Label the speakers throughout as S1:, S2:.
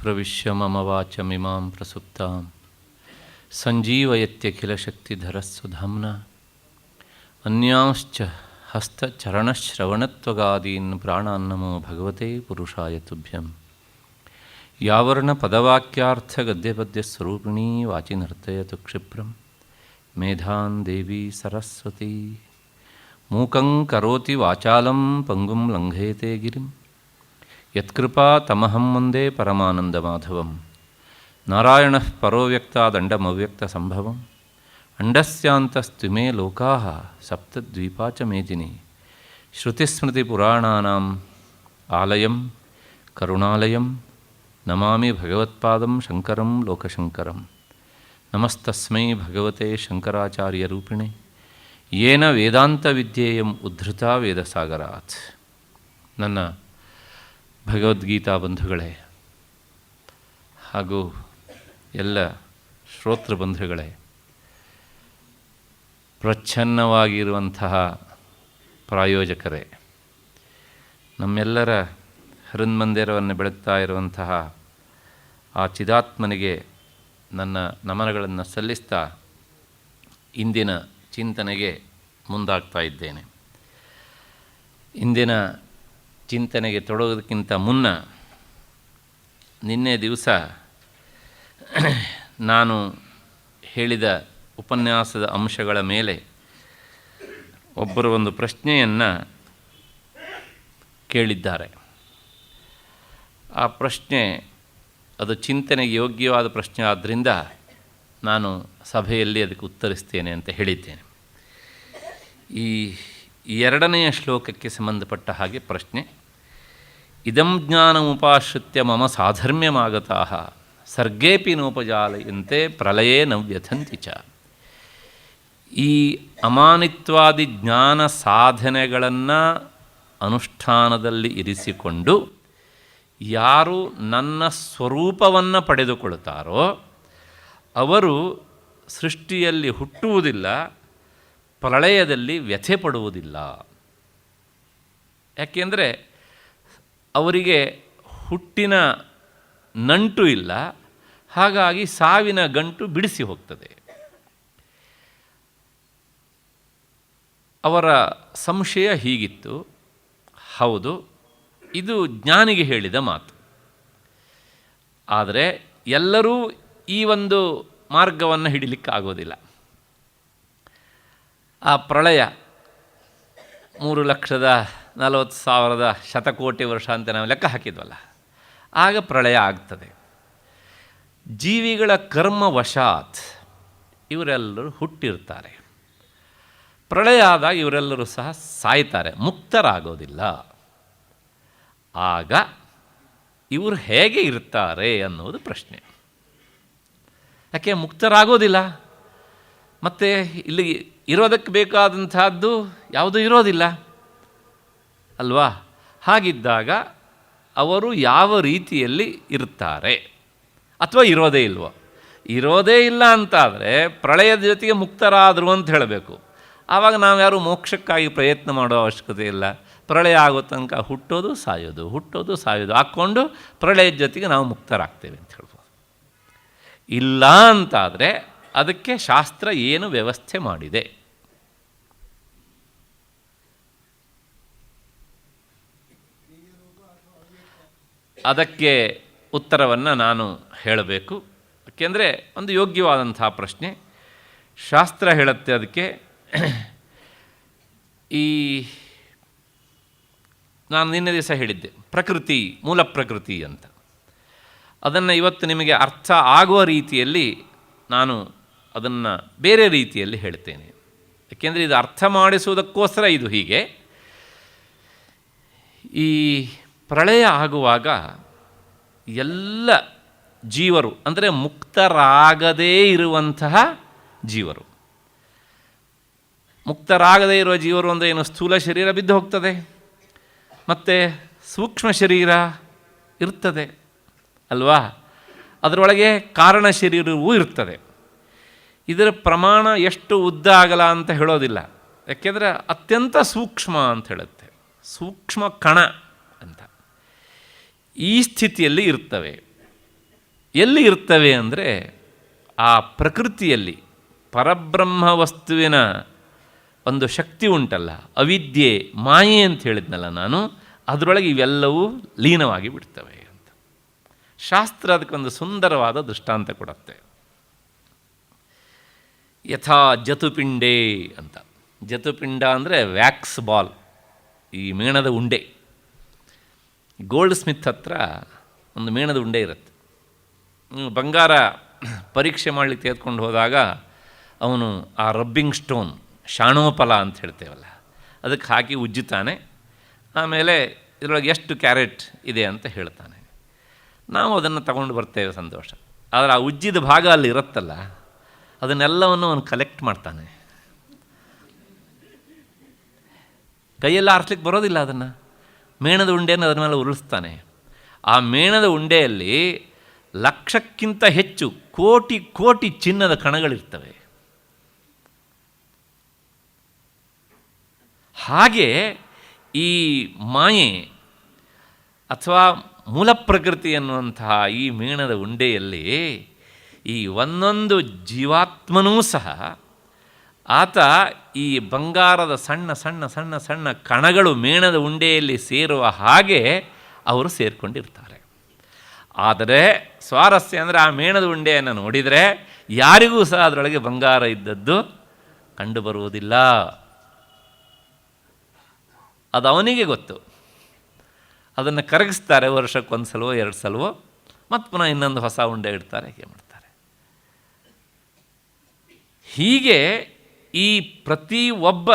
S1: ಪ್ರವಿಶ್ಯ ಮಮ ವಾಚಮಿಮಾಂ ಪ್ರಸುಪ್ತಾಂ ಸಂಜೀವಯತ್ಯಖಿಲಶಕ್ತಿಧರಸ್ಸುಧಾಮ್ನಾ ಅನ್ಯಾಂಶ್ಚ ಹಸ್ತಚರಣಶ್ರವಣತ್ವಗಾದೀನ್ ಪ್ರಾಣಾನ್ನಮೋ ಭಗವತೆ ಪುರುಷಾಯ ತುಭ್ಯಂ ಯಾವರ್ಣಪದವಾಕ್ಯಾರ್ಥಗದ್ಯಪದ್ಯಸ್ವರೂಪಿಣೀ ವಾಚಿ ನರ್ತಯತು ಕ್ಷಿಪ್ರಂ ಮೇಧಾನ್ ದೇವಿ ಸರಸ್ವತಿ ಮೂಕಂ ಕರೋತಿ ವಾಚಾಲಂ ಪಂಗುಂ ಲಂಘಯತೆ ಗಿರಿಂ ಯತ್ಕೃಪಾ ತಮಹಂ ವಂದೇ ಪರಮಾನಂದಮಾಧವಂ ನಾರಾಯಣಃ ಪರೋ ವ್ಯಕ್ತಾದಂಡಮವ್ಯಕ್ತಸಂಭವಂ ಅಂಡಸ್ಯಾಂತಸ್ತ್ವಿಮೇ ಲೋಕಾಃ ಸಪ್ತದ್ವೀಪಾ ಚ ಮೇದಿನಿ ಶ್ರುತಿಸ್ಮೃತಿಪುರಾಣಾನಾಂ ಆಲಯಂ ಕರುಣಾಲಯಂ ನಮಾಮಿ ಭಗವತ್ಪಾದಂ ಶಂಕರಂ ಲೋಕಶಂಕರಂ ನಮಸ್ತಸ್ಮೈ ಭಗವತೆ ಶಂಕರಾಚಾರ್ಯರೂಪಿಣೆ ಯೇನ ವೇದಾಂತವಿದ್ಯೇಯಂ ಉದ್ಧೃತಾ ವೇದಸಾಗರಾತ್. ನನ್ನ ಭಗವದ್ಗೀತಾ ಬಂಧುಗಳೇ ಹಾಗೂ ಎಲ್ಲ ಶ್ರೋತೃ ಬಂಧುಗಳೇ, ಪ್ರಚ್ಛನ್ನವಾಗಿರುವಂತಹ ಪ್ರಾಯೋಜಕರೇ, ನಮ್ಮೆಲ್ಲರ ಹೃನ್ಮಂದಿರವನ್ನು ಬೆಳಗ್ತಾ ಇರುವಂತಹ ಆ ಚಿದಾತ್ಮನಿಗೆ ನನ್ನ ನಮನಗಳನ್ನು ಸಲ್ಲಿಸ್ತಾ ಇಂದಿನ ಚಿಂತನೆಗೆ ಮುಂದಾಗ್ತಾ ಇದ್ದೇನೆ. ಇಂದಿನ ಚಿಂತನೆಗೆ ತೊಡಗೋದಕ್ಕಿಂತ ಮುನ್ನ ನಿನ್ನೆ ದಿವಸ ನಾನು ಹೇಳಿದ ಉಪನ್ಯಾಸದ ಅಂಶಗಳ ಮೇಲೆ ಒಬ್ಬರು ಒಂದು ಪ್ರಶ್ನೆಯನ್ನು ಕೇಳಿದ್ದಾರೆ. ಆ ಪ್ರಶ್ನೆ ಅದು ಚಿಂತನೆಗೆ ಯೋಗ್ಯವಾದ ಪ್ರಶ್ನೆ ಆದ್ದರಿಂದ ನಾನು ಸಭೆಯಲ್ಲಿ ಅದಕ್ಕೆ ಉತ್ತರಿಸ್ತೇನೆ ಅಂತ ಹೇಳಿದ್ದೇನೆ. ಈ ಎರಡನೆಯ ಶ್ಲೋಕಕ್ಕೆ ಸಂಬಂಧಪಟ್ಟ ಹಾಗೆ ಪ್ರಶ್ನೆ: ಇದಂ ಜ್ಞಾನಮುಪಾಶ್ರಿತ್ಯ ಮಮ ಸಾಧರ್ಮ್ಯಮಾಗತಾಃ ಸರ್ಗೇಪಿ ನೋಪಜಾಲಯಂತೆ ಪ್ರಳಯೇ ನ ವ್ಯಥಂತಿ ಚ. ಈ ಅಮಾನಿತ್ವಾದಿ ಜ್ಞಾನ ಸಾಧನೆಗಳನ್ನು ಅನುಷ್ಠಾನದಲ್ಲಿ ಇರಿಸಿಕೊಂಡು ಯಾರು ನನ್ನ ಸ್ವರೂಪವನ್ನು ಪಡೆದುಕೊಳ್ತಾರೋ ಅವರು ಸೃಷ್ಟಿಯಲ್ಲಿ ಹುಟ್ಟುವುದಿಲ್ಲ, ಪ್ರಳಯದಲ್ಲಿ ವ್ಯಥೆ ಪಡುವುದಿಲ್ಲ. ಯಾಕೆಂದರೆ ಅವರಿಗೆ ಹುಟ್ಟಿನ ನಂಟು ಇಲ್ಲ, ಹಾಗಾಗಿ ಸಾವಿನ ಗಂಟು ಬಿಡಿಸಿ ಹೋಗ್ತದೆ. ಅವರ ಸಂಶಯ ಹೀಗಿತ್ತು. ಹೌದು, ಇದು ಜ್ಞಾನಿಗೆ ಹೇಳಿದ ಮಾತು. ಆದರೆ ಎಲ್ಲರೂ ಈ ಒಂದು ಮಾರ್ಗವನ್ನು ಹಿಡಿಲಿಕ್ಕಾಗೋದಿಲ್ಲ. ಆ ಪ್ರಳಯ 3,40,000 ಶತಕೋಟಿ ವರ್ಷ ಅಂತ ನಾವು ಲೆಕ್ಕ ಹಾಕಿದ್ವಲ್ಲ, ಆಗ ಪ್ರಳಯ ಆಗ್ತದೆ. ಜೀವಿಗಳ ಕರ್ಮವಶಾತ್ ಇವರೆಲ್ಲರೂ ಹುಟ್ಟಿರ್ತಾರೆ. ಪ್ರಳಯ ಆದಾಗ ಇವರೆಲ್ಲರೂ ಸಹ ಸಾಯ್ತಾರೆ, ಮುಕ್ತರಾಗೋದಿಲ್ಲ. ಆಗ ಇವರು ಹೇಗೆ ಇರ್ತಾರೆ ಅನ್ನೋದು ಪ್ರಶ್ನೆ. ಯಾಕೆ ಮುಕ್ತರಾಗೋದಿಲ್ಲ? ಮತ್ತು ಇಲ್ಲಿ ಇರೋದಕ್ಕೆ ಬೇಕಾದಂತಹದ್ದು ಯಾವುದೂ ಇರೋದಿಲ್ಲ ಅಲ್ವಾ? ಹಾಗಿದ್ದಾಗ ಅವರು ಯಾವ ರೀತಿಯಲ್ಲಿ ಇರ್ತಾರೆ? ಅಥವಾ ಇರೋದೇ ಇಲ್ವೋ? ಇರೋದೇ ಇಲ್ಲ ಅಂತಾದರೆ ಪ್ರಳಯದ ಜೊತೆಗೆ ಮುಕ್ತರಾದರು ಅಂತ ಹೇಳಬೇಕು. ಆವಾಗ ನಾವು ಯಾರು ಮೋಕ್ಷಕ್ಕಾಗಿ ಪ್ರಯತ್ನ ಮಾಡೋ ಅವಶ್ಯಕತೆ ಇಲ್ಲ. ಪ್ರಳಯ ಆಗೋ ತನಕ ಹುಟ್ಟೋದು ಸಾಯೋದು, ಹುಟ್ಟೋದು ಸಾಯೋದು ಹಾಕ್ಕೊಂಡು ಪ್ರಳಯದ ಜೊತೆಗೆ ನಾವು ಮುಕ್ತರಾಗ್ತೇವೆ ಅಂತ ಹೇಳ್ಬೋದು. ಇಲ್ಲ ಅಂತಾದರೆ ಅದಕ್ಕೆ ಶಾಸ್ತ್ರ ಏನು ವ್ಯವಸ್ಥೆ ಮಾಡಿದೆ? ಅದಕ್ಕೆ ಉತ್ತರವನ್ನು ನಾನು ಹೇಳಬೇಕು. ಯಾಕೆಂದರೆ ಒಂದು ಯೋಗ್ಯವಾದಂಥ ಪ್ರಶ್ನೆ. ಶಾಸ್ತ್ರ ಹೇಳುತ್ತೆ ಅದಕ್ಕೆ. ನಾನು ನಿನ್ನೆ ದಿವಸ ಹೇಳಿದ್ದೆ ಪ್ರಕೃತಿ, ಮೂಲ ಪ್ರಕೃತಿ ಅಂತ. ಅದನ್ನು ಇವತ್ತು ನಿಮಗೆ ಅರ್ಥ ಆಗುವ ರೀತಿಯಲ್ಲಿ ನಾನು ಅದನ್ನು ಬೇರೆ ರೀತಿಯಲ್ಲಿ ಹೇಳ್ತೇನೆ. ಯಾಕೆಂದರೆ ಇದು ಅರ್ಥ ಮಾಡಿಸುವುದಕ್ಕೋಸ್ಕರ ಇದು ಹೀಗೆ. ಈ ಪ್ರಳಯ ಆಗುವಾಗ ಎಲ್ಲ ಜೀವರು, ಅಂದರೆ ಮುಕ್ತರಾಗದೇ ಇರುವಂತಹ ಜೀವರು, ಮುಕ್ತರಾಗದೇ ಇರುವ ಜೀವರು ಅಂದರೆ ಏನು? ಸ್ಥೂಲ ಶರೀರ ಬಿದ್ದು ಹೋಗ್ತದೆ, ಮತ್ತು ಸೂಕ್ಷ್ಮ ಶರೀರ ಇರ್ತದೆ ಅಲ್ವಾ? ಅದರೊಳಗೆ ಕಾರಣ ಶರೀರವೂ ಇರ್ತದೆ. ಇದರ ಪ್ರಮಾಣ ಎಷ್ಟು ಉದ್ದ ಆಗಲ್ಲ ಅಂತ ಹೇಳೋದಿಲ್ಲ. ಯಾಕೆಂದರೆ ಅತ್ಯಂತ ಸೂಕ್ಷ್ಮ ಅಂತ ಹೇಳುತ್ತೆ, ಸೂಕ್ಷ್ಮ ಕಣ ಅಂತ. ಈ ಸ್ಥಿತಿಯಲ್ಲಿ ಇರ್ತವೆ. ಎಲ್ಲಿ ಇರ್ತವೆ ಅಂದರೆ ಆ ಪ್ರಕೃತಿಯಲ್ಲಿ ಪರಬ್ರಹ್ಮ ವಸ್ತುವಿನ ಒಂದು ಶಕ್ತಿ ಉಂಟಲ್ಲ, ಅವಿದ್ಯೆ, ಮಾಯೆ ಅಂತ ಹೇಳಿದ್ನಲ್ಲ ನಾನು, ಅದರೊಳಗೆ ಇವೆಲ್ಲವೂ ಲೀನವಾಗಿ ಬಿಡ್ತವೆ ಅಂತ ಶಾಸ್ತ್ರ ಅದಕ್ಕೊಂದು ಸುಂದರವಾದ ದೃಷ್ಟಾಂತ ಕೊಡುತ್ತೆ. ಯಥಾ ಜತುಪಿಂಡೇ ಅಂತ. ಜತುಪಿಂಡ ಅಂದರೆ ವ್ಯಾಕ್ಸ್ ಬಾಲ್, ಈ ಮೇಣದ ಉಂಡೆ. ಗೋಲ್ಡ್ ಸ್ಮಿತ್ ಹತ್ರ ಒಂದು ಮೇಣದ ಉಂಡೆ ಇರುತ್ತೆ. ಬಂಗಾರ ಪರೀಕ್ಷೆ ಮಾಡಲಿಕ್ಕೆ ತೆಗೆದುಕೊಂಡು ಹೋದಾಗ ಅವನು ಆ ರಬ್ಬಿಂಗ್ ಸ್ಟೋನ್, ಶಾಣೋಫಲ ಅಂತ ಹೇಳ್ತೇವಲ್ಲ, ಅದಕ್ಕೆ ಹಾಕಿ ಉಜ್ಜುತ್ತಾನೆ. ಆಮೇಲೆ ಇದರೊಳಗೆ ಎಷ್ಟು ಕ್ಯಾರೆಟ್ ಇದೆ ಅಂತ ಹೇಳ್ತಾನೆ. ನಾವು ಅದನ್ನು ತಗೊಂಡು ಬರ್ತೇವೆ, ಸಂತೋಷ. ಆದರೆ ಆ ಉಜ್ಜಿದ ಭಾಗ ಅಲ್ಲಿ ಇರುತ್ತಲ್ಲ, ಅದನ್ನೆಲ್ಲವನ್ನು ಅವನು ಕಲೆಕ್ಟ್ ಮಾಡ್ತಾನೆ. ಕೈಯೆಲ್ಲ ಆರಿಸ್ಲಿಕ್ಕೆ ಬರೋದಿಲ್ಲ ಅದನ್ನು. ಮೇಣದ ಉಂಡೆಯನ್ನು ಅದರ ಮೇಲೆ ಉರುಳಿಸ್ತಾನೆ. ಆ ಮೇಣದ ಉಂಡೆಯಲ್ಲಿ ಲಕ್ಷಕ್ಕಿಂತ ಹೆಚ್ಚು ಕೋಟಿ ಕೋಟಿ ಚಿನ್ನದ ಕಣಗಳಿರ್ತವೆ. ಹಾಗೆ ಈ ಮಾಯೆ ಅಥವಾ ಮೂಲ ಪ್ರಕೃತಿ ಎನ್ನುವಂತಹ ಈ ಮೇಣದ ಉಂಡೆಯಲ್ಲಿ ಈ ಒಂದೊಂದು ಜೀವಾತ್ಮನೂ ಸಹ ಆತ ಈ ಬಂಗಾರದ ಸಣ್ಣ ಸಣ್ಣ ಸಣ್ಣ ಸಣ್ಣ ಕಣಗಳು ಮೇಣದ ಉಂಡೆಯಲ್ಲಿ ಸೇರುವ ಹಾಗೆ ಅವರು ಸೇರಿಕೊಂಡಿರ್ತಾರೆ. ಆದರೆ ಸ್ವಾರಸ್ಯ ಅಂದರೆ ಆ ಮೇಣದ ಉಂಡೆಯನ್ನು ನೋಡಿದರೆ ಯಾರಿಗೂ ಸಹ ಅದರೊಳಗೆ ಬಂಗಾರ ಇದ್ದದ್ದು ಕಂಡುಬರುವುದಿಲ್ಲ. ಅದು ಅವನಿಗೆ ಗೊತ್ತು. ಅದನ್ನು ಕರಗಿಸ್ತಾರೆ, ವರ್ಷಕ್ಕೊಂದು ಸಲವೋ ಎರಡು ಸಲವೋ, ಮತ್ತು ಪುನಃ ಇನ್ನೊಂದು ಹೊಸ ಉಂಡೆ ಇಡ್ತಾರೆ, ಹೀಗೆ ಮಾಡ್ತಾರೆ. ಹೀಗೆ ಈ ಪ್ರತಿ ಒಬ್ಬ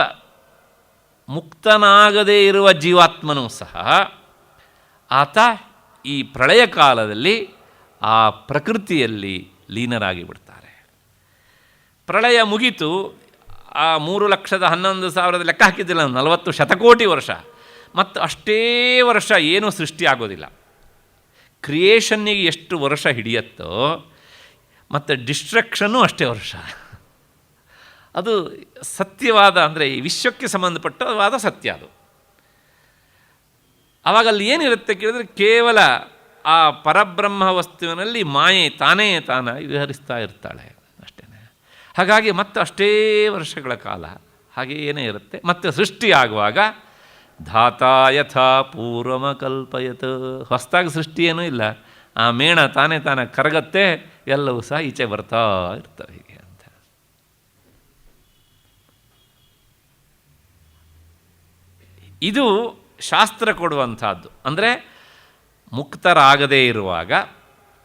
S1: ಮುಕ್ತನಾಗದೇ ಇರುವ ಜೀವಾತ್ಮನೂ ಸಹ ಆತ ಈ ಪ್ರಳಯ ಕಾಲದಲ್ಲಿ ಆ ಪ್ರಕೃತಿಯಲ್ಲಿ ಲೀನರಾಗಿ ಬಿಡ್ತಾರೆ. ಪ್ರಳಯ ಮುಗಿತು, ಆ 3,11,000 ಲೆಕ್ಕ ಹಾಕಿದ್ದಿಲ್ಲ, 40 ಶತಕೋಟಿ ವರ್ಷ, ಮತ್ತು ಅಷ್ಟೇ ವರ್ಷ ಏನೂ ಸೃಷ್ಟಿ ಆಗೋದಿಲ್ಲ. ಕ್ರಿಯೇಷನ್ನಿಗೆ ಎಷ್ಟು ವರ್ಷ ಹಿಡಿಯತ್ತೋ ಮತ್ತು ಡಿಸ್ಟ್ರಕ್ಷನ್ನು ಅಷ್ಟೇ ವರ್ಷ. ಅದು ಸತ್ಯವಾದ, ಅಂದರೆ ಈ ವಿಶ್ವಕ್ಕೆ ಸಂಬಂಧಪಟ್ಟವಾದ ಸತ್ಯ ಅದು. ಆವಾಗ ಅಲ್ಲಿ ಏನಿರುತ್ತೆ ಕೇಳಿದ್ರೆ, ಕೇವಲ ಆ ಪರಬ್ರಹ್ಮ ವಸ್ತುವಿನಲ್ಲಿ ಮಾಯೆ ತಾನಾಗಿ ವಿಹರಿಸ್ತಾ ಇರ್ತಾಳೆ ಅಷ್ಟೇ. ಹಾಗಾಗಿ ಮತ್ತೆ ಅಷ್ಟೇ ವರ್ಷಗಳ ಕಾಲ ಹಾಗೇನೇ ಇರುತ್ತೆ. ಮತ್ತು ಸೃಷ್ಟಿಯಾಗುವಾಗ ಧಾತಾ ಯಥಾ ಪೂರ್ವಮಕಲ್ಪಯತ್, ಹೊಸದಾಗಿ ಸೃಷ್ಟಿ ಏನೂ ಇಲ್ಲ. ಆ ಮೇಣ ತಾನೇ ಕರಗತ್ತೆ, ಎಲ್ಲವೂ ಸಹ ಈಚೆ ಬರ್ತಾ ಇರ್ತವೆ ಹೀಗೆ ಅಂತ. ಇದು ಶಾಸ್ತ್ರ ಕೊಡುವಂಥದ್ದು. ಅಂದರೆ ಮುಕ್ತರಾಗದೇ ಇರುವಾಗ,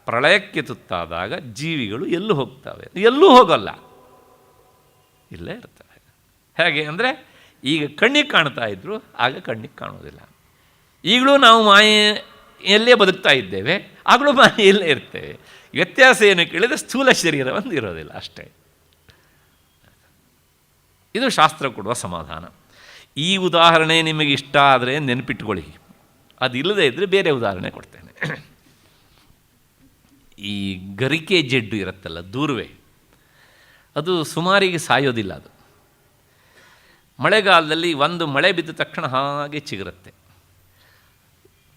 S1: ಪ್ರಳಯಕ್ಕೆ ತುತ್ತಾದಾಗ ಜೀವಿಗಳು ಎಲ್ಲೂ ಹೋಗ್ತವೆ? ಎಲ್ಲೂ ಹೋಗಲ್ಲ, ಇಲ್ಲೇ ಇರ್ತವೆ. ಹೇಗೆ ಅಂದರೆ, ಈಗ ಕಣ್ಣಿಗೆ ಕಾಣ್ತಾ ಇದ್ದರು, ಆಗ ಕಣ್ಣಿಗೆ ಕಾಣೋದಿಲ್ಲ. ಈಗಲೂ ನಾವು ಮಾಯೆಯಲ್ಲೇ ಬದುಕ್ತಾ ಇದ್ದೇವೆ, ಆಗಲೂ ಮಾಯೆಯಲ್ಲೇ ಇರ್ತೇವೆ. ವ್ಯತ್ಯಾಸ ಏನು ಕೇಳಿದರೆ, ಸ್ಥೂಲ ಶರೀರ ಒಂದು ಇರೋದಿಲ್ಲ ಅಷ್ಟೇ. ಇದು ಶಾಸ್ತ್ರ ಕೊಡುವ ಸಮಾಧಾನ. ಈ ಉದಾಹರಣೆ ನಿಮಗೆ ಇಷ್ಟ ಆದರೆ ನೆನಪಿಟ್ಕೊಳ್ಳಿ, ಅದು ಇಲ್ಲದೇ ಇದ್ದರೆ ಬೇರೆ ಉದಾಹರಣೆ ಕೊಡ್ತೇನೆ. ಈ ಗರಿಕೆ ಜೆಡ್ಡು ಇರುತ್ತಲ್ಲ, ದೂರ್ವೆ, ಅದು ಸುಮಾರಿಗೆ ಸಾಯೋದಿಲ್ಲ. ಅದು ಮಳೆಗಾಲದಲ್ಲಿ ಒಂದು ಮಳೆ ಬಿದ್ದ ತಕ್ಷಣ ಹಾಗೆ ಚಿಗುರುತ್ತೆ.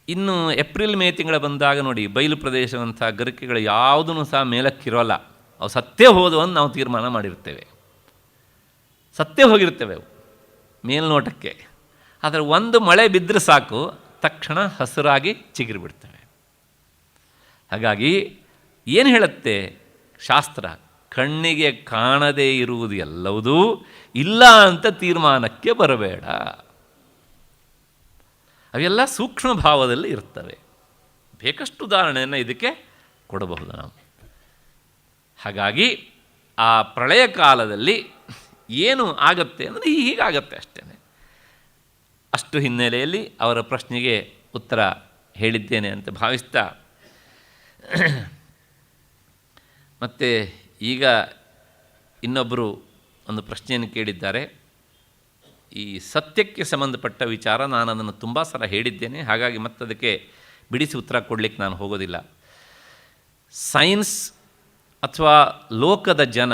S1: ಇನ್ನು ಏಪ್ರಿಲ್ ಮೇ ತಿಂಗಳ ಬಂದಾಗ ನೋಡಿ, ಬಯಲು ಪ್ರದೇಶವಂಥ ಗರಿಕೆಗಳು ಯಾವುದೂ ಸಹ ಮೇಲಕ್ಕಿರೋಲ್ಲ. ಅವು ಸತ್ತೇ ಹೋದವು ಅಂತ ನಾವು ತೀರ್ಮಾನ ಮಾಡಿರ್ತೇವೆ. ಸತ್ತೇ ಹೋಗಿರ್ತೇವೆ ಅವು ಮೇಲ್ನೋಟಕ್ಕೆ. ಆದರೆ ಒಂದು ಮಳೆ ಬಿದ್ದರೆ ಸಾಕು, ತಕ್ಷಣ ಹಸಿರಾಗಿ ಚಿಗುರಿಬಿಡ್ತವೆ. ಹಾಗಾಗಿ ಏನು ಹೇಳುತ್ತೆ ಶಾಸ್ತ್ರ? ಕಣ್ಣಿಗೆ ಕಾಣದೇ ಇರುವುದು ಎಲ್ಲವುದೂ ಇಲ್ಲ ಅಂತ ತೀರ್ಮಾನಕ್ಕೆ ಬರಬೇಡ. ಅವೆಲ್ಲ ಸೂಕ್ಷ್ಮ ಭಾವದಲ್ಲಿ ಇರ್ತವೆ. ಬೇಕಷ್ಟು ಉದಾಹರಣೆಯನ್ನು ಇದಕ್ಕೆ ಕೊಡಬಹುದು ನಾವು. ಹಾಗಾಗಿ ಆ ಪ್ರಳಯ ಕಾಲದಲ್ಲಿ ಏನು ಆಗತ್ತೆ ಅಂದರೆ ಹೀಗಾಗತ್ತೆ ಅಷ್ಟೇ. ಅಷ್ಟು ಹಿನ್ನೆಲೆಯಲ್ಲಿ ಅವರ ಪ್ರಶ್ನೆಗೆ ಉತ್ತರ ಹೇಳಿದ್ದೇನೆ ಅಂತ ಭಾವಿಸ್ತಾ, ಮತ್ತು ಈಗ ಇನ್ನೊಬ್ಬರು ಒಂದು ಪ್ರಶ್ನೆಯನ್ನು ಕೇಳಿದ್ದಾರೆ. ಈ ಸತ್ಯಕ್ಕೆ ಸಂಬಂಧಪಟ್ಟ ವಿಚಾರ ನಾನು ಅದನ್ನು ತುಂಬ ಸಲ ಹೇಳಿದ್ದೇನೆ, ಹಾಗಾಗಿ ಮತ್ತದಕ್ಕೆ ಬಿಡಿಸಿ ಉತ್ತರ ಕೊಡಲಿಕ್ಕೆ ನಾನು ಹೋಗೋದಿಲ್ಲ. ಸೈನ್ಸ್ ಅಥವಾ ಲೋಕದ ಜನ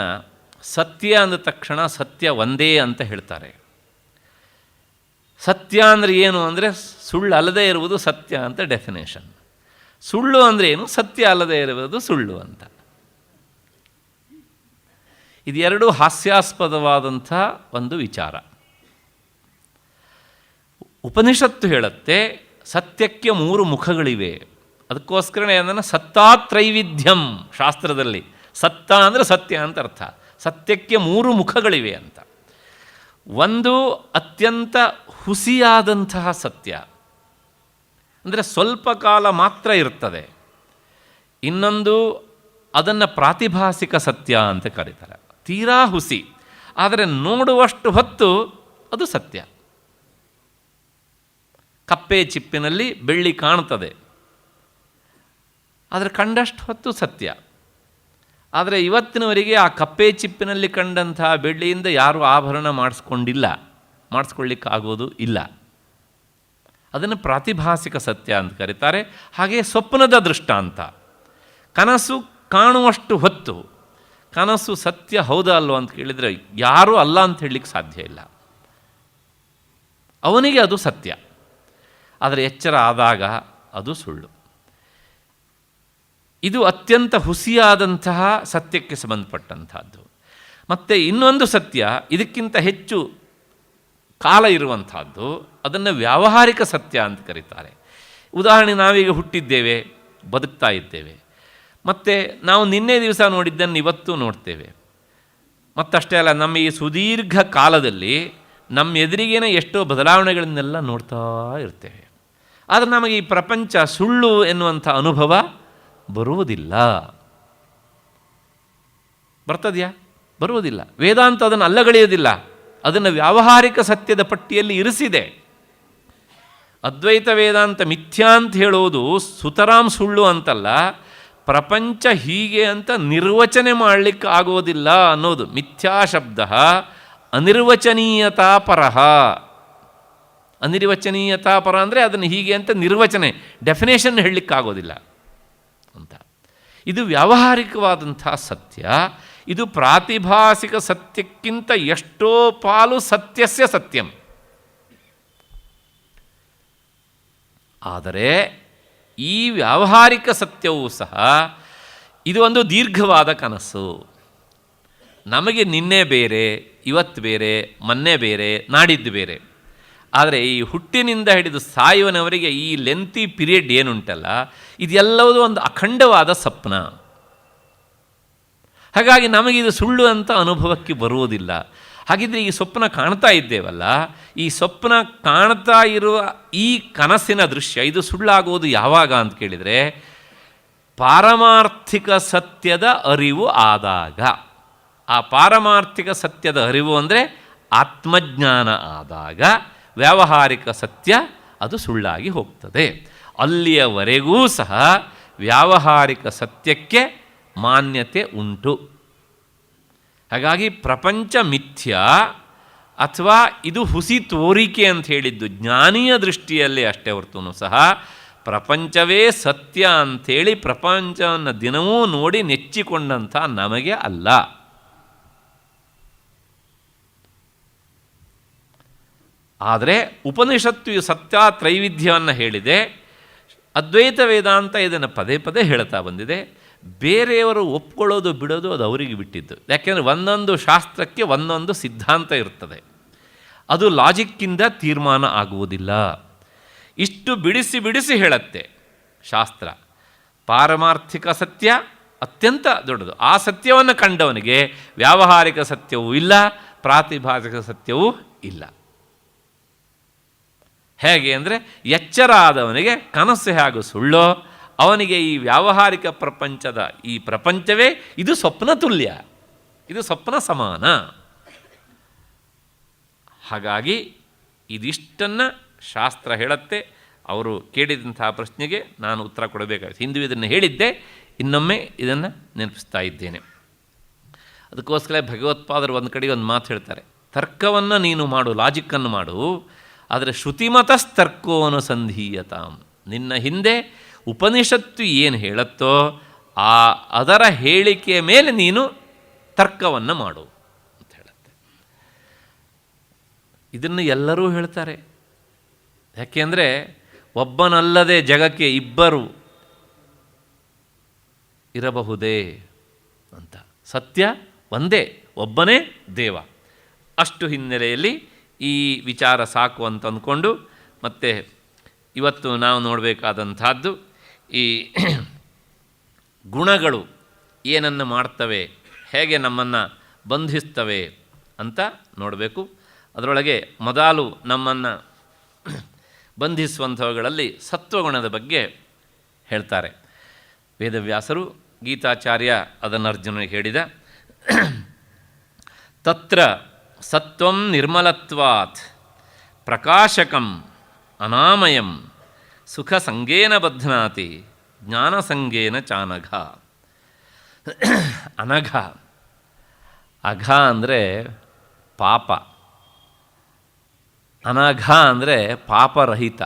S1: ಸತ್ಯ ಅಂದ ತಕ್ಷಣ ಸತ್ಯ ಒಂದೇ ಅಂತ ಹೇಳ್ತಾರೆ. ಸತ್ಯ ಅಂದರೆ ಏನು ಅಂದರೆ ಸುಳ್ಳು ಅಲ್ಲದೇ ಇರುವುದು ಸತ್ಯ ಅಂತ ಡೆಫಿನೇಷನ್. ಸುಳ್ಳು ಅಂದರೆ ಏನು? ಸತ್ಯ ಅಲ್ಲದೆ ಇರುವುದು ಸುಳ್ಳು ಅಂತ. ಇದೆರಡೂ ಹಾಸ್ಯಾಸ್ಪದವಾದಂಥ ಒಂದು ವಿಚಾರ. ಉಪನಿಷತ್ತು ಹೇಳುತ್ತೆ ಸತ್ಯಕ್ಕೆ 3 ಮುಖಗಳಿವೆ. ಅದಕ್ಕೋಸ್ಕರನೇ ಅದನ್ನು ಸತ್ತಾತ್ರೈವಿಧ್ಯಂ ಶಾಸ್ತ್ರದಲ್ಲಿ. ಸತ್ತ ಅಂದರೆ ಸತ್ಯ ಅಂತ ಅರ್ಥ. ಸತ್ಯಕ್ಕೆ 3 ಮುಖಗಳಿವೆ ಅಂತ. ಒಂದು ಅತ್ಯಂತ ಹುಸಿಯಾದಂತಹ ಸತ್ಯ, ಅಂದರೆ ಸ್ವಲ್ಪ ಕಾಲ ಮಾತ್ರ ಇರ್ತದೆ. ಇನ್ನೊಂದು ಅದನ್ನು ಪ್ರಾತಿಭಾಸಿಕ ಸತ್ಯ ಅಂತ ಕರೀತಾರೆ. ತೀರಾ ಹುಸಿ, ಆದರೆ ನೋಡುವಷ್ಟು ಹೊತ್ತು ಅದು ಸತ್ಯ. ಕಪ್ಪೆ ಚಿಪ್ಪಿನಲ್ಲಿ ಬೆಳ್ಳಿ ಕಾಣುತ್ತದೆ, ಆದರೆ ಕಂಡಷ್ಟು ಹೊತ್ತು ಸತ್ಯ. ಆದರೆ ಇವತ್ತಿನವರೆಗೆ ಆ ಕಪ್ಪೆ ಚಿಪ್ಪಿನಲ್ಲಿ ಕಂಡಂತಹ ಬೆಳ್ಳಿಯಿಂದ ಯಾರೂ ಆಭರಣ ಮಾಡಿಸ್ಕೊಳ್ಳಿಕ್ಕಾಗೋದು ಇಲ್ಲ. ಅದನ್ನು ಪ್ರಾತಿಭಾಸಿಕ ಸತ್ಯ ಅಂತ ಕರೀತಾರೆ. ಹಾಗೆ ಸ್ವಪ್ನದ ದೃಷ್ಟಾಂತ, ಕನಸು ಕಾಣುವಷ್ಟು ಹೊತ್ತು ಕನಸು ಸತ್ಯ ಹೌದಾ ಅಲ್ವೋ ಅಂತ ಕೇಳಿದರೆ ಯಾರೂ ಅಲ್ಲ ಅಂತ ಹೇಳಲಿಕ್ಕೆ ಸಾಧ್ಯ ಇಲ್ಲ. ಅವನಿಗೆ ಅದು ಸತ್ಯ, ಆದರೆ ಎಚ್ಚರ ಆದಾಗ ಅದು ಸುಳ್ಳು. ಇದು ಅತ್ಯಂತ ಹುಸಿಯಾದಂತಹ ಸತ್ಯಕ್ಕೆ ಸಂಬಂಧಪಟ್ಟಂಥದ್ದು. ಮತ್ತು ಇನ್ನೊಂದು ಸತ್ಯ ಇದಕ್ಕಿಂತ ಹೆಚ್ಚು ಕಾಲ ಇರುವಂಥದ್ದು, ಅದನ್ನು ವ್ಯಾವಹಾರಿಕ ಸತ್ಯ ಅಂತ ಕರೀತಾರೆ. ಉದಾಹರಣೆ, ನಾವೀಗ ಹುಟ್ಟಿದ್ದೇವೆ, ಬದುಕ್ತಾ ಇದ್ದೇವೆ, ಮತ್ತು ನಾವು ನಿನ್ನೆ ದಿವಸ ನೋಡಿದ್ದನ್ನು ಇವತ್ತು ನೋಡ್ತೇವೆ. ಮತ್ತಷ್ಟೇ ಅಲ್ಲ, ನಮ್ಮ ಈ ಸುದೀರ್ಘ ಕಾಲದಲ್ಲಿ ನಮ್ಮ ಎದುರಿಗೇನೆ ಎಷ್ಟೋ ಬದಲಾವಣೆಗಳನ್ನೆಲ್ಲ ನೋಡ್ತಾ ಇರ್ತೇವೆ. ಆದರೆ ನಮಗೆ ಈ ಪ್ರಪಂಚ ಸುಳ್ಳು ಎನ್ನುವಂಥ ಅನುಭವ ಬರುವುದಿಲ್ಲ. ಬರ್ತದೆಯಾ? ಬರುವುದಿಲ್ಲ. ವೇದಾಂತ ಅದನ್ನು ಅಲ್ಲಗಳೆಯೋದಿಲ್ಲ, ಅದನ್ನು ವ್ಯಾವಹಾರಿಕ ಸತ್ಯದ ಪಟ್ಟಿಯಲ್ಲಿ ಇರಿಸಿದೆ. ಅದ್ವೈತ ವೇದಾಂತ ಮಿಥ್ಯಾ ಅಂತ ಹೇಳೋದು ಸುತರಾಂ ಸುಳ್ಳು ಅಂತಲ್ಲ, ಪ್ರಪಂಚ ಹೀಗೆ ಅಂತ ನಿರ್ವಚನೆ ಮಾಡಲಿಕ್ಕೆ ಆಗೋದಿಲ್ಲ ಅನ್ನೋದು. ಮಿಥ್ಯಾ ಶಬ್ದ ಅನಿರ್ವಚನೀಯತಾಪರಃ. ಅನಿರ್ವಚನೀಯತಾಪರ ಅಂದರೆ ಅದನ್ನು ಹೀಗೆ ಅಂತ ನಿರ್ವಚನೆ, ಡೆಫಿನೇಷನ್ ಹೇಳಲಿಕ್ಕಾಗೋದಿಲ್ಲ ಅಂತ. ಇದು ವ್ಯಾವಹಾರಿಕವಾದಂಥ ಸತ್ಯ. ಇದು ಪ್ರಾತಿಭಾಸಿಕ ಸತ್ಯಕ್ಕಿಂತ ಎಷ್ಟೋ ಪಾಲು ಸತ್ಯಸ್ಯ ಸತ್ಯಂ. ಆದರೆ ಈ ವ್ಯಾವಹಾರಿಕ ಸತ್ಯವೂ ಸಹ ಇದು ಒಂದು ದೀರ್ಘವಾದ ಕನಸು. ನಮಗೆ ನಿನ್ನೆ ಬೇರೆ, ಇವತ್ತು ಬೇರೆ, ಮೊನ್ನೆ ಬೇರೆ, ನಾಡಿದ್ದು ಬೇರೆ. ಆದರೆ ಈ ಹುಟ್ಟಿನಿಂದ ಹಿಡಿದು ಸಾಯುವನವರಿಗೆ ಈ ಲೆಂತಿ ಪೀರಿಯಡ್ ಏನುಂಟಲ್ಲ, ಇದೆಲ್ಲವೂ ಒಂದು ಅಖಂಡವಾದ ಸ್ವಪ್ನ. ಹಾಗಾಗಿ ನಮಗಿದು ಸುಳ್ಳು ಅಂತ ಅನುಭವಕ್ಕೆ ಬರುವುದಿಲ್ಲ. ಹಾಗಿದ್ರೆ ಈ ಸ್ವಪ್ನ ಕಾಣ್ತಾ ಇದ್ದೇವಲ್ಲ, ಈ ಸ್ವಪ್ನ ಕಾಣ್ತಾ ಇರುವ ಈ ಕನಸಿನ ದೃಶ್ಯ ಇದು ಸುಳ್ಳಾಗುವುದು ಯಾವಾಗ ಅಂತ ಕೇಳಿದರೆ, ಪಾರಮಾರ್ಥಿಕ ಸತ್ಯದ ಅರಿವು ಆದಾಗ. ಆ ಪಾರಮಾರ್ಥಿಕ ಸತ್ಯದ ಅರಿವು ಅಂದರೆ ಆತ್ಮಜ್ಞಾನ ಆದಾಗ ವ್ಯಾವಹಾರಿಕ ಸತ್ಯ ಅದು ಸುಳ್ಳಾಗಿ ಹೋಗ್ತದೆ. ಅಲ್ಲಿಯವರೆಗೂ ಸಹ ವ್ಯಾವಹಾರಿಕ ಸತ್ಯಕ್ಕೆ ಮಾನ್ಯತೆ ಉಂಟು. ಹಾಗಾಗಿ ಪ್ರಪಂಚ ಮಿಥ್ಯ ಅಥವಾ ಇದು ಹುಸಿ ತೋರಿಕೆ ಅಂತ ಹೇಳಿದ್ದು ಜ್ಞಾನಿಯ ದೃಷ್ಟಿಯಲ್ಲಿ ಅಷ್ಟೇ ಹೊರತು ಸಹ ಪ್ರಪಂಚವೇ ಸತ್ಯ ಅಂಥೇಳಿ ಪ್ರಪಂಚವನ್ನು ದಿನವೂ ನೋಡಿ ನೆಚ್ಚಿಕೊಂಡಂಥ ನಮಗೆ ಅಲ್ಲ. ಆದರೆ ಉಪನಿಷತ್ತು ಸತ್ಯ ತ್ರೈವಿಧ್ಯವನ್ನು ಹೇಳಿದೆ. ಅದ್ವೈತ ವೇದಾಂತ ಇದನ್ನು ಪದೇ ಪದೇ ಹೇಳ್ತಾ ಬಂದಿದೆ. ಬೇರೆಯವರು ಒಪ್ಕೊಳ್ಳೋದು ಬಿಡೋದು ಅದು ಅವರಿಗೆ ಬಿಟ್ಟಿದ್ದು. ಯಾಕೆಂದರೆ ಒಂದೊಂದು ಶಾಸ್ತ್ರಕ್ಕೆ ಒಂದೊಂದು ಸಿದ್ಧಾಂತ ಇರ್ತದೆ, ಅದು ಲಾಜಿಕ್ಕಿಂದ ತೀರ್ಮಾನ ಆಗುವುದಿಲ್ಲ. ಇಷ್ಟು ಬಿಡಿಸಿ ಬಿಡಿಸಿ ಹೇಳುತ್ತೆ ಶಾಸ್ತ್ರ. ಪಾರಮಾರ್ಥಿಕ ಸತ್ಯ ಅತ್ಯಂತ ದೊಡ್ಡದು. ಆ ಸತ್ಯವನ್ನು ಕಂಡವನಿಗೆ ವ್ಯಾವಹಾರಿಕ ಸತ್ಯವೂ ಇಲ್ಲ, ಪ್ರಾತಿಭಾಸಿಕ ಸತ್ಯವೂ ಇಲ್ಲ. ಹೇಗೆ ಅಂದರೆ, ಎಚ್ಚರ ಆದವನಿಗೆ ಕನಸು ಹೇಗೆ ಸುಳ್ಳೋ ಅವನಿಗೆ ಈ ವ್ಯಾವಹಾರಿಕ ಪ್ರಪಂಚದ ಈ ಪ್ರಪಂಚವೇ ಇದು ಸ್ವಪ್ನ ತುಲ್ಯ, ಇದು ಸ್ವಪ್ನ ಸಮಾನ. ಹಾಗಾಗಿ ಇದಿಷ್ಟನ್ನು ಶಾಸ್ತ್ರ ಹೇಳುತ್ತೆ. ಅವರು ಕೇಳಿದಂತಹ ಪ್ರಶ್ನೆಗೆ ನಾನು ಉತ್ತರ ಕೊಡಬೇಕಾಗುತ್ತೆ. ಹಿಂದೂ ಇದನ್ನು ಹೇಳಿದ್ದೆ, ಇನ್ನೊಮ್ಮೆ ಇದನ್ನು ನೆನಪಿಸ್ತಾ ಇದ್ದೇನೆ. ಅದಕ್ಕೋಸ್ಕರ ಭಗವತ್ಪಾದರು ಒಂದು ಕಡೆಗೆ ಒಂದು ಮಾತು ಹೇಳ್ತಾರೆ, ತರ್ಕವನ್ನು ನೀನು ಮಾಡು, ಲಾಜಿಕ್ಕನ್ನು ಮಾಡು, ಆದರೆ ಶ್ರುತಿಮತಸ್ತರ್ಕೋ ಅನುಸಂಧೀಯತಾಂ. ನಿನ್ನ ಹಿಂದೆ ಉಪನಿಷತ್ತು ಏನು ಹೇಳುತ್ತೋ ಅದರ ಹೇಳಿಕೆಯ ಮೇಲೆ ನೀನು ತರ್ಕವನ್ನು ಮಾಡು ಅಂತ ಹೇಳುತ್ತೆ. ಇದನ್ನು ಎಲ್ಲರೂ ಹೇಳ್ತಾರೆ. ಯಾಕೆಂದರೆ ಒಬ್ಬನಲ್ಲದೆ ಜಗಕ್ಕೆ ಇಬ್ಬರು ಇರಬಹುದೇ ಅಂತ. ಸತ್ಯ ಒಂದೇ, ಒಬ್ಬನೇ ದೇವ. ಅಷ್ಟು ಹಿನ್ನೆಲೆಯಲ್ಲಿ ಈ ವಿಚಾರ ಸಾಕು ಅಂತ ಅಂದ್ಕೊಂಡು ಮತ್ತು ಇವತ್ತು ನಾವು ನೋಡಬೇಕಾದಂಥದ್ದು ಈ ಗುಣಗಳು ಏನನ್ನು ಮಾಡ್ತವೆ, ಹೇಗೆ ನಮ್ಮನ್ನು ಬಂಧಿಸ್ತವೆ ಅಂತ ನೋಡಬೇಕು. ಅದರೊಳಗೆ ಮೊದಲು ನಮ್ಮನ್ನು ಬಂಧಿಸುವಂಥವುಗಳಲ್ಲಿ ಸತ್ವಗುಣದ ಬಗ್ಗೆ ಹೇಳ್ತಾರೆ ವೇದವ್ಯಾಸರು. ಗೀತಾಚಾರ್ಯ ಅದನ್ನು ಅರ್ಜುನನಿಗೆ ಹೇಳಿದ. ತತ್ರ ಸತ್ವಂ ನಿರ್ಮಲತ್ವಾತ್ ಪ್ರಕಾಶಕಂ ಅನಾಮಯಂ ಸುಖ ಸಂಗೇನ ಬಧ್ನಾತಿ ಜ್ಞಾನ ಸಂಗೇನ ಚಾನಘ. ಅನಘ, ಅಘ ಅಂದರೆ ಪಾಪ, ಅನಘ ಅಂದರೆ ಪಾಪರಹಿತ.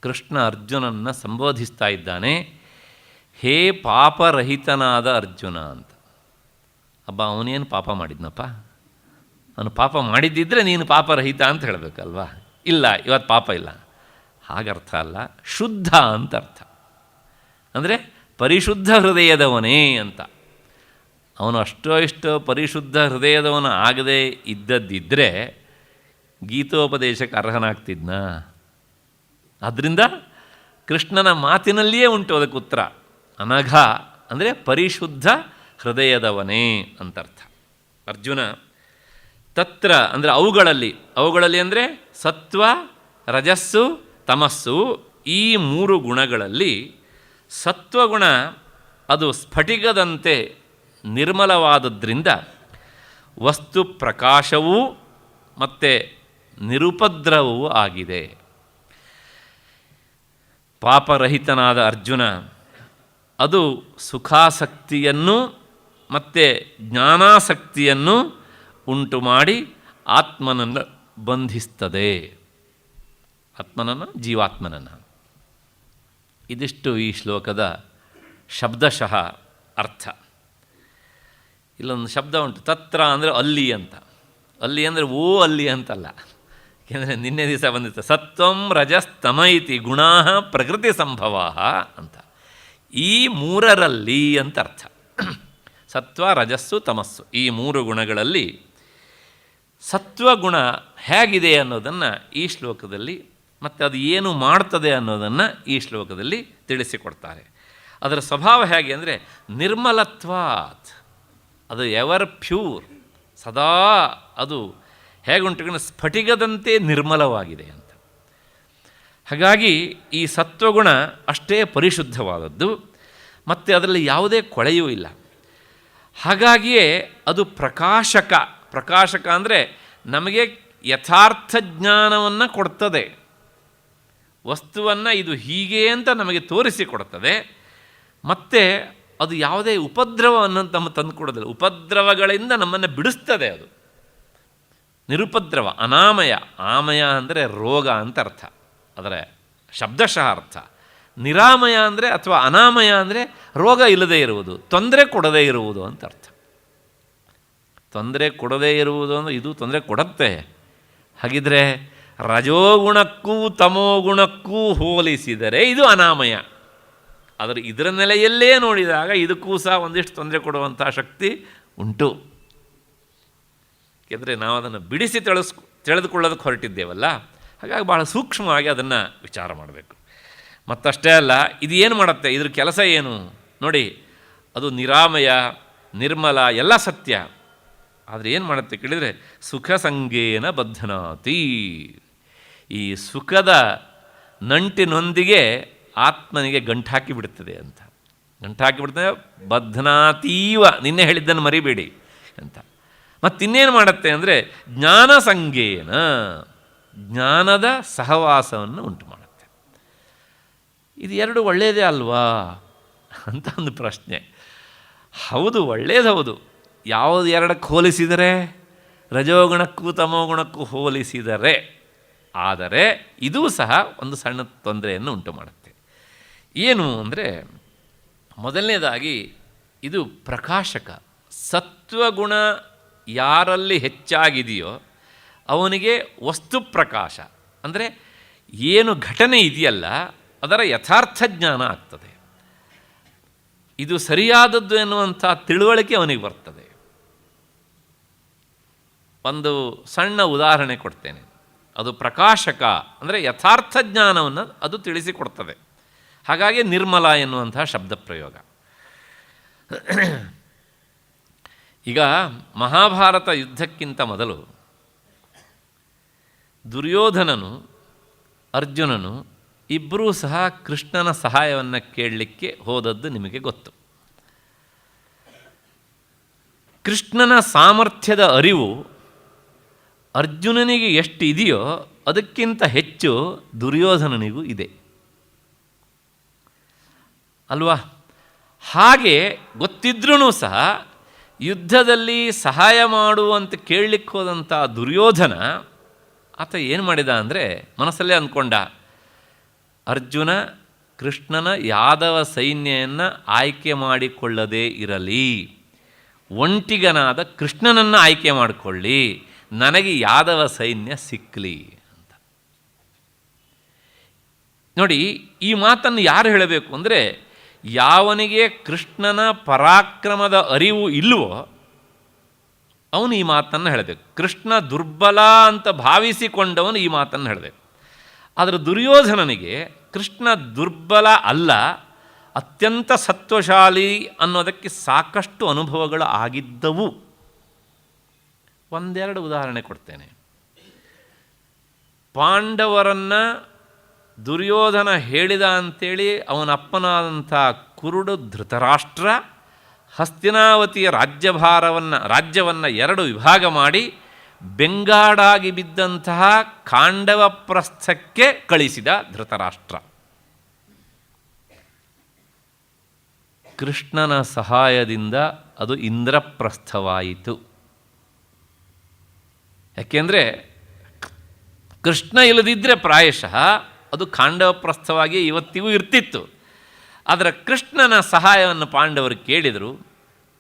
S1: ಕೃಷ್ಣ ಅರ್ಜುನನ್ನು ಸಂಬೋಧಿಸ್ತಾ ಇದ್ದಾನೆ, ಹೇ ಪಾಪರಹಿತನಾದ ಅರ್ಜುನ ಅಂತ. ಅಬ್ಬ, ಅವನೇನು ಪಾಪ ಮಾಡಿದ್ನಪ್ಪ? ಅವನು ಪಾಪ ಮಾಡಿದ್ದಿದ್ರೆ ನೀನು ಪಾಪರಹಿತ ಅಂತ ಹೇಳಬೇಕಲ್ವಾ? ಇಲ್ಲ, ಇವತ್ತು ಪಾಪ ಇಲ್ಲ, ಹಾಗರ್ಥ ಅಲ್ಲ, ಶುದ್ಧ ಅಂತ ಅರ್ಥ. ಅಂದರೆ ಪರಿಶುದ್ಧ ಹೃದಯದವನೇ ಅಂತ. ಅವನು ಅಷ್ಟೋ ಇಷ್ಟೋ ಪರಿಶುದ್ಧ ಹೃದಯದವನು ಆಗದೇ ಇದ್ದದ್ದಿದ್ದರೆ ಗೀತೋಪದೇಶಕ್ಕೆ ಅರ್ಹನಾಗ್ತಿದ್ನ? ಆದ್ದರಿಂದ ಕೃಷ್ಣನ ಮಾತಿನಲ್ಲಿಯೇ ಉಂಟು ಅದಕ್ಕೆ ಉತ್ತರ. ಅನಘ ಅಂದರೆ ಪರಿಶುದ್ಧ ಹೃದಯದವನೇ ಅಂತರ್ಥ. ಅರ್ಜುನ ತತ್ರ ಅಂದರೆ ಅವುಗಳಲ್ಲಿ ಅಂದರೆ ಸತ್ವ, ರಜಸ್ಸು, ತಮಸ್ಸು, ಈ ಮೂರು ಗುಣಗಳಲ್ಲಿ ಸತ್ವಗುಣ ಅದು ಸ್ಫಟಿಕದಂತೆ ನಿರ್ಮಲವಾದದ್ರಿಂದ ವಸ್ತು ಪ್ರಕಾಶವೂ ಮತ್ತು ನಿರುಪದ್ರವವೂ ಆಗಿದೆ. ಪಾಪರಹಿತನಾದ ಅರ್ಜುನ ಅದು ಸುಖಾಸಕ್ತಿಯನ್ನು ಮತ್ತು ಜ್ಞಾನಾಸಕ್ತಿಯನ್ನು ಉಂಟು ಮಾಡಿ ಆತ್ಮನನ್ನು ಬಂಧಿಸ್ತದೆ, ಆತ್ಮನನ್ನು, ಜೀವಾತ್ಮನನ್ನು. ಇದಿಷ್ಟು ಈ ಶ್ಲೋಕದ ಶಬ್ದಶಃ ಅರ್ಥ. ಇಲ್ಲೊಂದು ಶಬ್ದ ಉಂಟು, ತತ್ರ ಅಂದರೆ ಅಲ್ಲಿ ಅಂತ. ಅಲ್ಲಿ ಅಂದರೆ ಓ ಅಲ್ಲಿ ಅಂತಲ್ಲ, ಏಕೆಂದರೆ ನಿನ್ನೆ ದಿವಸ ಬಂದಿತ್ತು ಸತ್ವಂ ರಜಸ್ತಮ ಇತಿ ಗುಣಾ ಪ್ರಕೃತಿ ಸಂಭವ ಅಂತ. ಈ ಮೂರರಲ್ಲಿ ಅಂತ ಅರ್ಥ. ಸತ್ವ, ರಜಸ್ಸು, ತಮಸ್ಸು, ಈ ಮೂರು ಗುಣಗಳಲ್ಲಿ ಸತ್ವಗುಣ ಹೇಗಿದೆ ಅನ್ನೋದನ್ನು ಈ ಶ್ಲೋಕದಲ್ಲಿ, ಮತ್ತು ಅದು ಏನು ಮಾಡ್ತದೆ ಅನ್ನೋದನ್ನು ಈ ಶ್ಲೋಕದಲ್ಲಿ ತಿಳಿಸಿಕೊಡ್ತಾರೆ. ಅದರ ಸ್ವಭಾವ ಹೇಗೆ ಅಂದರೆ ನಿರ್ಮಲತ್ವಾತ್, ಅದು ಎವರ್ ಪ್ಯೂರ್, ಸದಾ ಅದು ಹೇಗುಂಟು ಸ್ಫಟಿಕದಂತೆ ನಿರ್ಮಲವಾಗಿದೆ ಅಂತ. ಹಾಗಾಗಿ ಈ ಸತ್ವಗುಣ ಅಷ್ಟೇ ಪರಿಶುದ್ಧವಾದದ್ದು ಮತ್ತು ಅದರಲ್ಲಿ ಯಾವುದೇ ಕೊಳೆಯೂ ಇಲ್ಲ. ಹಾಗಾಗಿಯೇ ಅದು ಪ್ರಕಾಶಕ. ಪ್ರಕಾಶಕ ಅಂದರೆ ನಮಗೆ ಯಥಾರ್ಥ ಜ್ಞಾನವನ್ನು ಕೊಡ್ತದೆ, ವಸ್ತುವನ್ನು ಇದು ಹೀಗೆ ಅಂತ ನಮಗೆ ತೋರಿಸಿಕೊಡ್ತದೆ. ಮತ್ತು ಅದು ಯಾವುದೇ ಉಪದ್ರವವನ್ನು ನಮ್ಮ ತಂದು ಕೊಡೋದಿಲ್ಲ, ಉಪದ್ರವಗಳಿಂದ ನಮ್ಮನ್ನು ಬಿಡಿಸ್ತದೆ. ಅದು ನಿರುಪದ್ರವ, ಅನಾಮಯ. ಆಮಯ ಅಂದರೆ ರೋಗ ಅಂತ ಅರ್ಥ, ಅದರ ಶಬ್ದಶಃ ಅರ್ಥ. ನಿರಾಮಯ ಅಂದರೆ ಅಥವಾ ಅನಾಮಯ ಅಂದರೆ ರೋಗ ಇಲ್ಲದೇ ಇರುವುದು, ತೊಂದರೆ ಕೊಡದೇ ಇರುವುದು ಅಂತ ಅರ್ಥ. ತೊಂದರೆ ಕೊಡದೇ ಇರುವುದು ಅಂದರೆ ಇದು ತೊಂದರೆ ಕೊಡುತ್ತೆ. ಹಾಗಿದ್ರೆ ರಜೋಗುಣಕ್ಕೂ ತಮೋಗುಣಕ್ಕೂ ಹೋಲಿಸಿದರೆ ಇದು ಅನಾಮಯ. ಆದರೆ ಇದರ ನೆಲೆಯಲ್ಲೇ ನೋಡಿದಾಗ ಇದಕ್ಕೂ ಸಹ ಒಂದಿಷ್ಟು ತೊಂದರೆ ಕೊಡುವಂಥ ಶಕ್ತಿ ಉಂಟು. ಏಕೆಂದರೆ ನಾವು ಅದನ್ನು ಬಿಡಿಸಿ ತಿಳಿದುಕೊಳ್ಳೋದಕ್ಕೆ ಹೊರಟಿದ್ದೇವಲ್ಲ, ಹಾಗಾಗಿ ಭಾಳ ಸೂಕ್ಷ್ಮವಾಗಿ ಅದನ್ನು ವಿಚಾರ ಮಾಡಬೇಕು. ಮತ್ತಷ್ಟೇ ಅಲ್ಲ, ಇದು ಏನು ಮಾಡುತ್ತೆ, ಇದ್ರ ಕೆಲಸ ಏನು ನೋಡಿ. ಅದು ನಿರಾಮಯ, ನಿರ್ಮಲ, ಎಲ್ಲ ಸತ್ಯ. ಆದರೆ ಏನು ಮಾಡುತ್ತೆ ಕೇಳಿದರೆ ಸುಖ ಸಂಗೇನ ಬಧ್ನಾತಿ. ಈ ಸುಖದ ನಂಟಿನೊಂದಿಗೆ ಆತ್ಮನಿಗೆ ಗಂಟಾಕಿ ಬಿಡುತ್ತದೆ ಅಂತ. ಗಂಟಾಕಿ ಬಿಡ್ತದೆ, ಬಧ್ನಾತೀವ, ನಿನ್ನೆ ಹೇಳಿದ್ದನ್ನು ಮರಿಬೇಡಿ ಅಂತ. ಮತ್ತಿನ್ನೇನು ಮಾಡುತ್ತೆ ಅಂದರೆ ಜ್ಞಾನ ಸಂಗೇನ, ಜ್ಞಾನದ ಸಹವಾಸವನ್ನು ಉಂಟು ಮಾಡುತ್ತೆ. ಇದು ಎರಡು ಒಳ್ಳೆಯದೇ ಅಲ್ವಾ ಅಂತ ಒಂದು ಪ್ರಶ್ನೆ. ಹೌದು, ಒಳ್ಳೆಯದು ಹೌದು. ಯಾವುದು ಎರಡಕ್ಕೆ ಹೋಲಿಸಿದರೆ? ರಜೋಗುಣಕ್ಕೂ ತಮೋಗುಣಕ್ಕೂ ಹೋಲಿಸಿದರೆ. ಆದರೆ ಇದೂ ಸಹ ಒಂದು ಸಣ್ಣ ತೊಂದರೆಯನ್ನು ಉಂಟು ಮಾಡುತ್ತೆ. ಏನು ಅಂದರೆ ಮೊದಲನೇದಾಗಿ ಇದು ಪ್ರಕಾಶಕ. ಸತ್ವಗುಣ ಯಾರಲ್ಲಿ ಹೆಚ್ಚಾಗಿದೆಯೋ ಅವನಿಗೆ ವಸ್ತು ಪ್ರಕಾಶ ಅಂದರೆ ಏನು ಘಟನೆ ಇದೆಯಲ್ಲ ಅದರ ಯಥಾರ್ಥ ಜ್ಞಾನ ಆಗ್ತದೆ. ಇದು ಸರಿಯಾದದ್ದು ಎನ್ನುವಂಥ ತಿಳುವಳಿಕೆ ಅವನಿಗೆ ಬರ್ತದೆ. ಒಂದು ಸಣ್ಣ ಉದಾಹರಣೆ ಕೊಡ್ತೇನೆ. ಅದು ಪ್ರಕಾಶಕ, ಅಂದರೆ ಯಥಾರ್ಥ ಜ್ಞಾನವನ್ನು ಅದು ತಿಳಿಸಿಕೊಡ್ತದೆ. ಹಾಗಾಗಿ ನಿರ್ಮಲ ಎನ್ನುವಂತಹ ಶಬ್ದ ಪ್ರಯೋಗ. ಈಗ ಮಹಾಭಾರತ ಯುದ್ಧಕ್ಕಿಂತ ಮೊದಲು ದುರ್ಯೋಧನನು ಅರ್ಜುನನು ಇಬ್ಬರೂ ಸಹ ಕೃಷ್ಣನ ಸಹಾಯವನ್ನು ಕೇಳಲಿಕ್ಕೆ ಹೋದದ್ದು ನಿಮಗೆ ಗೊತ್ತು. ಕೃಷ್ಣನ ಸಾಮರ್ಥ್ಯದ ಅರಿವು ಅರ್ಜುನನಿಗೆ ಎಷ್ಟು ಇದೆಯೋ ಅದಕ್ಕಿಂತ ಹೆಚ್ಚು ದುರ್ಯೋಧನನಿಗೂ ಇದೆ ಅಲ್ವಾ? ಹಾಗೆ ಗೊತ್ತಿದ್ರೂ ಸಹ ಯುದ್ಧದಲ್ಲಿ ಸಹಾಯ ಮಾಡುವಂತ ಕೇಳಲಿಕ್ಕೆ ಹೋದಂಥ ದುರ್ಯೋಧನ ಆತ ಏನು ಮಾಡಿದ ಅಂದರೆ ಮನಸ್ಸಲ್ಲೇ ಅಂದ್ಕೊಂಡ, ಅರ್ಜುನ ಕೃಷ್ಣನ ಯಾದವ ಸೈನ್ಯವನ್ನು ಆಯ್ಕೆ ಮಾಡಿಕೊಳ್ಳದೇ ಇರಲಿ, ಒಂಟಿಗನಾದ ಕೃಷ್ಣನನ್ನು ಆಯ್ಕೆ ಮಾಡಿಕೊಳ್ಳಿ, ನನಗೆ ಯಾದವ ಸೈನ್ಯ ಸಿಕ್ಕಲಿ ಅಂತ. ನೋಡಿ, ಈ ಮಾತನ್ನು ಯಾರು ಹೇಳಬೇಕು ಅಂದರೆ, ಯಾವನಿಗೆ ಕೃಷ್ಣನ ಪರಾಕ್ರಮದ ಅರಿವು ಇಲ್ಲವೋ ಅವನು ಈ ಮಾತನ್ನು ಹೇಳಬೇಕು. ಕೃಷ್ಣ ದುರ್ಬಲ ಅಂತ ಭಾವಿಸಿಕೊಂಡವನು ಈ ಮಾತನ್ನು ಹೇಳಬೇಕು. ಆದರೆ ದುರ್ಯೋಧನನಿಗೆ ಕೃಷ್ಣ ದುರ್ಬಲ ಅಲ್ಲ, ಅತ್ಯಂತ ಸತ್ವಶಾಲಿ ಅನ್ನೋದಕ್ಕೆ ಸಾಕಷ್ಟು ಅನುಭವಗಳು ಆಗಿದ್ದವು. ಒಂದೆರಡು ಉದಾಹರಣೆ ಕೊಡ್ತೇನೆ. ಪಾಂಡವರನ್ನು ದುರ್ಯೋಧನ ಹೇಳಿದ ಅಂಥೇಳಿ ಅವನ ಅಪ್ಪನಾದಂಥ ಕುರುಡು ಧೃತರಾಷ್ಟ್ರ ಹಸ್ತಿನಾವತಿಯ ರಾಜ್ಯವನ್ನು ಎರಡು ವಿಭಾಗ ಮಾಡಿ ಬೆಂಗಾಡಾಗಿ ಬಿದ್ದಂತಹ ಖಾಂಡವ ಪ್ರಸ್ಥಕ್ಕೆ ಕಳಿಸಿದ ಧೃತರಾಷ್ಟ್ರ. ಕೃಷ್ಣನ ಸಹಾಯದಿಂದ ಅದು ಇಂದ್ರಪ್ರಸ್ಥವಾಯಿತು. ಯಾಕೆಂದರೆ ಕೃಷ್ಣ ಇಲ್ಲದಿದ್ದರೆ ಪ್ರಾಯಶಃ ಅದು ಖಾಂಡವಪ್ರಸ್ಥವಾಗಿ ಇವತ್ತಿಗೂ ಇರ್ತಿತ್ತು. ಆದರೆ ಕೃಷ್ಣನ ಸಹಾಯವನ್ನು ಪಾಂಡವರು ಕೇಳಿದರು.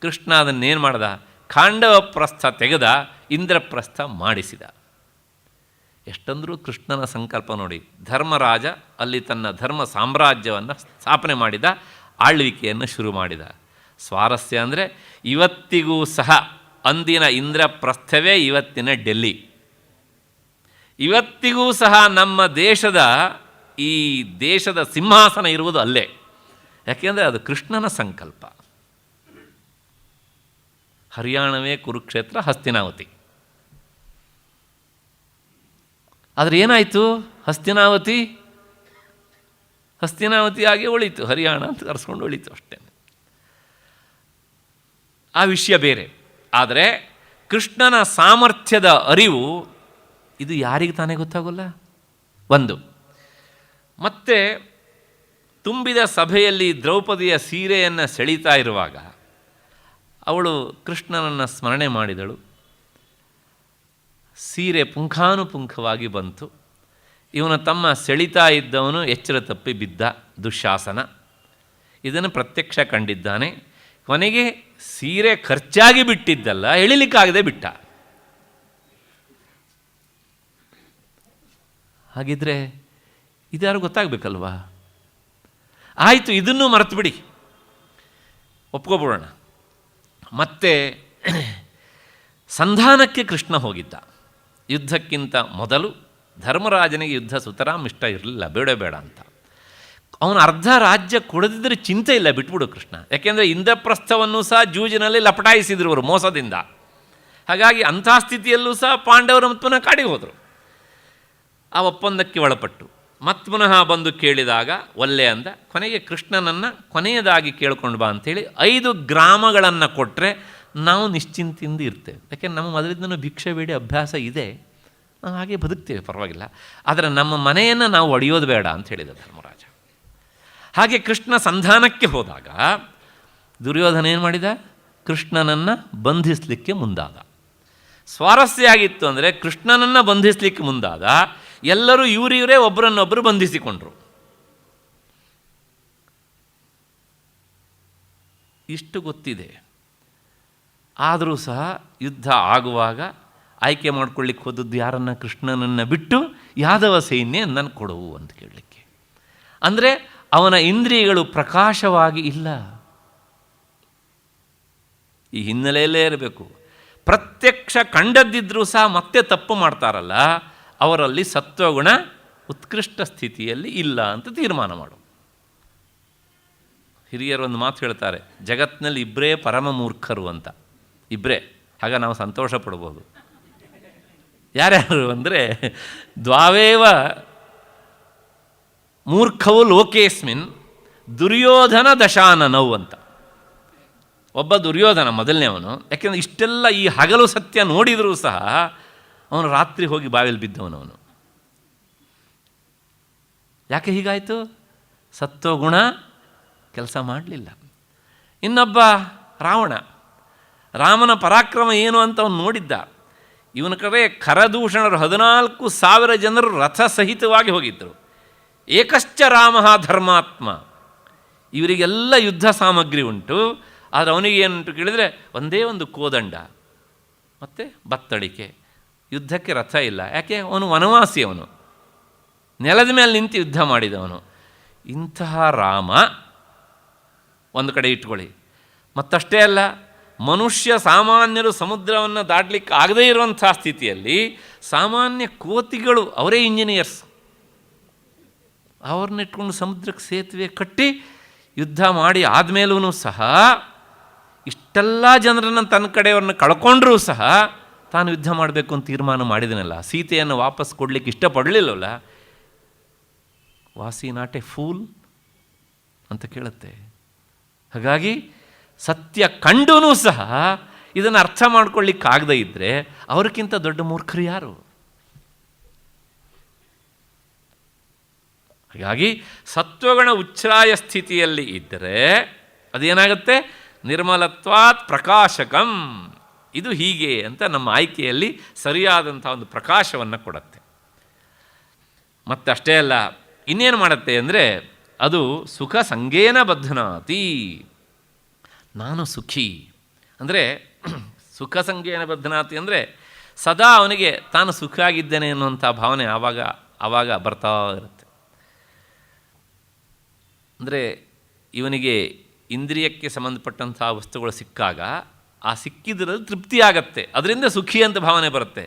S1: ಕೃಷ್ಣ ಅದನ್ನೇನು ಮಾಡ್ದ? ಖಾಂಡವಪ್ರಸ್ಥ ತೆಗೆದ, ಇಂದ್ರಪ್ರಸ್ಥ ಮಾಡಿಸಿದ. ಎಷ್ಟಂದರೂ ಕೃಷ್ಣನ ಸಂಕಲ್ಪ ನೋಡಿ. ಧರ್ಮರಾಜ ಅಲ್ಲಿ ತನ್ನ ಧರ್ಮ ಸಾಮ್ರಾಜ್ಯವನ್ನು ಸ್ಥಾಪನೆ ಮಾಡಿದ, ಆಳ್ವಿಕೆಯನ್ನು ಶುರು ಮಾಡಿದ. ಸ್ವಾರಸ್ಯ ಅಂದರೆ ಇವತ್ತಿಗೂ ಸಹ ಅಂದಿನ ಇಂದ್ರಪ್ರಸ್ಥವೇ ಇವತ್ತಿನ ಡೆಲ್ಲಿ. ಇವತ್ತಿಗೂ ಸಹ ನಮ್ಮ ಈ ದೇಶದ ಸಿಂಹಾಸನ ಇರುವುದು ಅಲ್ಲೇ. ಯಾಕೆಂದರೆ ಅದು ಕೃಷ್ಣನ ಸಂಕಲ್ಪ. ಹರಿಯಾಣವೇ ಕುರುಕ್ಷೇತ್ರ, ಹಸ್ತಿನಾವತಿ. ಆದರೆ ಏನಾಯಿತು? ಹಸ್ತಿನಾವತಿಯಾಗಿ ಉಳಿತು, ಹರಿಯಾಣ ಅಂತ ಕರೆಸ್ಕೊಂಡು ಉಳಿತು ಅಷ್ಟೇ. ಆ ವಿಷಯ ಬೇರೆ. ಆದರೆ ಕೃಷ್ಣನ ಸಾಮರ್ಥ್ಯದ ಅರಿವು ಇದು ಯಾರಿಗೆ ತಾನೇ ಗೊತ್ತಾಗೋಲ್ಲ? ಒಂದು. ಮತ್ತೆ ತುಂಬಿದ ಸಭೆಯಲ್ಲಿ ದ್ರೌಪದಿಯ ಸೀರೆಯನ್ನು ಸೆಳೀತಾ ಇರುವಾಗ ಅವಳು ಕೃಷ್ಣನನ್ನು ಸ್ಮರಣೆ ಮಾಡಿದಳು. ಸೀರೆ ಪುಂಖಾನುಪುಂಖವಾಗಿ ಬಂತು. ಇವನ ತಮ್ಮ ಸೆಳೀತಾ ಇದ್ದವನು ಎಚ್ಚರ ತಪ್ಪಿ ಬಿದ್ದ, ದುಶ್ಯಾಸನ. ಇದನ್ನು ಪ್ರತ್ಯಕ್ಷ ಕಂಡಿದ್ದಾನೆ. ಕೊನೆಗೆ ಸೀರೆ ಖರ್ಚಾಗಿ ಬಿಟ್ಟಿದ್ದಲ್ಲ, ಎಳಿಲಿಕ್ಕಾಗದೆ ಬಿಟ್ಟ. ಹಾಗಿದ್ರೆ ಇದ್ಯಾರು ಗೊತ್ತಾಗಬೇಕಲ್ವಾ? ಆಯಿತು, ಇದನ್ನು ಮರೆತು ಬಿಡಿ, ಒಪ್ಕೊಬಿಡೋಣ. ಮತ್ತೆ ಸಂಧಾನಕ್ಕೆ ಕೃಷ್ಣ ಹೋಗಿದ್ದ. ಯುದ್ಧಕ್ಕಿಂತ ಮೊದಲು ಧರ್ಮರಾಜನಿಗೆ ಯುದ್ಧ ಸುತರಾಮ್ ಇಷ್ಟ ಇರಲಿಲ್ಲ, ಬೇಡ ಅಂತ. ಅವನು ಅರ್ಧ ರಾಜ್ಯ ಕೊಡದಿದ್ದರೆ ಚಿಂತೆ ಇಲ್ಲ, ಬಿಟ್ಬಿಡು ಕೃಷ್ಣ. ಯಾಕೆಂದರೆ ಇಂದ್ರಪ್ರಸ್ಥವನ್ನು ಸಹ ಜೂಜಿನಲ್ಲಿ ಲಪಟಾಯಿಸಿದ್ರು ಅವರು ಮೋಸದಿಂದ. ಹಾಗಾಗಿ ಅಂಥ ಸ್ಥಿತಿಯಲ್ಲೂ ಸಹ ಪಾಂಡವರು ಮತ್ತು ಪುನಃ ಕಾಡಿಗೆ ಹೋದರು. ಆ ಒಪ್ಪಂದಕ್ಕೆ ಒಳಪಟ್ಟು ಮತ್ತೆ ಪುನಃ ಬಂದು ಕೇಳಿದಾಗ ಒಲ್ಲೆ ಅಂದ. ಕೊನೆಗೆ ಕೃಷ್ಣನನ್ನು ಕೊನೆಯದಾಗಿ ಕೇಳ್ಕೊಂಡು ಬಾ ಅಂಥೇಳಿ 5 ಗ್ರಾಮಗಳನ್ನು ಕೊಟ್ಟರೆ ನಾವು ನಿಶ್ಚಿಂತೆಯಿಂದ ಇರ್ತೇವೆ. ಯಾಕೆಂದ್ರೆ ನಮ್ಮ ಮೊದಲಿಂದನೂ ಭಿಕ್ಷೆ ಬೇಡಿ ಅಭ್ಯಾಸ ಇದೆ, ನಾವು ಹಾಗೆ ಬದುಕ್ತೇವೆ, ಪರವಾಗಿಲ್ಲ. ಆದರೆ ನಮ್ಮ ಮನೆಯನ್ನು ನಾವು ಒಡೆಯೋದು ಬೇಡ ಅಂತ ಹೇಳಿದ ಧರ್ಮರಾಜ. ಹಾಗೆ ಕೃಷ್ಣ ಸಂಧಾನಕ್ಕೆ ಹೋದಾಗ ದುರ್ಯೋಧನ ಏನು ಮಾಡಿದ? ಕೃಷ್ಣನನ್ನು ಬಂಧಿಸಲಿಕ್ಕೆ ಮುಂದಾದ. ಸ್ವಾರಸ್ಯ ಆಗಿತ್ತು ಅಂದರೆ ಕೃಷ್ಣನನ್ನು ಬಂಧಿಸಲಿಕ್ಕೆ ಮುಂದಾದ ಎಲ್ಲರೂ ಇವರೇ ಒಬ್ಬರನ್ನೊಬ್ಬರು ಬಂಧಿಸಿಕೊಂಡ್ರು. ಇಷ್ಟು ಗೊತ್ತಿದೆ. ಆದರೂ ಸಹ ಯುದ್ಧ ಆಗುವಾಗ ಆಯ್ಕೆ ಮಾಡ್ಕೊಳ್ಳಿಕ್ಕೆ ಹೋದದ್ದು ಯಾರನ್ನು? ಕೃಷ್ಣನನ್ನು ಬಿಟ್ಟು ಯಾದವ ಸೈನ್ಯ ನನ್ನ ಕೊಡುವು ಅಂತ ಕೇಳಲಿಕ್ಕೆ. ಅಂದರೆ ಅವನ ಇಂದ್ರಿಯಗಳು ಪ್ರಕಾಶವಾಗಿ ಇಲ್ಲ. ಈ ಹಿನ್ನೆಲೆಯಲ್ಲೇ ಇರಬೇಕು. ಪ್ರತ್ಯಕ್ಷ ಕಂಡದ್ದಿದ್ರೂ ಸಹ ಮತ್ತೆ ತಪ್ಪು ಮಾಡ್ತಾರಲ್ಲ, ಅವರಲ್ಲಿ ಸತ್ವಗುಣ ಉತ್ಕೃಷ್ಟ ಸ್ಥಿತಿಯಲ್ಲಿ ಇಲ್ಲ ಅಂತ ತೀರ್ಮಾನ ಮಾಡು. ಹಿರಿಯರು ಒಂದು ಮಾತು ಹೇಳ್ತಾರೆ, ಜಗತ್ತಿನಲ್ಲಿ ಇಬ್ಬರೇ ಪರಮ ಮೂರ್ಖರು ಅಂತ. ಇಬ್ಬರೇ, ಆಗ ನಾವು ಸಂತೋಷ ಪಡ್ಬೋದು. ಯಾರ್ಯಾರು ಅಂದರೆ, ದ್ವಾವೇವ ಮೂರ್ಖವು ಲೋಕೇಸ್ಮಿನ್ ದುರ್ಯೋಧನ ದಶಾನನೌ ಅಂತ. ಒಬ್ಬ ದುರ್ಯೋಧನ ಮೊದಲನೇವನು, ಯಾಕೆಂದರೆ ಇಷ್ಟೆಲ್ಲ ಈ ಹಗಲು ಸತ್ಯ ನೋಡಿದರೂ ಸಹ ಅವನು ರಾತ್ರಿ ಹೋಗಿ ಬಾವಿಯಲ್ಲಿ ಬಿದ್ದವನವನು. ಯಾಕೆ ಹೀಗಾಯಿತು? ಸತ್ವಗುಣ ಕೆಲಸ ಮಾಡಲಿಲ್ಲ. ಇನ್ನೊಬ್ಬ ರಾವಣ, ರಾಮನ ಪರಾಕ್ರಮ ಏನು ಅಂತ ಅವನು ನೋಡಿದ್ದ. ಇವನ ಕಡೆ ಖರದೂಷಣರು 14,000 ಜನರು ರಥ ಸಹಿತವಾಗಿ ಹೋಗಿದ್ದರು. ಏಕಶ್ಚ ರಾಮ ಧರ್ಮಾತ್ಮ, ಇವರಿಗೆಲ್ಲ ಯುದ್ಧ ಸಾಮಗ್ರಿ ಉಂಟು. ಆದರೆ ಅವನಿಗೆ ಏನುಂಟು ಕೇಳಿದರೆ ಒಂದೇ ಒಂದು ಕೋದಂಡ ಮತ್ತು ಬತ್ತಳಿಕೆ, ಯುದ್ಧಕ್ಕೆ ರಥ ಇಲ್ಲ. ಯಾಕೆ? ಅವನು ವನವಾಸಿ, ಅವನು ನೆಲದ ಮೇಲೆ ನಿಂತು ಯುದ್ಧ ಮಾಡಿದವನು. ಇಂತಹ ರಾಮ ಒಂದು ಕಡೆ ಇಟ್ಕೊಳ್ಳಿ. ಮತ್ತಷ್ಟೇ ಅಲ್ಲ, ಮನುಷ್ಯ ಸಾಮಾನ್ಯರು ಸಮುದ್ರವನ್ನು ದಾಟಲಿಕ್ಕೆ ಆಗದೇ ಇರುವಂಥ ಸ್ಥಿತಿಯಲ್ಲಿ ಸಾಮಾನ್ಯ ಕೋತಿಗಳು, ಅವರೇ ಇಂಜಿನಿಯರ್ಸ್, ಅವ್ರನ್ನ ಇಟ್ಕೊಂಡು ಸಮುದ್ರಕ್ಕೆ ಸೇತುವೆ ಕಟ್ಟಿ ಯುದ್ಧ ಮಾಡಿ ಆದಮೇಲೂ ಸಹ ಇಷ್ಟೆಲ್ಲ ಜನರನ್ನು ತನ್ನ ಕಡೆಯವ್ರನ್ನ ಕಳ್ಕೊಂಡ್ರೂ ಸಹ ತಾನು ಯುದ್ಧ ಮಾಡಬೇಕು ಅಂತ ತೀರ್ಮಾನ ಮಾಡಿದನಲ್ಲ. ಸೀತೆಯನ್ನು ವಾಪಸ್ ಕೊಡಲಿಕ್ಕೆ ಇಷ್ಟಪಡಲಿಲ್ಲವಲ್ಲ. ವಾಸ್ ಈ ನಾಟ್ ಎ ಫೂಲ್ ಅಂತ ಕೇಳುತ್ತೆ. ಹಾಗಾಗಿ ಸತ್ಯ ಕಂಡೂ ಸಹ ಇದನ್ನು ಅರ್ಥ ಮಾಡ್ಕೊಳ್ಳಿಕ್ಕಾಗದೇ ಇದ್ದರೆ ಅವ್ರಿಗಿಂತ ದೊಡ್ಡ ಮೂರ್ಖರು ಯಾರು? ಹಾಗಾಗಿ ಸತ್ವಗುಣ ಉಚ್ಛ್ರಾಯ ಸ್ಥಿತಿಯಲ್ಲಿ ಇದ್ದರೆ ಅದೇನಾಗುತ್ತೆ? ನಿರ್ಮಲತ್ವಾತ್ ಪ್ರಕಾಶಕಂ, ಇದು ಹೀಗೆ ಅಂತ ನಮ್ಮ ಆಯ್ಕೆಯಲ್ಲಿ ಸರಿಯಾದಂಥ ಒಂದು ಪ್ರಕಾಶವನ್ನು ಕೊಡುತ್ತೆ. ಮತ್ತಷ್ಟೇ ಅಲ್ಲ, ಇನ್ನೇನು ಮಾಡುತ್ತೆ ಅಂದರೆ ಅದು ಸುಖ ಸಂಗೇನ ಬಧ್ನಾತಿ. ನಾನು ಸುಖಿ ಅಂದರೆ ಸುಖ ಸಂಗೇನ ಬಧ್ನಾತಿ ಅಂದರೆ ಸದಾ ಅವನಿಗೆ ತಾನು ಸುಖ ಆಗಿದ್ದೇನೆ ಅನ್ನುವಂಥ ಭಾವನೆ ಆವಾಗ ಬರ್ತಾ ಇರುತ್ತೆ. ಅಂದರೆ ಇವನಿಗೆ ಇಂದ್ರಿಯಕ್ಕೆ ಸಂಬಂಧಪಟ್ಟಂಥ ವಸ್ತುಗಳು ಸಿಕ್ಕಾಗ ಆ ಸಿಕ್ಕಿದ್ರಲ್ಲಿ ತೃಪ್ತಿ ಆಗತ್ತೆ, ಅದರಿಂದ ಸುಖಿ ಅಂತ ಭಾವನೆ ಬರುತ್ತೆ.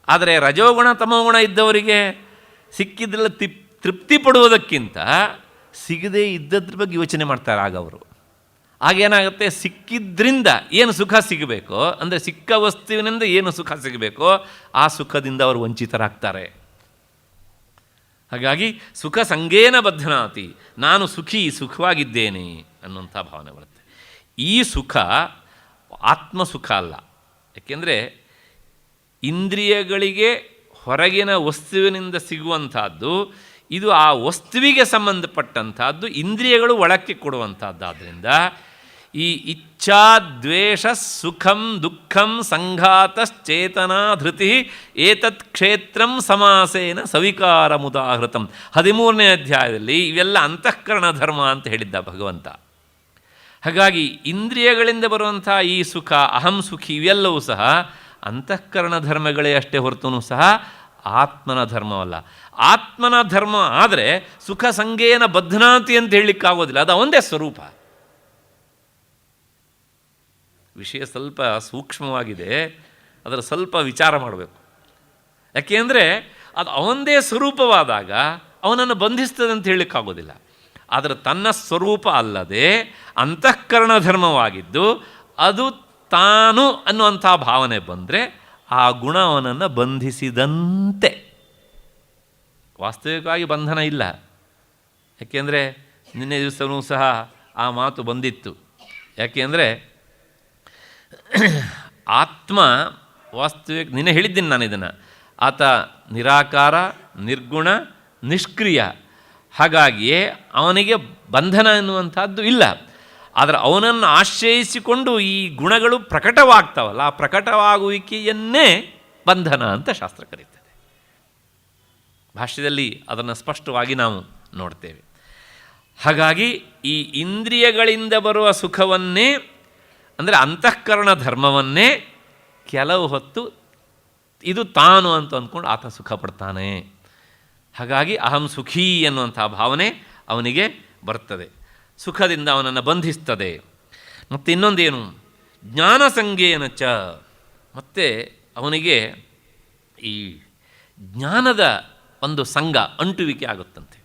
S1: ಆದರೆ ರಜೋಗುಣ ತಮೋಗುಣ ಇದ್ದವರಿಗೆ ಸಿಕ್ಕಿದ್ರಲ್ಲಿ ತೃಪ್ತಿ ಪಡುವುದಕ್ಕಿಂತ ಸಿಗದೇ ಇದ್ದದ್ರ ಬಗ್ಗೆ ಯೋಚನೆ ಮಾಡ್ತಾರೆ. ಆಗ ಅವರು ಆಗೇನಾಗುತ್ತೆ, ಸಿಕ್ಕಿದ್ರಿಂದ ಏನು ಸುಖ ಸಿಗಬೇಕೋ, ಅಂದರೆ ಸಿಕ್ಕ ವಸ್ತುವಿನಿಂದ ಏನು ಸುಖ ಸಿಗಬೇಕೋ ಆ ಸುಖದಿಂದ ಅವರು ವಂಚಿತರಾಗ್ತಾರೆ. ಹಾಗಾಗಿ ಸುಖ ಸಂಗೇನ ಬಧ್ನಾತಿ, ನಾನು ಸುಖವಾಗಿದ್ದೇನೆ ಅನ್ನುವಂಥ ಭಾವನೆ ಬರುತ್ತೆ. ಈ ಸುಖ ಆತ್ಮಸುಖ ಅಲ್ಲ. ಏಕೆಂದರೆ ಇಂದ್ರಿಯಗಳಿಗೆ ಹೊರಗಿನ ವಸ್ತುವಿನಿಂದ ಸಿಗುವಂಥದ್ದು, ಇದು ಆ ವಸ್ತುವಿಗೆ ಸಂಬಂಧಪಟ್ಟಂಥದ್ದು, ಇಂದ್ರಿಯಗಳು ಒಳಕ್ಕೆ ಕೊಡುವಂಥದ್ದಾದ್ದರಿಂದ ಈ ಇಚ್ಛಾ ದ್ವೇಷ ಸುಖಂ ದುಃಖಂ ಸಂಘಾತಶ್ಚೇತನಾ ಧೃತಿ ಏತತ್ ಕ್ಷೇತ್ರಂ ಸಮಾಸೇನ ಸವಿಕಾರ ಮುದಾಹೃತಂ. 13ನೇ ಅಧ್ಯಾಯದಲ್ಲಿ ಇವೆಲ್ಲ ಅಂತಃಕರಣ ಧರ್ಮ ಅಂತ ಹೇಳಿದ್ದ ಭಗವಂತ. ಹಾಗಾಗಿ ಇಂದ್ರಿಯಗಳಿಂದ ಬರುವಂಥ ಈ ಸುಖ, ಅಹಂ ಸುಖಿ, ಇವೆಲ್ಲವೂ ಸಹ ಅಂತಃಕರಣ ಧರ್ಮಗಳೇ ಅಷ್ಟೇ ಹೊರತೂ ಸಹ ಆತ್ಮನ ಧರ್ಮವಲ್ಲ. ಆತ್ಮನ ಧರ್ಮ ಆದರೆ ಸುಖ ಸಂಗೇನ ಬಧ್ನಾತಿ ಅಂತ ಹೇಳಲಿಕ್ಕಾಗೋದಿಲ್ಲ, ಅದು ಅವಂದೇ ಸ್ವರೂಪ. ವಿಷಯ ಸ್ವಲ್ಪ ಸೂಕ್ಷ್ಮವಾಗಿದೆ, ಅದರ ಸ್ವಲ್ಪ ವಿಚಾರ ಮಾಡಬೇಕು. ಯಾಕೆಂದರೆ ಅದು ಅವಂದೇ ಸ್ವರೂಪವಾದಾಗ ಅವನನ್ನು ಬಂಧಿಸ್ತದೆ ಅಂತ ಹೇಳಲಿಕ್ಕಾಗೋದಿಲ್ಲ. ಆದರೆ ತನ್ನ ಸ್ವರೂಪ ಅಲ್ಲದೆ ಅಂತಃಕರಣ ಧರ್ಮವಾಗಿದ್ದು ಅದು ತಾನು ಅನ್ನುವಂಥ ಭಾವನೆ ಬಂದರೆ ಆ ಗುಣ ಅವನನ್ನು ಬಂಧಿಸಿದಂತೆ. ವಾಸ್ತವಿಕವಾಗಿ ಬಂಧನ ಇಲ್ಲ. ಯಾಕೆಂದರೆ ನಿನ್ನೆ ದಿವಸವೂ ಸಹ ಆ ಮಾತು ಬಂದಿತ್ತು. ಯಾಕೆಂದರೆ ಆತ್ಮ ವಾಸ್ತವಿಕ, ನಿನ್ನೆ ಹೇಳಿದ್ದೀನಿ ನಾನು ಇದನ್ನು, ಆತ ನಿರಾಕಾರ, ನಿರ್ಗುಣ, ನಿಷ್ಕ್ರಿಯ. ಹಾಗಾಗಿಯೇ ಅವನಿಗೆ ಬಂಧನ ಎನ್ನುವಂಥದ್ದು ಇಲ್ಲ. ಆದರೆ ಅವನನ್ನು ಆಶ್ರಯಿಸಿಕೊಂಡು ಈ ಗುಣಗಳು ಪ್ರಕಟವಾಗ್ತಾವಲ್ಲ, ಆ ಪ್ರಕಟವಾಗುವಿಕೆಯನ್ನೇ ಬಂಧನ ಅಂತ ಶಾಸ್ತ್ರ ಕರೀತದೆ. ಭಾಷ್ಯದಲ್ಲಿ ಅದನ್ನು ಸ್ಪಷ್ಟವಾಗಿ ನಾವು ನೋಡ್ತೇವೆ. ಹಾಗಾಗಿ ಈ ಇಂದ್ರಿಯಗಳಿಂದ ಬರುವ ಸುಖವನ್ನೇ, ಅಂದರೆ ಅಂತಃಕರಣ ಧರ್ಮವನ್ನೇ ಕೆಲವು ಹೊತ್ತು ಇದು ತಾನು ಅಂತ ಅಂದ್ಕೊಂಡು ಆತ ಸುಖ ಪಡ್ತಾನೆ. ಹಾಗಾಗಿ ಅಹಂ ಸುಖಿ ಎನ್ನುವಂಥ ಭಾವನೆ ಅವನಿಗೆ ಬರ್ತದೆ, ಸುಖದಿಂದ ಅವನನ್ನು ಬಂಧಿಸ್ತದೆ. ಮತ್ತು ಇನ್ನೊಂದೇನು, ಜ್ಞಾನಸಂಗೇನ ಚ, ಮತ್ತು ಅವನಿಗೆ ಈ ಜ್ಞಾನದ ಒಂದು ಸಂಘ, ಅಂಟುವಿಕೆ ಆಗುತ್ತಂತೆ.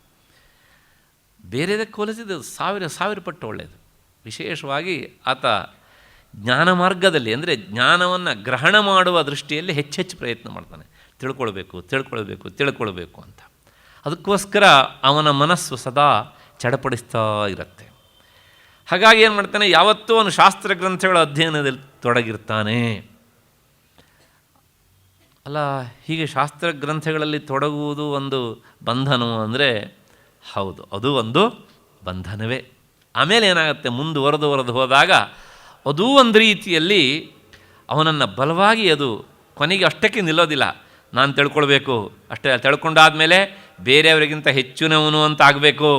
S1: ಬೇರೆದಕ್ಕೆ ಹೋಲಿಸಿದ ಸಾವಿರ ಪಟ್ಟು ಒಳ್ಳೆಯದು. ವಿಶೇಷವಾಗಿ ಆತ ಜ್ಞಾನ ಮಾರ್ಗದಲ್ಲಿ, ಅಂದರೆ ಜ್ಞಾನವನ್ನು ಗ್ರಹಣ ಮಾಡುವ ದೃಷ್ಟಿಯಲ್ಲಿ ಹೆಚ್ಚೆಚ್ಚು ಪ್ರಯತ್ನ ಮಾಡ್ತಾನೆ. ತಿಳ್ಕೊಳ್ಬೇಕು ಅಂತ. ಅದಕ್ಕೋಸ್ಕರ ಅವನ ಮನಸ್ಸು ಸದಾ ಚಡಪಡಿಸ್ತಾ ಇರುತ್ತೆ. ಹಾಗಾಗಿ ಏನು ಮಾಡ್ತಾನೆ, ಯಾವತ್ತೂ ಅವನು ಶಾಸ್ತ್ರ ಗ್ರಂಥಗಳ ಅಧ್ಯಯನದಲ್ಲಿ ತೊಡಗಿರ್ತಾನೆ. ಅಲ್ಲ, ಹೀಗೆ ಶಾಸ್ತ್ರ ಗ್ರಂಥಗಳಲ್ಲಿ ತೊಡಗುವುದು ಒಂದು ಬಂಧನವು ಅಂದರೆ ಹೌದು, ಅದು ಒಂದು ಬಂಧನವೇ. ಆಮೇಲೆ ಏನಾಗುತ್ತೆ, ಮುಂದುವರೆದು ಹೋದಾಗ ಅದೂ ಒಂದು ರೀತಿಯಲ್ಲಿ ಅವನನ್ನು ಬಲವಾಗಿ ಅದು ಕೊನೆಗೆ ಅಷ್ಟಕ್ಕೆ ನಿಲ್ಲೋದಿಲ್ಲ. ನಾನು ತಿಳ್ಕೊಳ್ಬೇಕು, ಅಷ್ಟೇ ತಿಳ್ಕೊಂಡಾದಮೇಲೆ ಬೇರೆಯವರಿಗಿಂತ ಹೆಚ್ಚಿನವನು ಅಂತ ಆಗಬೇಕು.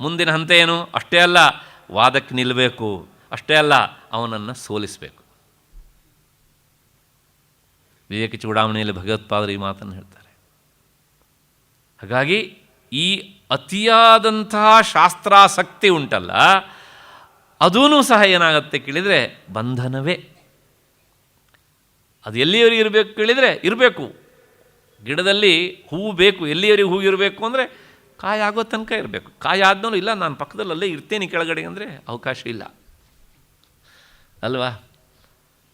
S1: ಮುಂದಿನ ಹಂತ ಏನು, ಅಷ್ಟೇ ಅಲ್ಲ, ವಾದಕ್ಕೆ ನಿಲ್ಲಬೇಕು, ಅಷ್ಟೇ ಅಲ್ಲ, ಅವನನ್ನು ಸೋಲಿಸಬೇಕು. ವಿವೇಕ ಚೂಡಾಮಣಿಯಲ್ಲಿ ಭಗವತ್ಪಾದರು ಈ ಮಾತನ್ನು ಹೇಳ್ತಾರೆ. ಹಾಗಾಗಿ ಈ ಅತಿಯಾದಂತಹ ಶಾಸ್ತ್ರಾಸಕ್ತಿ ಉಂಟಲ್ಲ, ಅದೂ ಸಹ ಏನಾಗುತ್ತೆ ಕೇಳಿದರೆ ಬಂಧನವೇ. ಅದು ಎಲ್ಲಿಯವರೆಗೆ ಇರಬೇಕು ಕೇಳಿದರೆ ಇರಬೇಕು. ಗಿಡದಲ್ಲಿ ಹೂವು ಬೇಕು, ಎಲ್ಲಿಯವರೆಗೆ ಹೂವು ಇರಬೇಕು ಅಂದರೆ ಕಾಯಿ ಆಗೋ ತನಕ ಇರಬೇಕು. ಕಾಯಿ ಆದ್ಮೇಲೆ ಇಲ್ಲ ನಾನು ಪಕ್ಕದಲ್ಲಿ ಅಲ್ಲೇ ಇರ್ತೇನೆ ಕೆಳಗಡೆ ಅಂದರೆ ಅವಕಾಶ ಇಲ್ಲ ಅಲ್ವಾ?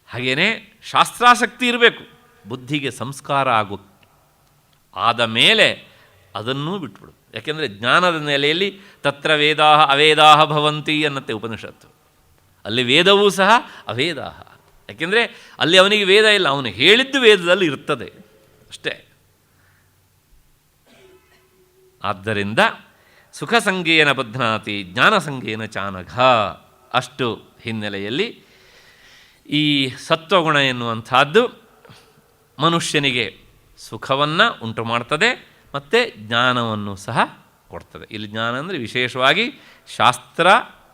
S1: ಹಾಗೆಯೇ ಶಾಸ್ತ್ರಾಸಕ್ತಿ ಇರಬೇಕು, ಬುದ್ಧಿಗೆ ಸಂಸ್ಕಾರ ಆದ ಮೇಲೆ ಅದನ್ನೂ ಬಿಟ್ಬಿಡು. ಯಾಕೆಂದರೆ ಜ್ಞಾನದ ನೆಲೆಯಲ್ಲಿ ತತ್ರ ವೇದಾಹ ಅವೇದಾಹ ಭವಂತಿ ಅನ್ನತ್ತೆ ಉಪನಿಷತ್ತು. ಅಲ್ಲಿ ವೇದವೂ ಸಹ ಅವೇದಾಹ. ಯಾಕೆಂದರೆ ಅಲ್ಲಿ ಅವನಿಗೆ ವೇದ ಇಲ್ಲ, ಅವನು ಹೇಳಿದ್ದು ವೇದದಲ್ಲಿ ಇರ್ತದೆ ಅಷ್ಟೇ. ಆದ್ದರಿಂದ ಸುಖಸಂಗೇನ ಬಧ್ನಾತಿ ಜ್ಞಾನಸಂಗೇನ ಚಾನಘ. ಅಷ್ಟು ಹಿನ್ನೆಲೆಯಲ್ಲಿ ಈ ಸತ್ವಗುಣ ಎನ್ನುವಂಥದ್ದು ಮನುಷ್ಯನಿಗೆ ಸುಖವನ್ನು ಉಂಟು ಮಾಡ್ತದೆ ಮತ್ತು ಜ್ಞಾನವನ್ನು ಸಹ ಕೊಡ್ತದೆ. ಇಲ್ಲಿ ಜ್ಞಾನ ಅಂದರೆ ವಿಶೇಷವಾಗಿ ಶಾಸ್ತ್ರ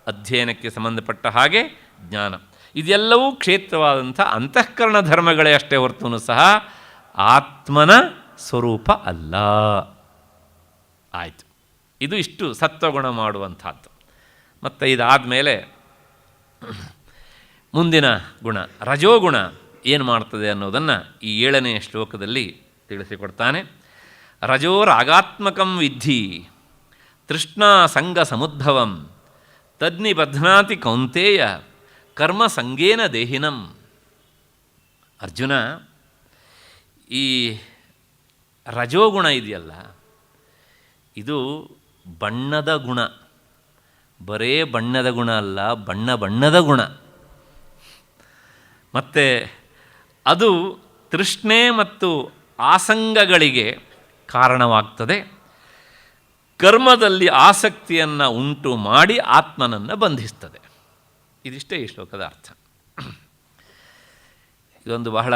S1: ಅಧ್ಯಯನಕ್ಕೆ ಸಂಬಂಧಪಟ್ಟ ಹಾಗೆ ಜ್ಞಾನ. ಇದೆಲ್ಲವೂ ಕ್ಷೇತ್ರವಾದಂಥ ಅಂತಃಕರಣ ಧರ್ಮಗಳೇ ಅಷ್ಟೇ ಹೊರತು ಸಹ ಆತ್ಮನ ಸ್ವರೂಪ ಅಲ್ಲ. ಆಯಿತು, ಇದು ಇಷ್ಟು ಸತ್ವಗುಣ ಮಾಡುವಂಥದ್ದು. ಮತ್ತು ಇದಾದಮೇಲೆ ಮುಂದಿನ ಗುಣ ರಜೋಗುಣ ಏನು ಮಾಡ್ತದೆ ಅನ್ನೋದನ್ನು ಈ 7ನೇ ಶ್ಲೋಕದಲ್ಲಿ ತಿಳಿಸಿಕೊಡ್ತಾನೆ. ರಜೋ ರಾಗಾತ್ಮಕಂ ವಿದ್ಧಿ ತೃಷ್ಣಾ ಸಂಗ ಸಮುದ್ಭವಂ ತದ್ನಿಬಧ್ನಾತಿ ಕೌಂತೇಯ ಕರ್ಮ ಸಂಗೇನ ದೇಹಿನಂ. ಅರ್ಜುನ, ಈ ರಜೋಗುಣ ಇದೆಯಲ್ಲ, ಇದು ಬಣ್ಣದ ಗುಣ. ಬರೇ ಬಣ್ಣದ ಗುಣ ಅಲ್ಲ, ಬಣ್ಣದ ಗುಣ. ಮತ್ತು ಅದು ತೃಷ್ಣೆ ಮತ್ತು ಆಸಂಗಗಳಿಗೆ ಕಾರಣವಾಗ್ತದೆ. ಕರ್ಮದಲ್ಲಿ ಆಸಕ್ತಿಯನ್ನು ಉಂಟು ಮಾಡಿ ಆತ್ಮನನ್ನು ಬಂಧಿಸ್ತದೆ. ಇದಿಷ್ಟೇ ಈ ಶ್ಲೋಕದ ಅರ್ಥ. ಇದೊಂದು ಬಹಳ